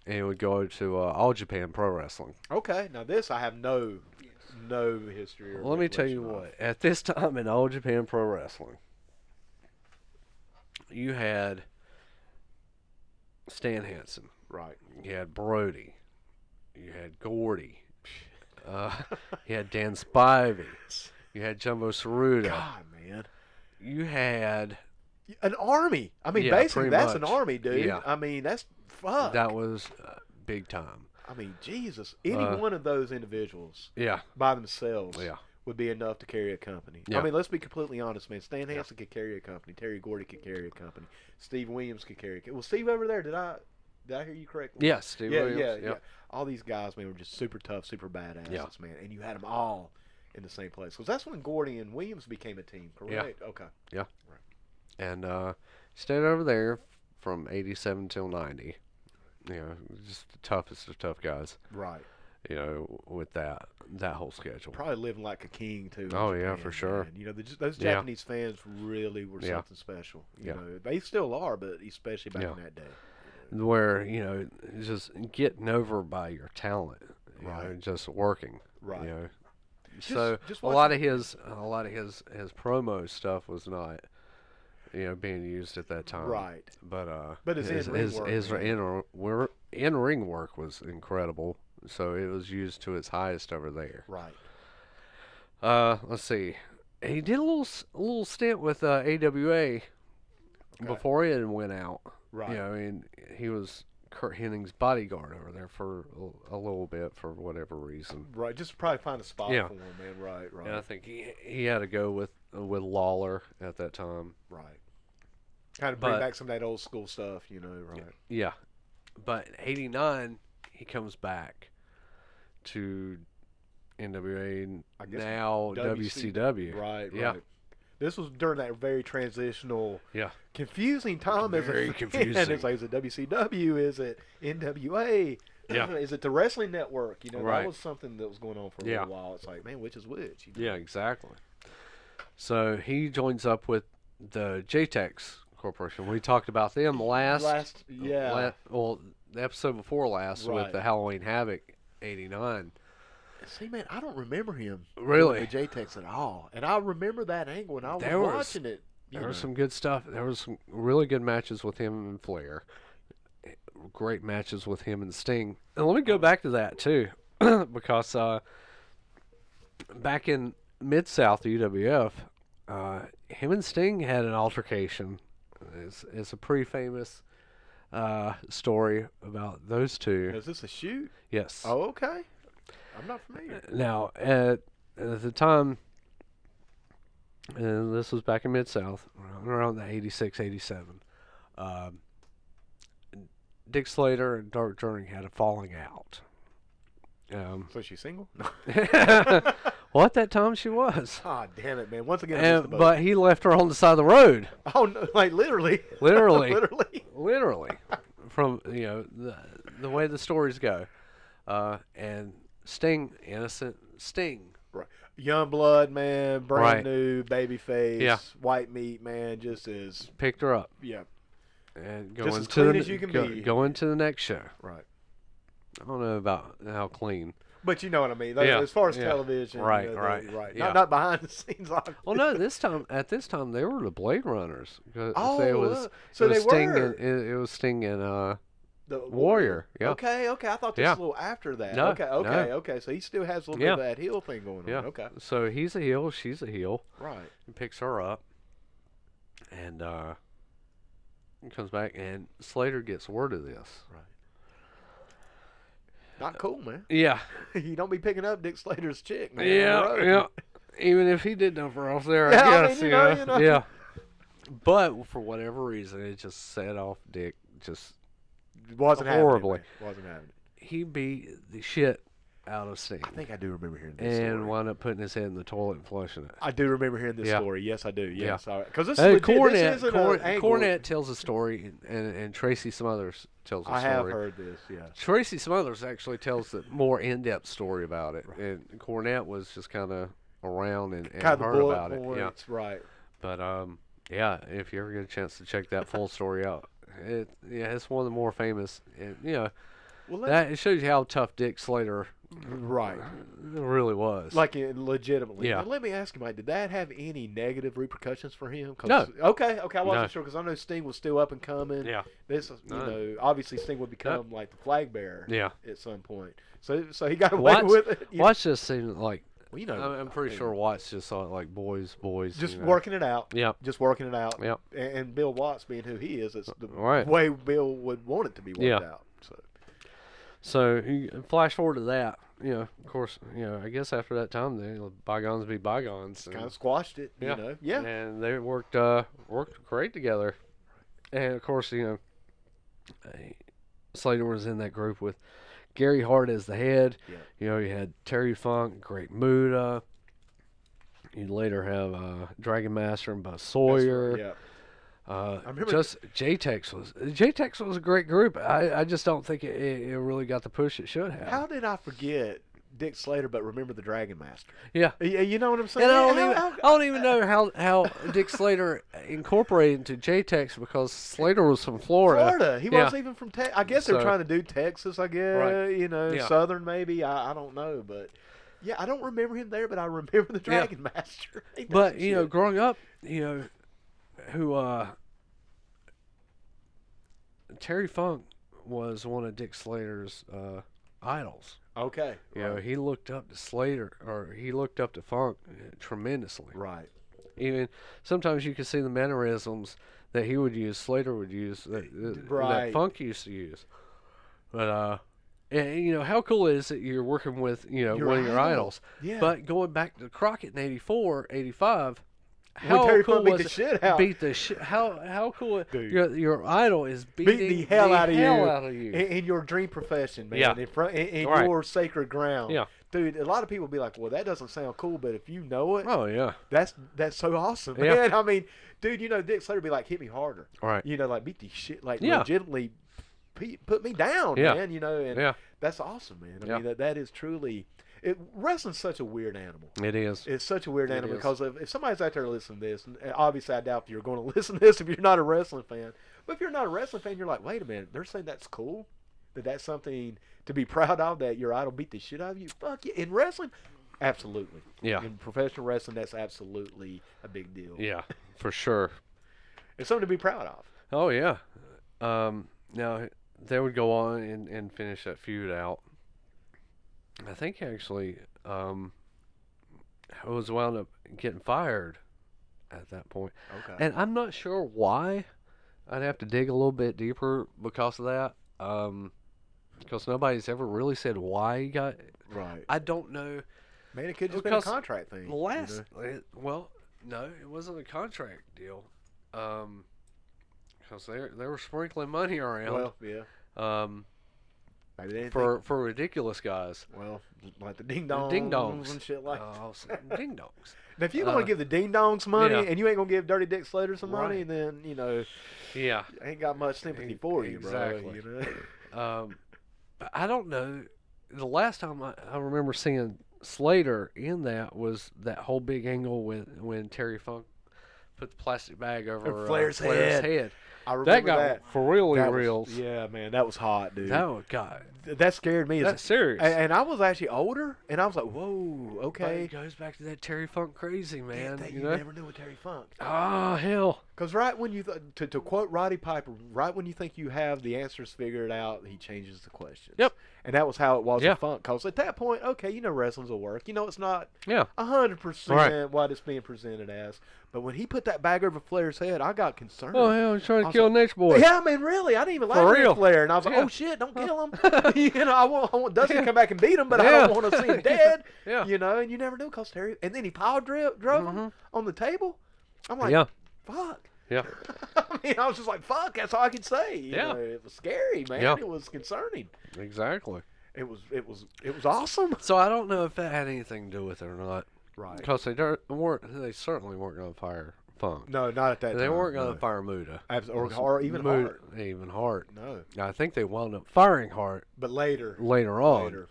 And he would go to All Japan Pro Wrestling. Okay. Now this I have no history. Or let me tell you what. At this time in All Japan Pro Wrestling, you had Stan Hansen. Right. You had Brody. You had Gordy. You had Dan Spivey. You had Jumbo Saruda. God, man. You had an army. I mean, basically, that's an army, dude. Yeah. I mean, that's fuck. That was big time. I mean, Jesus. Any one of those individuals by themselves would be enough to carry a company. Yeah. I mean, let's be completely honest, man. Stan Hansen could carry a company. Terry Gordy could carry a company. Steve Williams could carry a company. Was Steve over there? Did I hear you correctly? Yes, Steve Williams. Yeah. All these guys, man, were just super tough, super badasses, man. And you had them all in the same place. Because that's when Gordy and Williams became a team, correct? Yeah. Okay. Yeah. Right. And stayed over there from 87 till 90. You know, just the toughest of tough guys. Right. You know, with that whole schedule. Probably living like a king, too. Oh, yeah, for sure. Man. You know, those Japanese fans really were something special. You know, they still are, but especially back in that day. Where, you know, just getting over by your talent. You know, just working. Right. You know. So a lot of his promo stuff was not, you know, being used at that time. Right. But his in-ring work was incredible. So it was used to its highest over there. Right. Let's see. He did a little stint with AWA before he went out. Right. You know, I mean, he was Kurt Hennig's bodyguard over there for a little bit for whatever reason. Right, just probably find a spot for him, man. Right. And I think he had to go with Lawler at that time. Right. Kind of bring back some of that old school stuff, you know. Right. Yeah. But in '89, he comes back to NWA, now WCW. Right. Yeah. This was during that very transitional, confusing time. Very confusing. It's like, is it WCW? Is it NWA? Yeah. Is it the Wrestling Network? You know, that was something that was going on for a little while. It's like, man, which is which? You know? Yeah, exactly. So he joins up with the JTEX Corporation. We talked about them the episode before last with the Halloween Havoc '89. See, man, I don't remember him really with JTEX at all, and I remember that angle, and I was watching it. There was some good stuff. There was some really good matches with him and Flair. Great matches with him and Sting. And let me go back to that too, because back in Mid-South UWF, him and Sting had an altercation. It's a pretty famous story about those two. Is this a shoot? Yes. Oh, okay. I'm not familiar. Now, at the time, and this was back in Mid-South, around the '86, '87, Dick Slater and Dark Journey had a falling out. So she's single? Well, at that time she was. Ah, damn it, man. Once again, I missed the boat. But he left her on the side of the road. Oh, no, like literally. Literally. Literally. From, the way the stories go. And Sting, innocent Sting. Right. Young blood, man. Brand Right. new, baby face. Yeah. White meat, man. Just as, Picked her up. yeah. And Just going as to clean the, as you can go, be. Going to the next show. Right. I don't know about how clean. But you know what I mean. Yeah, As far as yeah. television. Right, you know, right, Not, yeah. not behind the scenes. Well, no, at this time, they were the Blade Runners. Oh, it was, so it was they Sting were. And, it was Sting and The Warrior. Yeah. Okay. I thought this Yeah. was a little after that. No, Okay. So he still has a little bit of that heel thing going on. Yeah. Okay. So he's a heel, she's a heel. Right. He picks her up, and comes back, and Slater gets word of this. Right. Not cool, man. Yeah. You don't be picking up Dick Slater's chick, man. Yeah. Even if he did dump her off there, Yeah, I I guess, mean, you know. Yeah. But for whatever reason, it just set off Dick. Just Wasn't horribly. Happening, man. Wasn't happening. he beat the shit out of Sting. I think I do remember hearing this story. And wound up putting his head in the toilet and flushing it. I do remember hearing this Yeah. story. Yes, I do. Yes, Yeah. because this Hey, is legit. This isn't an angle. Cornette tells a story, and Tracy Smothers tells a story. I have heard this. Yeah. Tracy Smothers actually tells the more in-depth story about it, and Cornette was just kind of around and Kind of heard bullet about it. Yeah, points, right. but yeah, if you ever get a chance to check that full story out, it's one of the more famous, and Well, that it shows you how tough Dick Slater right. really was. Like legitimately. Yeah. Now, let me ask you, Mike. Did that have any negative repercussions for him? 'Cause, No. Okay. I wasn't No. sure because I know Sting was still up and coming. Yeah. This, None. obviously Sting would become like the flag bearer. Yeah. At some point. So he got away with it. Yeah. Watch this scene like. Well, I'm pretty sure Watts just saw it like boys. Just working it out. Yeah. Just working it out. Yeah. And Bill Watts being who he is, it's the Right. way Bill would want it to be worked out. So you flash forward to that. Of course, I guess after that time, bygones be bygones. Kind of squashed it. Yeah. You know. Yeah. And they worked great together. And of course, Slater was in that group with Gary Hart as the head. Yeah. You had Terry Funk, Great Muta. You'd later have Dragon Master and Buzz Sawyer. Yeah. I remember just J-Tex was a great group. I just don't think it really got the push it should have. How did I forget Dick Slater but remember the Dragon Master? Yeah. You know what I'm saying? And I don't even know how Dick Slater incorporated into J-Tex because Slater was from Florida. He wasn't even from Texas. I guess they're So- trying to do Texas, I guess. Right. Yeah. Southern maybe. I don't know. But, yeah, I don't remember him there, but I remember the Dragon Master. Ain't that But, some shit? growing up, who Terry Funk was one of Dick Slater's idols. Okay. He looked up to Slater, or he looked up to Funk tremendously. Right. Even sometimes you could see the mannerisms that he would use, Slater would use, that Funk used to use. But and, how cool it is that you're working with one of your idols. Yeah. But going back to Crockett in 84, 85. When How Terry cool Funk beat was the it? shit out. Beat the shit. How cool! Dude. Your idol is Beat beating the hell out of you. In your dream profession, man. Yeah. In Right. your sacred ground. Yeah. Dude, a lot of people be like, well, that doesn't sound cool, but if you know it, Oh yeah. that's so awesome, Yeah. man. I mean, dude, Dick Slater be like, hit me harder. Right. Like beat the shit, like Yeah. legitimately put me down, Yeah. man. And Yeah. that's awesome, man. I Yeah. mean, that is truly. Wrestling's such a weird animal. It is. It's such a weird It animal is. because if somebody's out there listening to this, and obviously I doubt that you're going to listen to this if you're not a wrestling fan. But if you're not a wrestling fan, you're like, wait a minute, they're saying that's cool, that's something to be proud of, that your idol beat the shit out of you. Fuck yeah! In wrestling, absolutely. Yeah. In professional wrestling, that's absolutely a big deal. Yeah, for sure. It's something to be proud of. Oh yeah. Now they would go on and finish that feud out. I think actually, I was wound up getting fired at that point. Okay. And I'm not sure why. I'd have to dig a little bit deeper because of that. Because nobody's ever really said why he got. Right. I don't know. Man, it could just been a contract thing. Well, no, it wasn't a contract deal. Because they were sprinkling money around. Well, yeah. Maybe they didn't for ridiculous guys. well, like the ding dongs, ding-dongs. and shit like. Ding dongs. Now, if you're gonna give the ding dongs money yeah. and you ain't gonna give Dirty Dick Slater some money, Right. then Yeah. I ain't got much sympathy for you, bro. Exactly. You know? I don't know. The last time I remember seeing Slater in that was that whole big angle when Terry Funk put the plastic bag over Flair's Flair's head. head. I That remember got that. for real That reals. was, yeah, man, that was hot, dude. That was God. That scared me. That's serious. And I was actually older, and I was like, whoa, But okay. it goes back to that Terry Funk crazy, man. That you you know? never knew with Terry Funk. Oh, hell. Because right when you, to quote Roddy Piper, right when you think you have the answers figured out, he changes the questions. Yep. And that was how it was Yeah. with Funk. Because at that point, okay, you know wrestling's will work. You know it's not Yeah. 100% Right. what it's being presented as. But when he put that bag over Flair's head, I got concerned. Oh, hell, he's trying I to was kill Nature Boy. Yeah, I mean, really, I didn't even like For Ric real. Flair, and I was like, Yeah. "Oh shit, don't kill him!" I want Dusty to come back and beat him, but I Yeah. don't want to see him dead. Yeah. And you never knew because Terry, and then he drove him on the table. I'm like, Yeah. "Fuck." Yeah. I mean, I was just like, "Fuck." That's all I could say. You Yeah. know, it was scary, man. Yeah. It was concerning. Exactly. It was awesome. So I don't know if that had anything to do with it or not. Right. Because they certainly weren't going to fire Funk. No, not at that time. They weren't going no. to fire Muda. Or even Hart. Even Hart. No, I think they wound up firing Hart but later. later on. Later.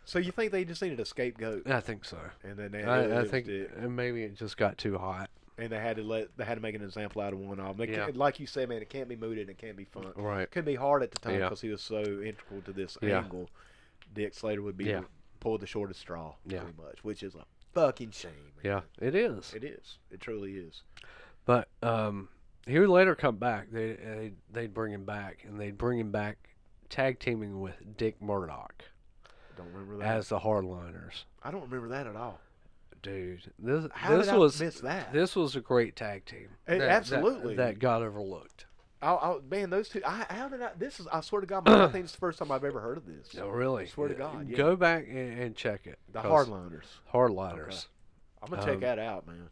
So you think they just needed a scapegoat, I think so. and then they I think maybe it just got too hot. and they had to make an example out of one of them. Yeah. Like you said, man, it can't be Moody and it can't be Funk. Right. It couldn't be hard at the time Yeah. because he was so integral to this Yeah. angle. Dick Slater would be Yeah. pulled the shortest straw, Yeah. pretty much, which is a fucking shame. Man. Yeah, it is. It is. It truly is. But he would later come back. They'd bring him back, and they'd bring him back tag teaming with Dick Murdoch I don't remember that. as the Hardliners. I don't remember that at all. Dude, How this did was I miss that? this was a great tag team. Absolutely. That got overlooked. Man, those two. How did I? This is. I swear to God, man, I think it's the first time I've ever heard of this. No, really. I swear to God. Yeah. Go back and check it. The 'cause Hardliners. Hardliners. Okay. I'm gonna check that out, man.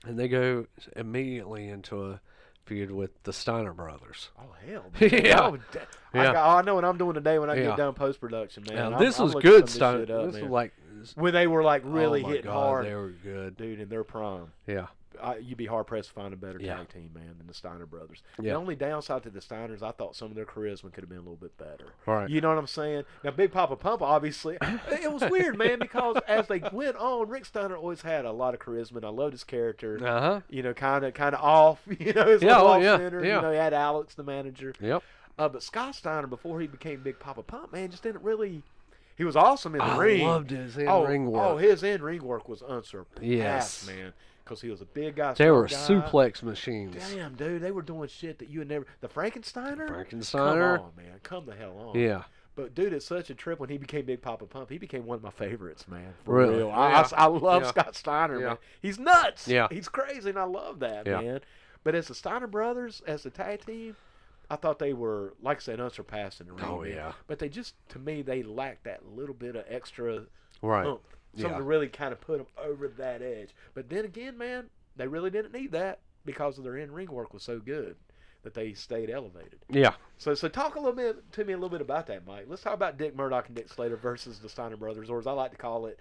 And they go immediately into a feud with the Steiner brothers. Oh hell, man. Yeah. I know what I'm doing today when I Yeah. get done post production, man. Now, I'm this was looking good some of Steiner. shit up, This man. was like when they were like really oh my hitting God, hard, They were good. dude, in their prime. Yeah. You'd be hard pressed to find a better Yeah. tag team, man, than the Steiner brothers. Yeah. The only downside to the Steiners, I thought some of their charisma could have been a little bit better. Right. You know what I'm saying? Now, Big Papa Pump, obviously, it was weird, man, because as they went on, Rick Steiner always had a lot of charisma, and I loved his character. Uh-huh. You know, kind of off. You know, his Yeah, little oh, off yeah, center. yeah. You know, he had Alex, the manager. Yep. But Scott Steiner, before he became Big Papa Pump, man, just didn't really. He was awesome in the I ring. loved his in-ring work. Oh, his in-ring work was unsurpassed, Yes. man. Because he was a big guy. They were strong guy. suplex machines. Damn, dude, they were doing shit that you would never. The Frankensteiner. Frankensteiner. Come on, man. Come the hell on. Yeah. But dude, it's such a trip when he became Big Papa Pump. He became one of my favorites, man. For Really? real. Yeah. I love Yeah. Scott Steiner, Yeah. man. He's nuts. Yeah. He's crazy, and I love that, Yeah. man. But as the Steiner brothers, as the tag team, I thought they were, like I said, unsurpassed in the ring. Oh, man. yeah. But they just, to me, they lacked that little bit of extra Right. oomph. Something Yeah. to really kind of put them over that edge. But then again, man, they really didn't need that because of their in-ring work was so good that they stayed elevated. Yeah. So talk a little bit to me a little bit about that, Mike. Let's talk about Dick Murdoch and Dick Slater versus the Steiner brothers, or as I like to call it,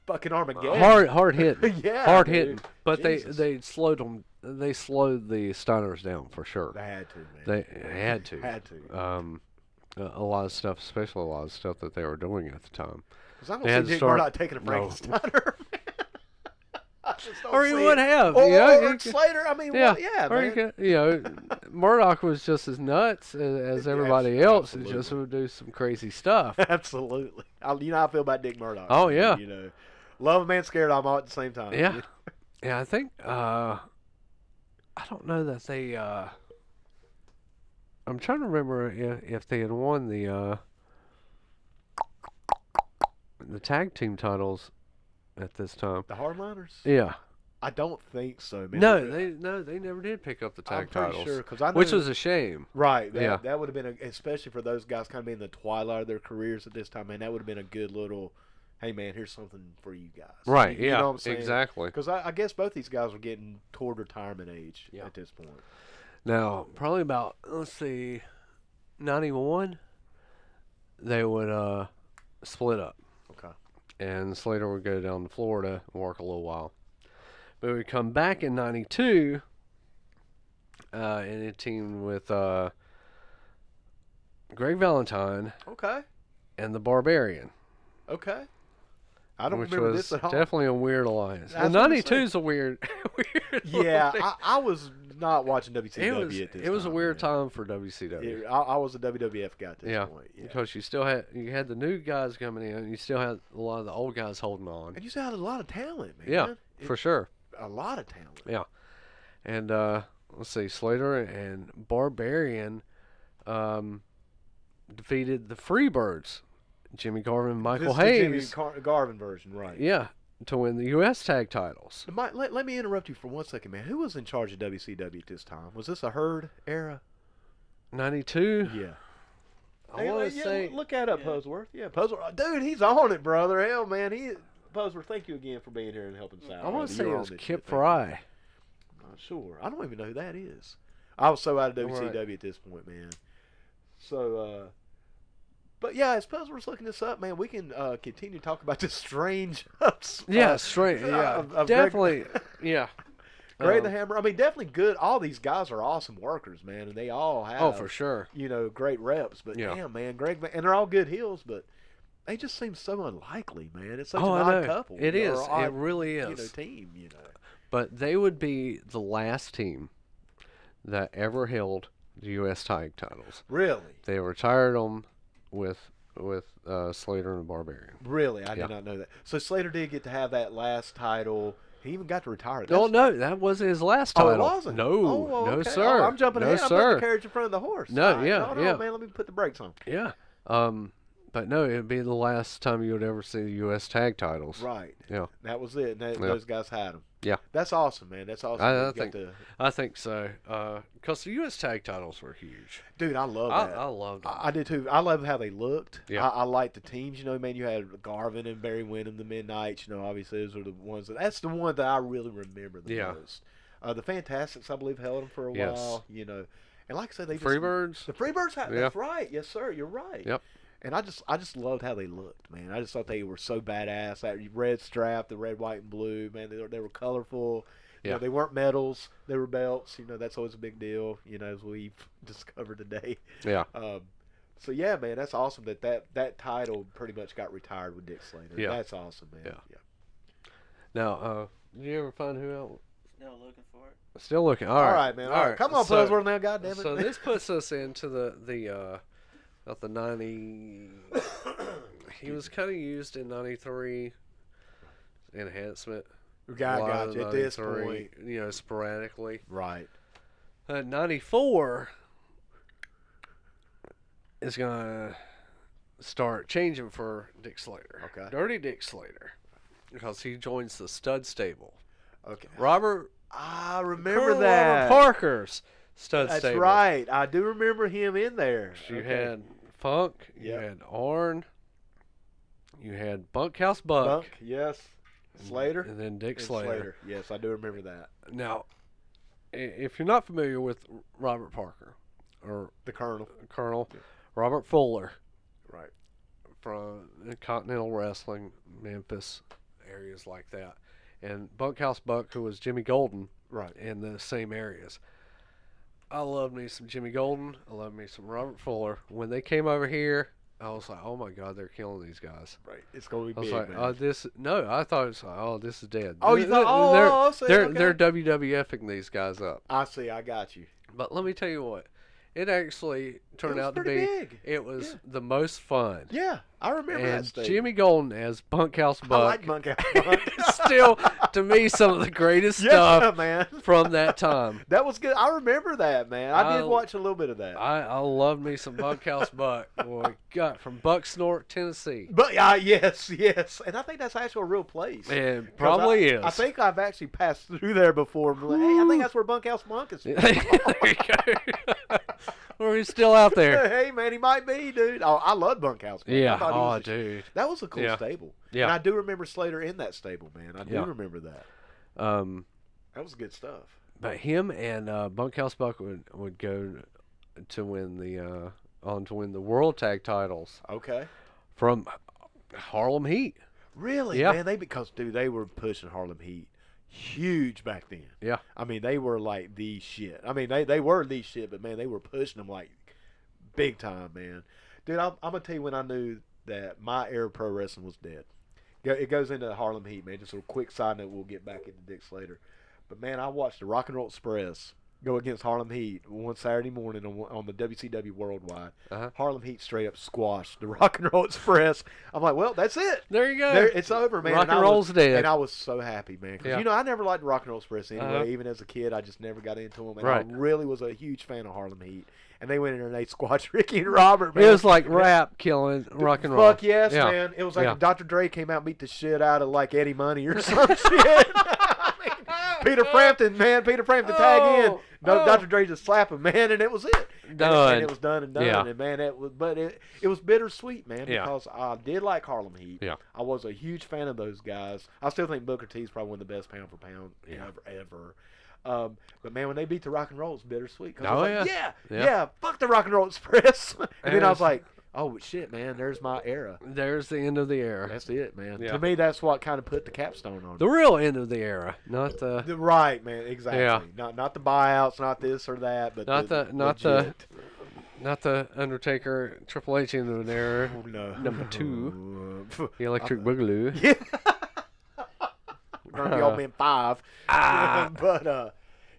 fucking Armageddon. Hard hitting. Yeah, Hard dude. hitting. But Jesus. they slowed them. They slowed the Steiners down for sure. They had to, man. They had to. Had to. A lot of stuff, especially a lot of stuff that they were doing at the time. Because I they don't had see to Dick start- Murdoch taking a No. Frankensteiner. I just don't Or he see would it. have. Or, you know, or you could- Slater. I mean, yeah, well, yeah, or man. you could, you know, Murdoch was just as nuts as everybody else. It absolutely. just would do some crazy stuff. Absolutely. You know how I feel about Dick Murdoch. Oh, man. yeah. You know, love a man, scared of him all at the same time. Yeah. Yeah, I think I don't know that they. I'm trying to remember if they had won the tag team titles at this time. The Hardliners? Yeah. I don't think so, man. No, they never did pick up the I'm tag pretty titles, sure, 'cause I know which was a shame. right. Yeah. That would have been, especially for those guys kind of being in the twilight of their careers at this time, man, that would have been a good little, hey, man, here's something for you guys. Right? You Yeah. know what I'm saying? Exactly. Because I guess both these guys were getting toward retirement age Yeah. at this point. Now, probably about let's see, '91, they would split up. Okay. And Slater would go down to Florida and work a little while. But we'd come back in '92, and it teamed with Greg Valentine Okay. and the Barbarian. Okay. I don't which remember was this at all. definitely a weird alliance. That's And what I'm '92 is a weird, weird. Yeah, little thing. I was not watching WCW at this time. It was a weird man. time for WCW. I was a WWF guy at this Yeah, point. Yeah. because you had the new guys coming in, and you still had a lot of the old guys holding on. And you still had a lot of talent, man. Yeah, for sure. A lot of talent. Yeah, and let's see, Slater and Barbarian defeated the Freebirds, Jimmy Garvin and Michael This is the Hayes. Jimmy Garvin version, right? Yeah, to win the U.S. tag titles. Let me interrupt you for 1 second, man. Who was in charge of WCW at this time? Was this a Herd era? '92. Yeah. I want to say. Look that up, Yeah. Puzzleworth. Yeah, Puzzleworth. Dude, he's on it, brother. Hell, man. Puzzleworth, thank you again for being here and helping us out. I want to say You're it on was this Kip shit, thank you. Fry. I'm not sure. I don't even know who that is. I was so out of Right. WCW at this point, man. So, but yeah, as Puzzleworth's looking this up, man, we can continue to talk about this strange Yeah, straight. Yeah, of Greg- definitely. Yeah. Greg the Hammer. I mean, definitely good. All these guys are awesome workers, man, and they all have, Oh, for sure. great reps. But Yeah. damn, man, and they're all good heels, but they just seem so unlikely, man. It's such Oh, an I odd know. couple. It or is. odd, It really is. team. But they would be the last team that ever held the U.S. tag titles. Really, They retired them with Slater and the Barbarian. really, I Yeah. did not know that. So Slater did get to have that last title. He even got to retire. No, that wasn't his last Oh, title. it wasn't. No, Oh, no, okay. sir. Oh, I'm jumping no, ahead. I'm sir. putting the carriage in front of the horse. No, All right, yeah, hold on, yeah. man. Let me put the brakes on. Yeah. But no, it'd be the last time you would ever see the U.S. tag titles. Right. Yeah. That was it. And Yeah. those guys had them. Yeah. That's awesome, man. That's awesome. I that you got think- to- I think so. Because the U.S. tag titles were huge. Dude, I love that. I loved them. I did too. I love how they looked. Yeah. I like the teams. Man, you had Garvin and Barry Windham, the Midnights. Obviously those are the ones. That's the one that I really remember the Yeah. most. The Fantastics, I believe, held them for a Yes. while. And like I said, they Freebirds. The Freebirds had. Yeah. That's right. Yes, sir. You're right. Yep. And I just loved how they looked, man. I just thought they were so badass. That red strap, the red, white, and blue, man. They were colorful. Yeah. They weren't medals. They were belts. That's always a big deal. As we've discovered today. Yeah. So yeah, man, that's awesome that title pretty much got retired with Dick Slater. Yeah. That's awesome, man. Yeah. Now, did you ever find who else? Still looking for it. Still looking. All right, man. All right. Come on, so, Puzzleworth now, goddammit. So this puts us into the about the 90. He was kind of used in 93. Enhancement. got you at this 93, point. sporadically. Right. 94 is gonna start changing for Dick Slater. Okay. Dirty Dick Slater, because he joins the Stud Stable. Okay. Robert. I remember Colonel that. Robert Parker's Stud That's Stable. right. I do remember him in there. You Okay. had Funk. You Yep. had Arn. You had Bunkhouse Buck. Bunk, yes. Slater. And then Dick And Slater. Yes, I do remember that. Now, if you're not familiar with Robert Parker or The Colonel. Colonel Robert Fuller Right. from Continental Wrestling, Memphis, areas like that, and Bunkhouse Buck, who was Jimmy Golden, Right. in the same areas. I love me some Jimmy Golden. I love me some Robert Fuller. When they came over here, I was like, oh my God, they're killing these guys. Right. It's going to I be was big, like, man. no, I thought it was like, oh, this is dead. Oh, you thought, see, they're okay. WWFing these guys up. I see. I got you. But let me tell you what, it actually turned was out to pretty be, big. it was Yeah. the most fun. Yeah. I remember that And stage. Jimmy Golden as Bunkhouse I Buck like Bunkhouse Buck. still, to me, some of the greatest Yeah, stuff man. from that time. That was good. I remember that, man. I did I- watch a little bit of that. I loved me some Bunkhouse Buck. Boy, God, from Bucksnort, Tennessee. But yes, and I think that's actually a real place. And 'Cause probably is. I think I've actually passed through there before. And been like, hey, I think that's where Bunkhouse Bunk is. There you go. Or he's still out there. Hey, man, he might be, dude. Oh, I love Bunkhouse Bunk. I Yeah. thought he Oh, was a- dude. that was a cool Yeah. stable. Yeah. And I do remember Slater in that stable, man. I do Yeah. remember that. That was good stuff. But him and Bunkhouse Buck would go to win the on to win the World Tag Titles Okay. from Harlem Heat. Really, Yeah. man? Because dude, they were pushing Harlem Heat huge back then. Yeah. I mean, they were like the shit. I mean, they were the shit, but man, they were pushing them like big time, man. Dude, I'm gonna tell you when I knew that my era of pro wrestling was dead. It goes into Harlem Heat, man. Just a quick side note. We'll get back into Dick Slater. But man, I watched the Rock and Roll Express go against Harlem Heat one Saturday morning on the WCW Worldwide. Harlem Heat straight up squashed the Rock and Roll Express. I'm like, well, that's it. There you go. It's over, man. Rock and roll's dead. And I was so happy, man. Because, Yeah. I never liked the Rock and Roll Express anyway. Even as a kid, I just never got into them. And Right. I really was a huge fan of Harlem Heat. And they went in there and they squashed Ricky and Robert, man. It was like rap killing rock and roll. Fuck yes, Yeah. man. It was like Yeah. if Dr. Dre came out and beat the shit out of like Eddie Money or some shit. Peter Frampton, man. Peter Frampton tag in. No, Dr. Dre just slap him, man, and it was it. Done. And it was done and done. Yeah. And man, it was bittersweet, man, Yeah. because I did like Harlem Heat. Yeah. I was a huge fan of those guys. I still think Booker T is probably one of the best pound for pound ever. But man, when they beat the Rock and Roll, it's bittersweet. 'Cause I was like, yeah, fuck the Rock and Roll Express. and then I was like, oh shit, man, there's my era. There's the end of the era. That's it, man. Yeah. To me, that's what kind of put the capstone on it. The real end of the era, not the Right, man, exactly. Yeah. Not the buyouts, not this or that, but Not the- not the- legit. not the Undertaker Triple H end of the era. Oh, no. Number 2, Uh, the Electric Boogaloo. Yeah. We're gonna be old man 5. But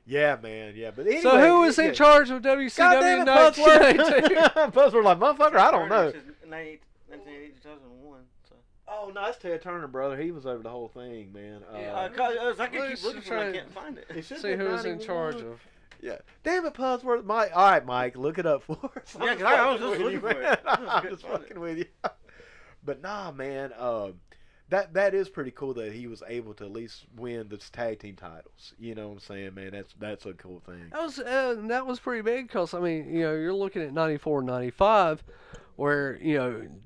yeah, man, yeah. But anyway, So who was in yeah. charge of God WCW damn in it, 1992? Puzzler. Puzzler like motherfucker. I don't know. 1980, 2001. So. Oh no, that's Ted Turner, brother. He was over the whole thing, man. I can Let's keep looking for it, try I can't find it. It should See be who was in 91. charge of. Yeah. Damn it, Puzzler. Mike. All right, Mike. Look it up for us. Yeah, 'cause I was just looking for it. I'm just fucking with you. But nah, man. That is pretty cool that he was able to at least win the tag team titles. You know what I'm saying, man? That's a cool thing. That was pretty big because, I mean, you're looking at 94, 95, where,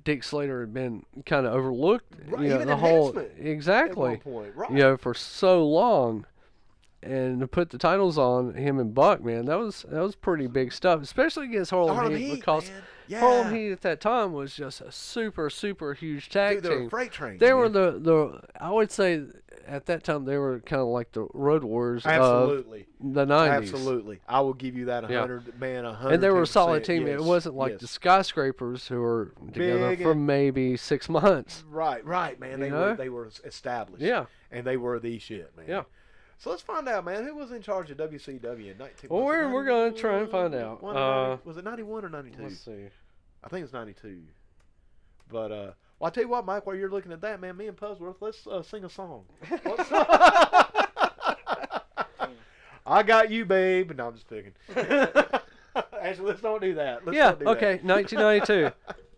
Dick Slater had been kind of overlooked. Right, You know, even the whole enhancement exactly. At one point, right? For so long, and to put the titles on him and Buck, man, that was pretty big stuff, especially against Harlem Heat, because man. Yeah. Harlem Heat at that time was just a super, super huge tag Dude, they were team. a freight train. They were man. the I would say at that time they were kind of like the Road Warriors Absolutely. of the 90s. Absolutely. I will give you that 100, man, 100. And they were a solid team. Yes, It wasn't like the Skyscrapers who were together Big for and- maybe 6 months. Right, man. They were established. Yeah. And they were the shit, man. Yeah. So let's find out, man. Who was in charge of WCW in 19? Well, was it we're going to try and 91? find out. Was it 91 or 92? Let's see. I think it's 92. But well, I tell you what, Mike. While you're looking at that, man, me and Puzzworth, let's sing a song. I got you, babe. No, I'm just picking. Actually, let's don't do that. Let's don't do okay, that. 1992.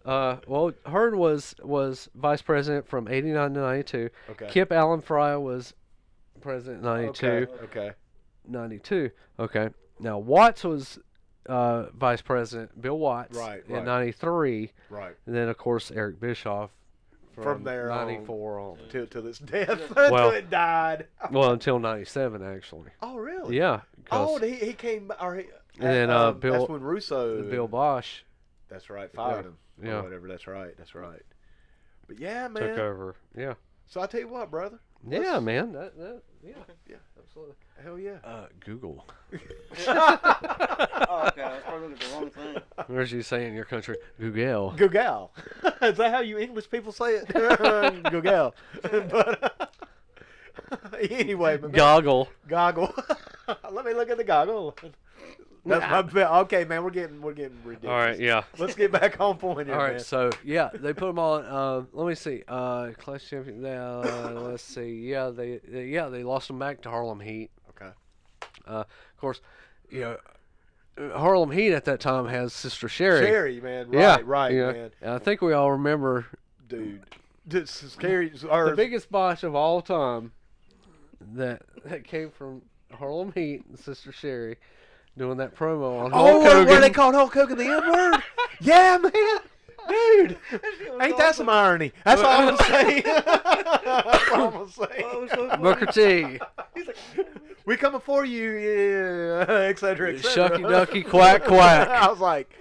Well, Hearn was vice president from 89 to 92. Okay. Kip Allen Fry was president in 92. Okay. 92. Okay. Now, Watts was vice president, Bill Watts, Right. in 93. Right. And then, of course, Eric Bischoff From there on. 94 on. Till its death. Well- Until it died. Well, until 97, actually. Oh, really? Yeah. 'cause Oh, he came. Or he, And then, Bill- That's when Russo. Bill Bosch That's right. Fired him. Yeah. Or whatever. That's right. But yeah, man. took over. Yeah. So I tell you what, brother. Yeah, man. Yeah, absolutely. Hell yeah. Google. Oh, okay. I was probably looking at the wrong thing. Where's you say in your country? Google. Google. Is that how you English people say it? Google. But anyway, but man, Goggle. goggle. Let me look at the goggle. That's my bit. Okay, man, we're getting ridiculous. All right, yeah. Let's get back on point here, All right, man. so yeah, they put them on. Let me see. Clash champion. Let's see. Yeah, they lost them back to Harlem Heat. Okay. Of course, Harlem Heat at that time has Sister Sherry. Sherry, man. Right, Yeah, right, yeah. man. And I think we all remember Dude. This is scary. Or, the biggest botch of all time that came from Harlem Heat and Sister Sherry doing that promo on Hulk Hogan. where they called Hulk Hogan the N-word? Yeah, man. Dude. Ain't that some irony? That's all I'm gonna say. That's all I'm gonna say. Oh, it was so funny. Booker T. He's like, We coming for you, yeah, et cetera, et cetera. Shucky ducky quack quack. I was like,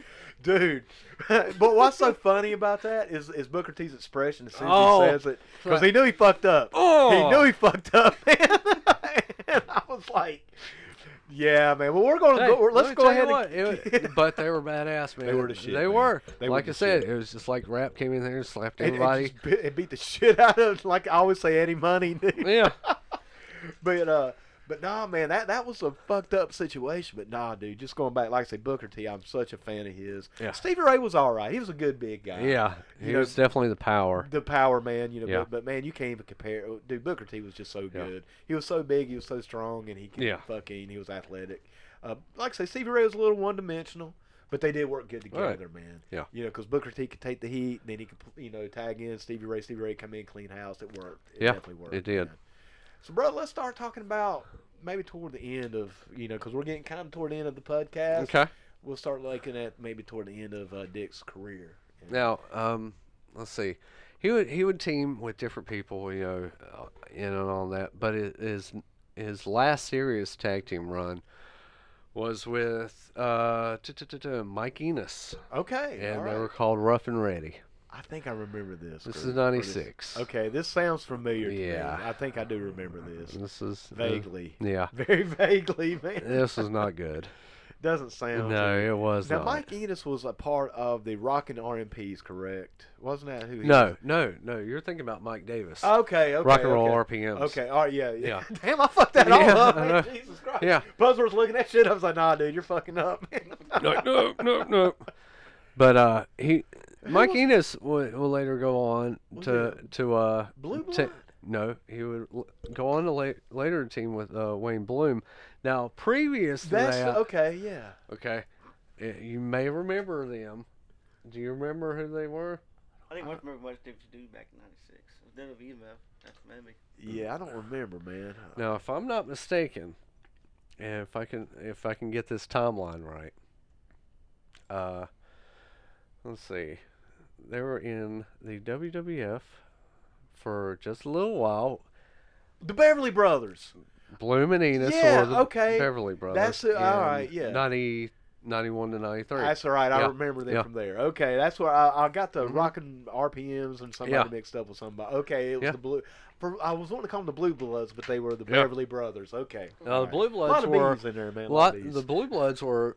Dude, but what's so funny about that is Booker T's expression as soon as Oh. he says it, because he knew he fucked up. Oh. He knew he fucked up, man. And I was like, yeah, man. Well, we're gonna Hey, go. Let's let me go tell ahead you and. what, but they were badass, man. They were the shit, They man. were. They were Like the I said, shit. it was just like Rap came in there and slapped And everybody. it beat the shit out of, like I always say, Eddie Money. Dude. Yeah. But nah, man, that was a fucked up situation. But nah, dude, just going back, like I say, Booker T, I'm such a fan of his. Yeah. Stevie Ray was all right. He was a good big guy. Yeah. You He know, was definitely the power. the power man, you know. Yeah. But man, you can't even compare. Dude, Booker T was just so Yeah. good. He was so big. He was so strong, and he could Yeah. he was athletic. Like I say, Stevie Ray was a little one-dimensional. But they did work good Right. together, man. Yeah. You know, because Booker T could take the heat, then he could, tag in Stevie Ray. Stevie Ray come in, clean house. It worked. It Yeah, definitely worked. it did. Man. So, bro, let's start talking about maybe toward the end of, because we're getting kind of toward the end of the podcast. Okay. We'll start looking at maybe toward the end of Dick's career. Now, let's see. He would team with different people, in and all that. But his last serious tag team run was with Mike Enos, Okay. and all they right. were called Rough and Ready. I think I remember this. This group, is or '96. Okay, this sounds familiar to Yeah. me. I think I do remember this. This is Vaguely. yeah. Very vaguely, man. This was not good. Doesn't sound No, good. it was Now, not. Mike Enos was a part of the Rockin' RMPs, correct? Wasn't that who he No. You're thinking about Mike Davis. Okay. Rock and roll okay. RPMs. Okay, all right, yeah. Yeah. Damn, I fucked that all Yeah, up, I man. know. Jesus Christ. Yeah. Buzzworth's looking at shit. I was like, nah, dude, you're fucking up. No. But Mike Enos will later go on to Blue ta- Blood? no, he would go on to later team with Wayne Bloom. Now, previous to That's that, okay, yeah. okay, you may remember them. Do you remember who they were? I didn't remember much WWE back in '96. It was WWE, man. That's maybe. Yeah, I don't remember, man. Now, if I'm not mistaken, and if I can get this timeline right, let's see, they were in the WWF for just a little while. The Beverly Brothers. Bloom and Enos Yeah, were the okay. Beverly Brothers. That's it, all in right, yeah. 91 to 93. That's all right. I Yeah, remember them yeah. from there. Okay, that's where I got the Mhm. rockin' RPMs and somebody Yeah. mixed up with somebody. Okay, it was Yeah. the blue. I was wanting to call them the Blue Bloods, but they were the Yeah. Beverly Brothers. Okay. Now, all the right. Blue A Bloods lot of were bees in there, man. the Blue Bloods were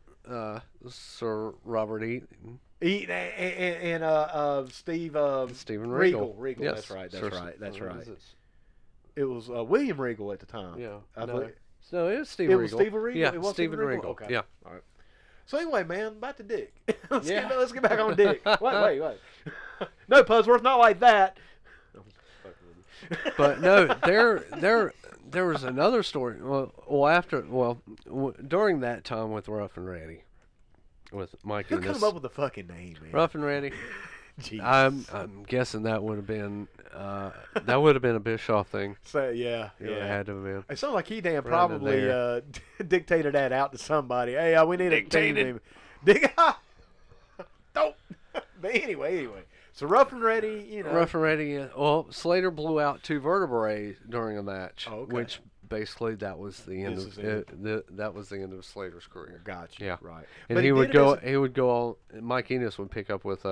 Sir Robert Eaton, And Steve Stephen Regal. Regal. Regal. Yes, That's right. Sir- That's what right. is it? It was William Regal at the time. Yeah. I No, believe- no, it was Steve It Regal. was Stephen Regal? Yeah, It was Stephen Stephen Regal. Regal? Okay. Yeah. All right. So anyway, man, back to Dick. let's Yeah. get back on Dick. Wait. No, Pudsworth, not like that. But no, there was another story. During that time with Rough and Ready, with Mike Who Enos. come up with the fucking name, man? Rough and Ready. Jesus. I'm guessing that would have been a Bischoff thing. So yeah. It would have had to have been. It sounds like he damn Right in probably there. dictated that out to somebody. Hey, we need a team Dictated. name. Don't. But anyway. So Rough and Ready, Rough and Ready. Well, Slater blew out 2 vertebrae during a match, Oh, okay. which basically that was the end This of is it. that was the end of Slater's career. Gotcha. Yeah. Right. And But he would did it go. as a- He would go on. Mike Enos would pick up with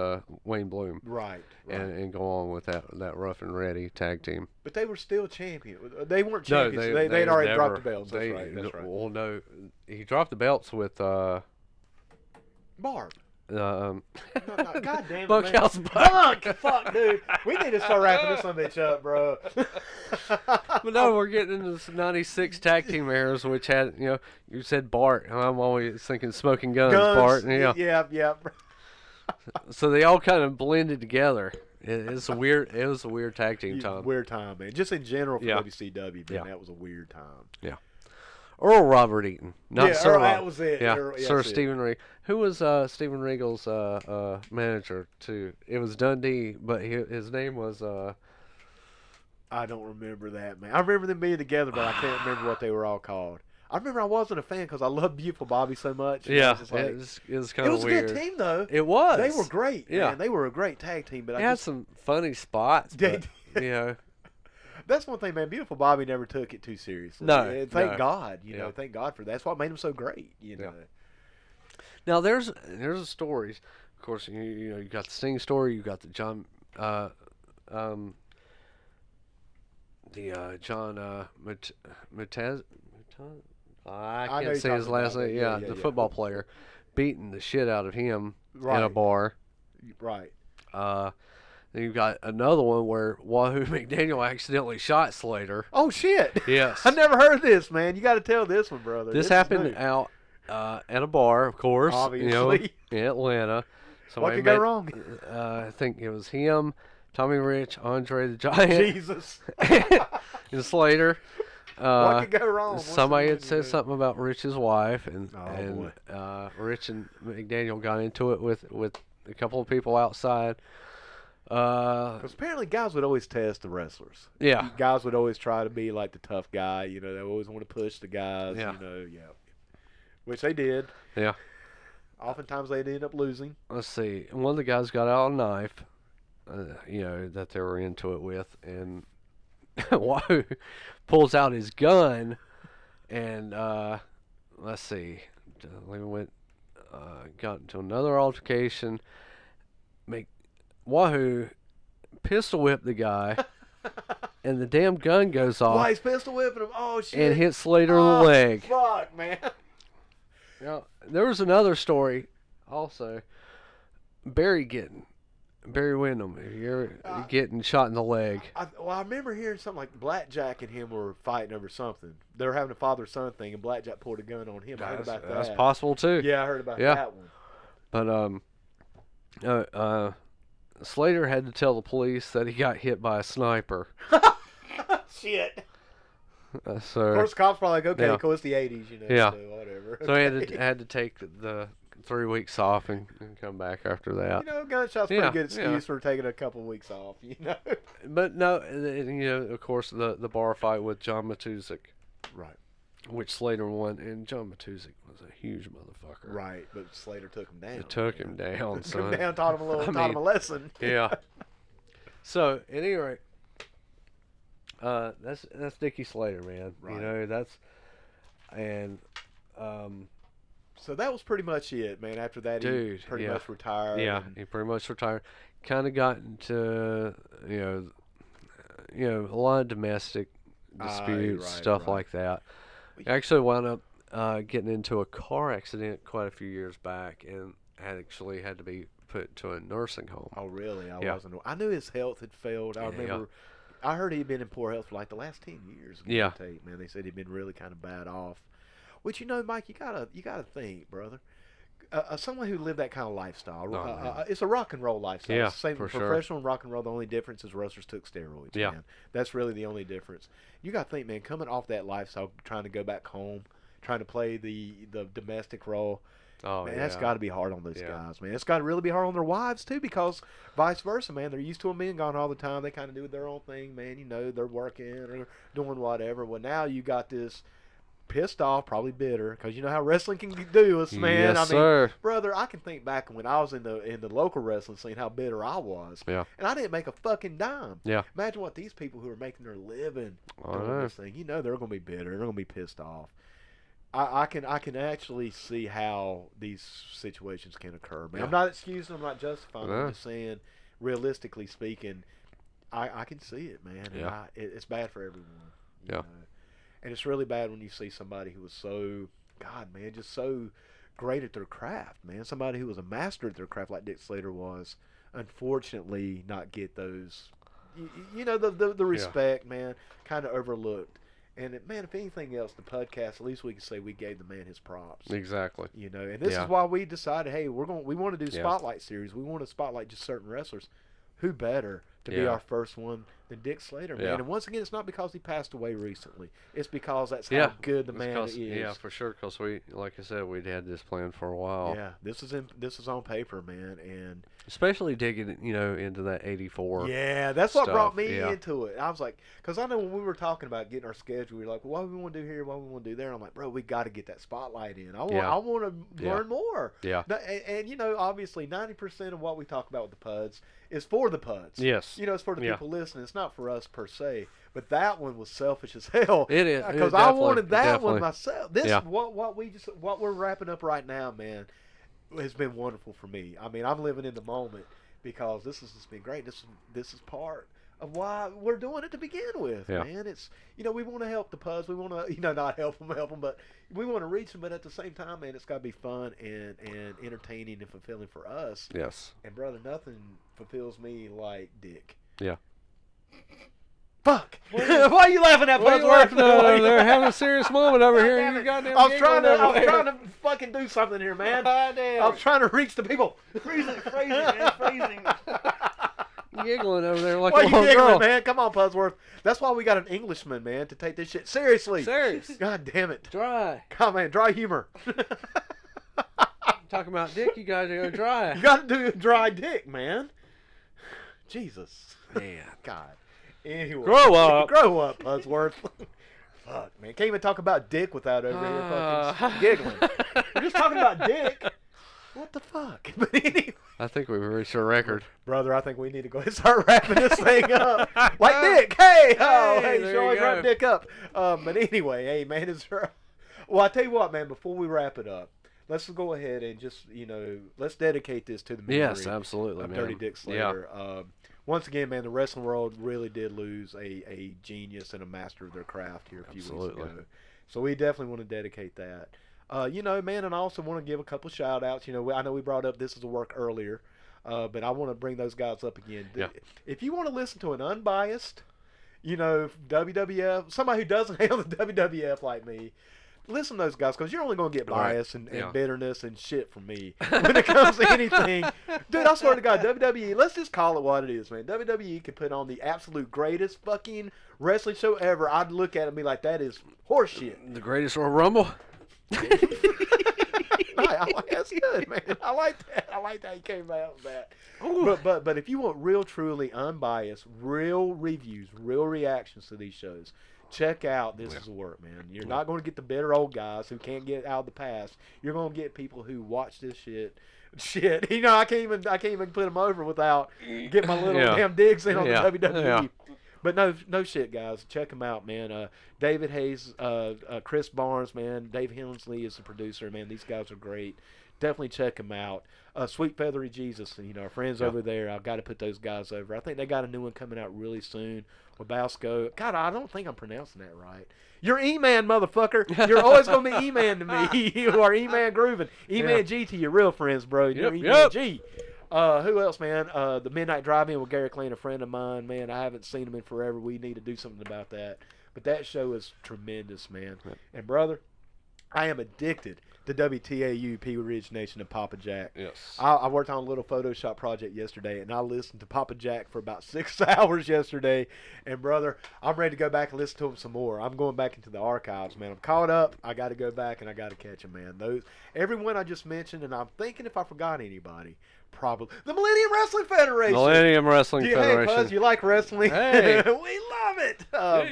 Wayne Bloom Right. and go on with that Rough and Ready tag team. But they were still champion. They weren't No, champions. They'd already never- dropped the belts. they- That's right. Well, no, he dropped the belts with Barb. um, God damn it, man. Bunkhouse Buck. Fuck, dude. We need to start wrapping this son of a bitch up, bro. But no, we're getting into this '96 tag team eras, which had you said Bart. And I'm always thinking Smoking Guns, Bart. And, Yeah. So they all kind of blended together. It was a weird tag team time. Weird time, man. Just in general for Yeah. WCW, man, Yeah. that was a weird time. Earl Robert Eaton, not Yeah, Sir Earl, Rob. that was it. Yeah, Earl, Sir that's it. Stephen Regal. Who was Stephen Regal's manager too? It was Dundee, but his name was I don't remember that, man. I remember them being together, but I can't remember what they were all called. I remember I wasn't a fan because I loved Beautiful Bobby so much. yeah. I was just like- It was kind it of was weird. a good team, though. It was. They were great. Yeah. Man. They were a great tag team. But They I had just, some funny spots. They But, that's one thing, man. Beautiful Bobby never took it too seriously. No, And thank no. God. Yeah. Thank God for that. That's what made him so great. You know. Now there's a stories. Of course, you know you got the Sting story. You got the John um John Matez. I I know can't you're say his talking last about, name. but Yeah, yeah, the yeah. football player beating the shit out of him in a Right. bar. Right. Then you've got another one where Wahoo McDaniel accidentally shot Slater. Oh shit! Yes. I never heard this, man. You got to tell this one, brother. This is happened new. out at a bar, of course. You know, Obviously. in Atlanta. What Somebody could go wrong? I think it was him, Tommy Rich, Andre the Giant, Jesus. and Slater. What could go wrong? What's Somebody the had said something about Rich's wife, and Oh, Rich and McDaniel got into it with a couple of people outside. Because apparently guys would always test the wrestlers. Yeah. Guys would always try to be like the tough guy. You know, they always want to push the guys. Yeah. You know, which they did. Yeah. Oftentimes they'd end up losing. Let's see. One of the guys got out a knife, you know, that they were into it with, and Wahoo pulls out his gun, and let's see. We went, got into another altercation. Wahoo pistol whipped the guy, and the damn gun goes off. Why he's pistol whipping him? Oh shit! And hit Slater in the leg. Fuck, man. Now, there was another story, also. Barry Windham, if you ever getting shot in the leg. I remember hearing something like Blackjack and him were fighting over something. They were having a father-son thing, and Blackjack pulled a gun on him. I heard about that. That's possible too. Yeah, I heard about that one. But Slater had to tell the police that he got hit by a sniper. Shit. So Of course, the cops probably like, okay, yeah. cool, it's the 80s, you know, Yeah. so whatever. So he Okay. had to take the 3 weeks off and come back after that. You know, gunshot's a Yeah, pretty good excuse yeah. for taking a couple of weeks off, you know. But no, you know, of course, the bar fight with John Matuszak, Right. which Slater won, and John Matuszak was a huge motherfucker. Right, but Slater took him down. It took him down. Took son. him down, taught him a lesson. Yeah. So, at any rate, that's Dickie Slater, man. Right. You know, So that was pretty much it, man. After that, Dude, he pretty yeah. much retired. yeah, and- he pretty much retired. Kind of got into, you know, a lot of domestic disputes, right, stuff right. like that. He actually wound up getting into a car accident quite a few years back, and actually had to be put to a nursing home. Oh, really? Yeah. I knew his health had failed. I Yeah, remember. I heard he'd been in poor health for like the last 10 years. Yeah. Tape, man. They said he'd been really kind of bad off. Which, you know, Mike, you gotta think, brother. Someone who lived that kind of lifestyle. man. It's a rock and roll lifestyle. Yeah, It's the same for sure. professional and rock and roll. The only difference is wrestlers took steroids. Yeah. Man. That's really the only difference. You got to think, man, coming off that lifestyle, trying to go back home, trying to play the domestic role. Oh, Man, yeah. that's got to be hard on those Yeah. guys, man. It's got to really be hard on their wives, too, because vice versa, man. They're used to them being gone all the time. They kind of do their own thing, man. You know, they're working or doing whatever. Well, now you got this pissed off, probably bitter, because you know how wrestling can do us, man. Yes, I mean, sir. brother, I can think back when I was in the local wrestling scene, how bitter I was. Yeah. And I didn't make a fucking dime. Yeah. Imagine what these people who are making their living I doing know. this thing. You know they're going to be bitter. They're going to be pissed off. I can actually see how these situations can occur, man. Yeah. I'm not excusing. I'm not justifying. No. I'm just saying, realistically speaking, I can see it, man. And Yeah. it's bad for everyone. you Yeah. know. And it's really bad when you see somebody who was so, God, man, just so great at their craft, man. Somebody who was a master at their craft like Dick Slater was, unfortunately, not get those, you know, the respect, man, kind of overlooked. And man, if anything else, the podcast, at least we can say we gave the man his props. Exactly. You know, and this Yeah. is why we decided, hey, we want to do Yeah. spotlight series. We want to spotlight just certain wrestlers. Who better to be Yeah. our first one than Dick Slater, man? Yeah. And once again, it's not because he passed away recently. It's because that's Yeah. how good the It's man 'cause- is. Yeah, for sure. Because we, like I said, we'd had this planned for a while. Yeah, this is on paper, man, and Especially digging, you know, into that '84. yeah, that's what brought stuff, me yeah. into it. I was like, because I know when we were talking about getting our schedule, we were like, well, what do we want to do here? What do we want to do there? I'm like, bro, we got to get that spotlight in. I Yeah. want to Yeah. learn more. Yeah. And you know, obviously, 90% of what we talk about with the PUDs is for the PUDs. Yes. You know, it's for the Yeah. people listening. It's not for us per se. But that one was selfish as hell. It is. Because It I definitely- wanted that one definitely. myself. This Yeah. what we're wrapping up right now, man. has been wonderful for me. I mean, I'm living in the moment because this has just been great. This is part of why we're doing it to begin with, man. It's, we want to help the Puds. We want to, not help them, but we want to reach them. But at the same time, man, it's got to be fun and entertaining and fulfilling for us. Yes. And brother, nothing fulfills me like dick. Yeah. Fuck! Why are you laughing at Puds? They're having a serious moment over here. You goddamn. I was trying to fucking do something here, man. I was trying to reach the people. Freezing, man, freezing. Giggling over there like why a little you giggling, girl. man? Come on, Pudsworth. That's why we got an Englishman, man, to take this shit seriously. Serious. God damn it. Dry. Come on, dry humor. Talking about dick, you guys are dry. You got to do dry dick, man. Jesus. Man. God. Anyway. Grow up. Grow up, Pudsworth. Fuck, man. Can't even talk about dick without over here fucking giggling. We're just talking about dick. What the fuck? But anyway. I think we've reached a record. Brother, I think we need to go ahead and start wrapping this thing up. Like Dick. Hey, oh, hey, you there should always you wrap go. Dick up. But anyway, hey, man, well, I tell you what, man, before we wrap it up, let's go ahead and just, let's dedicate this to the memory Yes, absolutely, of man. Dirty Dick Slater. Once again, man, the wrestling world really did lose a genius and a master of their craft here a few weeks ago. So we definitely want to dedicate that. Man, and I also want to give a couple shout-outs. I know we brought up This Is a Work earlier, but I want to bring those guys up again. Yeah. If you want to listen to an unbiased, WWF, somebody who doesn't handle the WWF like me, listen to those guys, because you're only going to get bias and bitterness and shit from me when it comes to anything. Dude, I swear to God, WWE, let's just call it what it is, man. WWE could put on the absolute greatest fucking wrestling show ever. I'd look at it and be like, that is horseshit. The greatest Royal Rumble? That's good, man. I like that. I like how you came out with that. But if you want real, truly unbiased, real reviews, real reactions to these shows, check out This Is a Work, man. You're not going to get the bitter old guys who can't get out of the past. You're going to get people who watch this shit. I can't even put them over without getting my little damn digs in on the WWE. Yeah. But no shit, guys. Check them out, man. David Hayes, Chris Barnes, man. Dave Hensley is the producer, man. These guys are great. Definitely check them out. Sweet Feathery Jesus, our friends over there. I've got to put those guys over. I think they got a new one coming out really soon. Wabowsko. God, I don't think I'm pronouncing that right. You're E-Man, motherfucker. You're always going to be E-Man to me. You are E-Man Groovin'. E-Man G to your real friends, bro. You're E-Man G. Who else, man? The Midnight Drive-In with Gary Klein, a friend of mine, man. I haven't seen him in forever. We need to do something about that. But that show is tremendous, man. Yep. And, brother, I am addicted to WTAU, P Ridge Nation, and Papa Jack. Yes. I worked on a little Photoshop project yesterday, and I listened to Papa Jack for about 6 hours yesterday. And, brother, I'm ready to go back and listen to him some more. I'm going back into the archives, man. I'm caught up. I got to go back, and I got to catch him, man. Everyone I just mentioned, and I'm thinking if I forgot anybody, probably the Millennium Wrestling Federation. Millennium Wrestling Federation. Hey, Buzz, you like wrestling? Hey. We love it.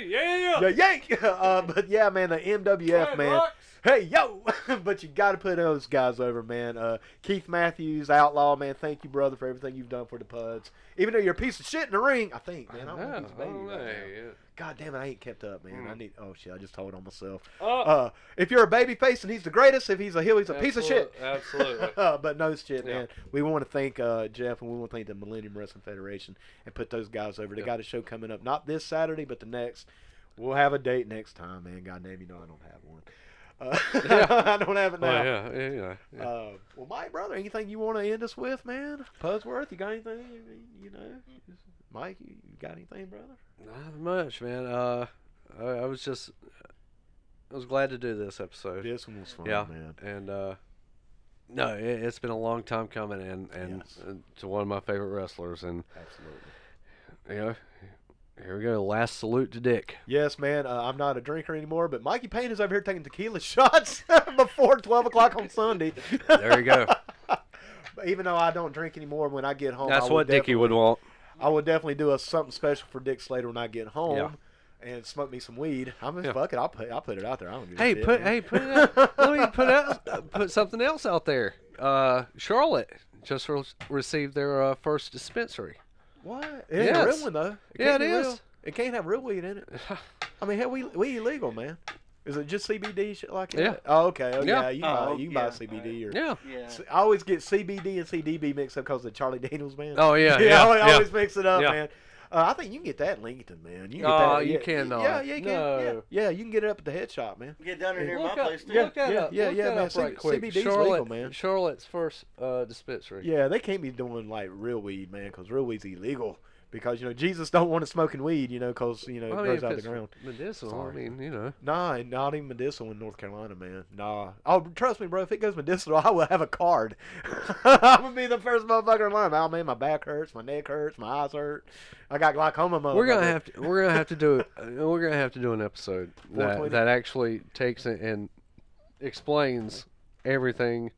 Yeah. But yeah, man, the MWF, man. Rocks. Hey, yo. But you got to put those guys over, man. Keith Matthews, Outlaw, man. Thank you, brother, for everything you've done for the Puds. Even though you're a piece of shit in the ring, I think, man. I don't think he's baby right now. God damn it, I ain't kept up, man. Oh shit, I just told on myself. If you're a baby face and he's the greatest, if he's a heel, he's a piece of shit. Absolutely. But no shit, man. We want to thank Jeff, and we want to thank the Millennium Wrestling Federation and put those guys over. They got a show coming up, not this Saturday, but the next. We'll have a date next time, man. God damn, I don't have one. I don't have it now. Well, Mike, brother, anything you want to end us with, man? Pudsworth, you got anything? Mike, you got anything, brother? Not much, man. I was glad to do this episode. This one was fun, man. And no, it's been a long time coming, and to one of my favorite wrestlers, and absolutely, here we go. Last salute to Dick. Yes, man. I'm not a drinker anymore, but Mikey Payne is over here taking tequila shots before 12 o'clock on Sunday. There you go. But even though I don't drink anymore, when I get home, that's what Dickie would want. I would definitely do something special for Dick Slater when I get home and smoke me some weed. Fuck it. I'll put it out there. I don't give a shit. Put it out. Let me put something else out there. Charlotte just received their first dispensary. What? It ain't a real one, though. It is. It can't have real weed in it. I mean, hell, we illegal, man. Is it just CBD shit like that? Yeah. Oh, okay. Oh, Yeah. yeah. You can buy CBD or. Yeah. Yeah. I always get CBD and CDB mixed up because of the Charlie Daniels, man. Oh yeah. I always mix it up, Yeah. man. I think you can get that in Lincoln, man. You can get Oh, that. you Yeah, cannot. Yeah, you can. No. Yeah, you can get it up at the head shop, man. Get down in here at Look my up, place too. look that Yeah, up. yeah, look yeah, that man. up right quick. CBD's Charlotte, legal, man. Charlotte's first dispensary. Yeah, they can't be doing like real weed, man, because real weed's illegal. Because Jesus don't want us smoking weed, because it I mean, grows if out of it's the ground. medicinal, Sorry. I mean, Nah, and not even medicinal in North Carolina, man. Nah. Oh, trust me, bro. If it goes medicinal, I will have a card. I'm gonna be the first motherfucker in line. Oh man, my back hurts, my neck hurts, my eyes hurt. I got glaucoma. we're gonna have to do it. We're gonna have to do an episode 420. that actually takes it and explains everything.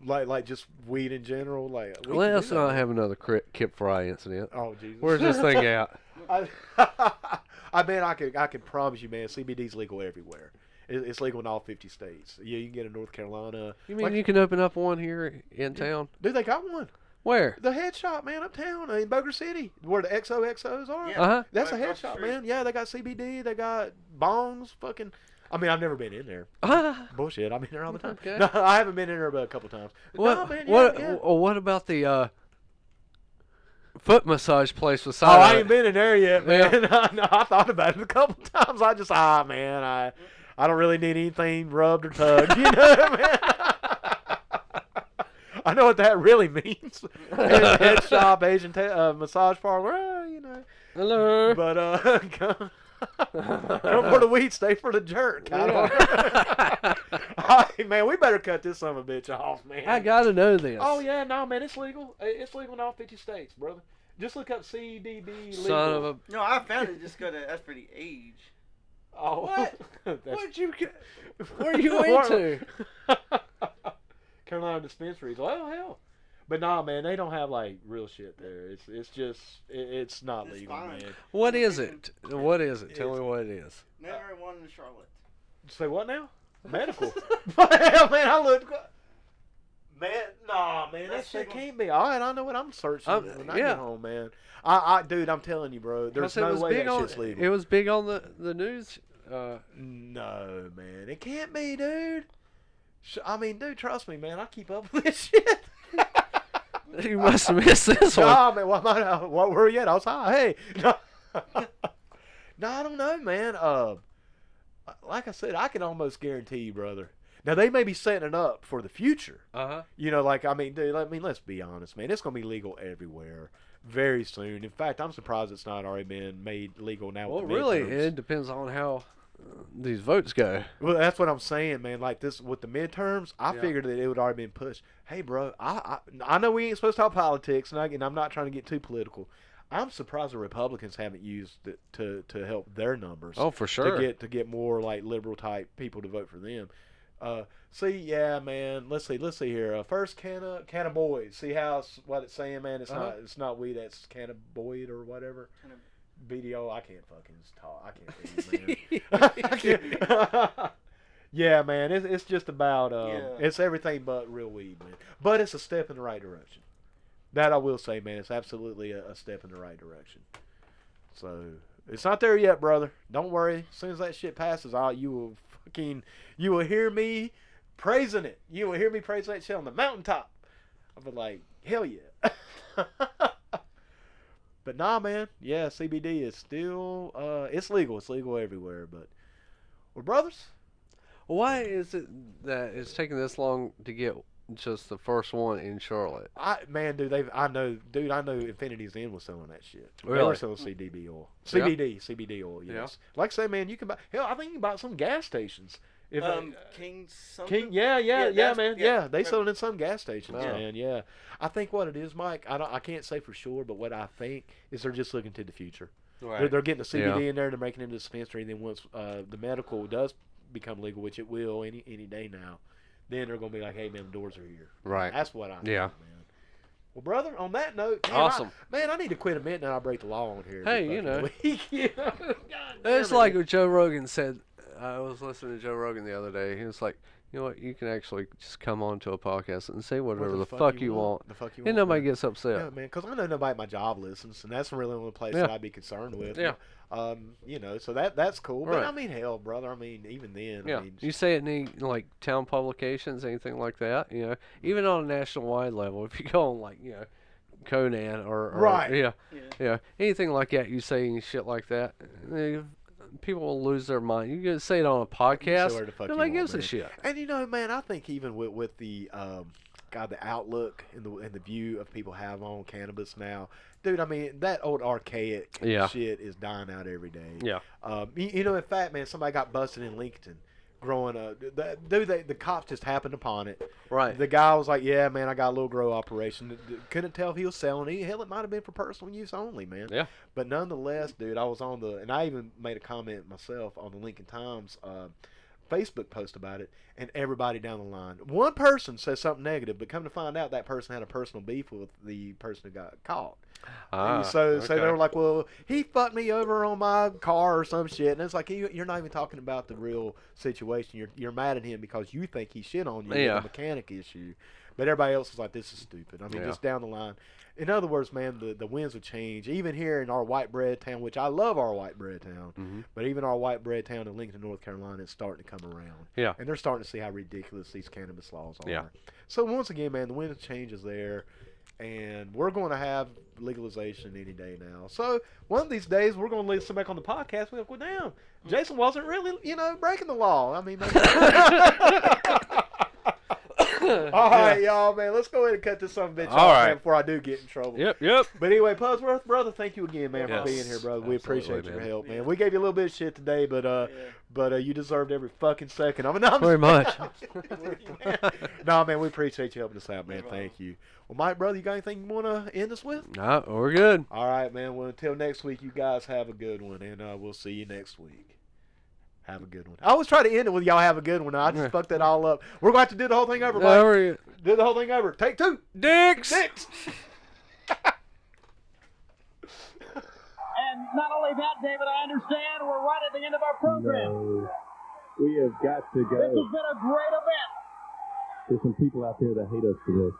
Like just weed in general. Like we can Let's do that, not man. have another Kip Fry incident. Oh Jesus. Where's this thing at? I mean, I can promise you, man. CBD's legal everywhere. It's legal in all 50 states. Yeah, you can get it in North Carolina. You mean you can open up one here in town? Dude, they got one. Where? The head shop, man, uptown in Boger City, where the XOXOs are. Yeah. Uh-huh. That's Right a head across the shop, street. man. Yeah, they got CBD, they got bongs, fucking. I mean, I've never been in there. Ah. Bullshit. I've been there all the time. Okay. No, I haven't been in there but a couple times. What? No, man, What about the foot massage place Oh, beside? I ain't been in there yet, man. Yeah. No, I thought about it a couple times. I just, man, I don't really need anything rubbed or tugged. You know what I mean? I know what that really means. Head shop, Asian massage parlor, Hello. But come for the weed, stay for the jerk. Man, we better cut this son of a bitch off, man. I gotta know this. Oh yeah, no, man, it's legal. It's legal in all 50 states, brother. Just look up CDB legal. Son of a. No, I found it just that's for the age. Oh, What? That's- Where'd you get? Where are you into? Carolina dispensaries. Well, hell. But nah, man, they don't have like real shit there. It's just it's not It's legal, fine. man. What is it? What is it? Tell me what it is. Never one in Charlotte. Say what now? Medical. Hell, man, I looked. Man, nah, man, that That's shit legal. can't be. All right, I know what I'm searching when I yeah. get home, man. Dude, I'm telling you, bro. There's 'Cause it no was way big that on. shit's legal. It was big on the news. No, man, it can't be, dude. I mean, dude, trust me, man. I keep up with this shit. You must have missed this one. Nah, man, what were you at? I was high. Hey. No, I don't know, man. Like I said, I can almost guarantee you, brother. Now, they may be setting it up for the future. Uh-huh. Dude, let's be honest, man. It's going to be legal everywhere very soon. In fact, I'm surprised it's not already been made legal now. Well, with the really, midterms. it depends on how these votes go. Well, that's what I'm saying, man. Like this with the midterms, I Yeah. figured that it would already been pushed. Hey, bro, I know we ain't supposed to talk politics, and I'm not trying to get too political. I'm surprised the Republicans haven't used it to help their numbers. Oh, for sure. To get more like liberal type people to vote for them. Yeah, man. Let's see here. First canna boys. See how what it's saying, man. It's not weed. That's cannaboid or whatever. BDO. I can't fucking talk. I can't read, man. Yeah, man. It's just about it's everything but real weed, man. But it's a step in the right direction. That I will say, man. It's absolutely a step in the right direction. So it's not there yet, brother. Don't worry. As soon as that shit passes, you will hear me praising it. You will hear me praising that shit on the mountaintop. I'll be like, hell yeah. But nah, man. Yeah, CBD is still it's legal. It's legal everywhere. But we're brothers. Why is it that it's taking this long to get just the first one in Charlotte? I know Infinity's Inn was selling that shit. They Really? were selling CBD oil. CBD oil, yes. Yeah. Like I say, man, you can buy I think you can buy it some gas stations. If King something? King, yeah, man, yeah. they sell it in some gas stations, Oh. man. Yeah, I think what it is, Mike. I can't say for sure, but what I think is they're just looking to the future. Right. They're getting the CBD in there, they're making it into a dispensary, and then once the medical does become legal, which it will any day now, then they're gonna be like, hey man, the doors are here. Right. That's what I think, Yeah. man. Well, brother, on that note, damn, Awesome. I need to quit admitting that I break the law on here. Hey, this you know. fucking week. You know? God damn It's it. like what Joe Rogan said. I was listening to Joe Rogan the other day. He was like, you know what? You can actually just come on to a podcast and say whatever What the fuck you want. The fuck you And want, nobody man. gets upset. Yeah, man, because I know nobody at my job listens, and that's really the only place Yeah. that I'd be concerned with. Yeah. You know, so that's cool. But Right. I mean, hell, brother. I mean, even then, Yeah, I mean, you say it in any like town publications, anything like that. You know, even on a national wide level, if you go on like Conan or Right. yeah, anything like that, you say any shit like that, people will lose their mind. You can say it on a podcast, whatever the fuck nobody you want, gives a man. shit. And man, I think even with the the outlook and the view of people have on cannabis now, dude. I mean, that old archaic shit is dying out every day. Yeah. In fact, man, somebody got busted in Lincoln growing up. The cops just happened upon it. Right. The guy was like, "Yeah, man, I got a little grow operation." Couldn't tell if he was selling it. Hell, it might have been for personal use only, man. Yeah. But nonetheless, dude, I was and I even made a comment myself on the Lincoln Times Facebook post about it, and everybody down the line, one person says something negative, but come to find out that person had a personal beef with the person who got caught. So they were like, well, he fucked me over on my car or some shit, and it's like you're not even talking about the real situation. You're mad at him because you think he shit on you with a mechanic issue, but everybody else is like, this is stupid. I mean, just down the line. In other words, man, the winds will change. Even here in our white bread town, which I love our white bread town, but even our white bread town in Lincoln, North Carolina, is starting to come around. Yeah. And they're starting to see how ridiculous these cannabis laws are. Yeah. So once again, man, the wind changes there, and we're going to have legalization any day now. So one of these days, we're going to listen back on the podcast. We're going to go, damn, Jason wasn't really, breaking the law. I mean, all right, y'all, man. Let's go ahead and cut this son of a bitch off, man, before I do get in trouble. Yep. But anyway, Pudsworth, brother, thank you again, man, for being here, brother. We appreciate your help, man. We gave you a little bit of shit today, but you deserved every fucking second of it. No, very much. No, man, we appreciate you helping us out, man. Thank you. Well, Mike, brother, you got anything you want to end us with? No, we're good. All right, man. Well, until next week, you guys have a good one, and we'll see you next week. Have a good one. I always try to end it with y'all have a good one. I just fucked that all up. We're going to have to do the whole thing over, Mike. Do the whole thing over. Take two. Dicks. And not only that, David, I understand we're right at the end of our program. No, we have got to go. This has been a great event. There's some people out there that hate us for this.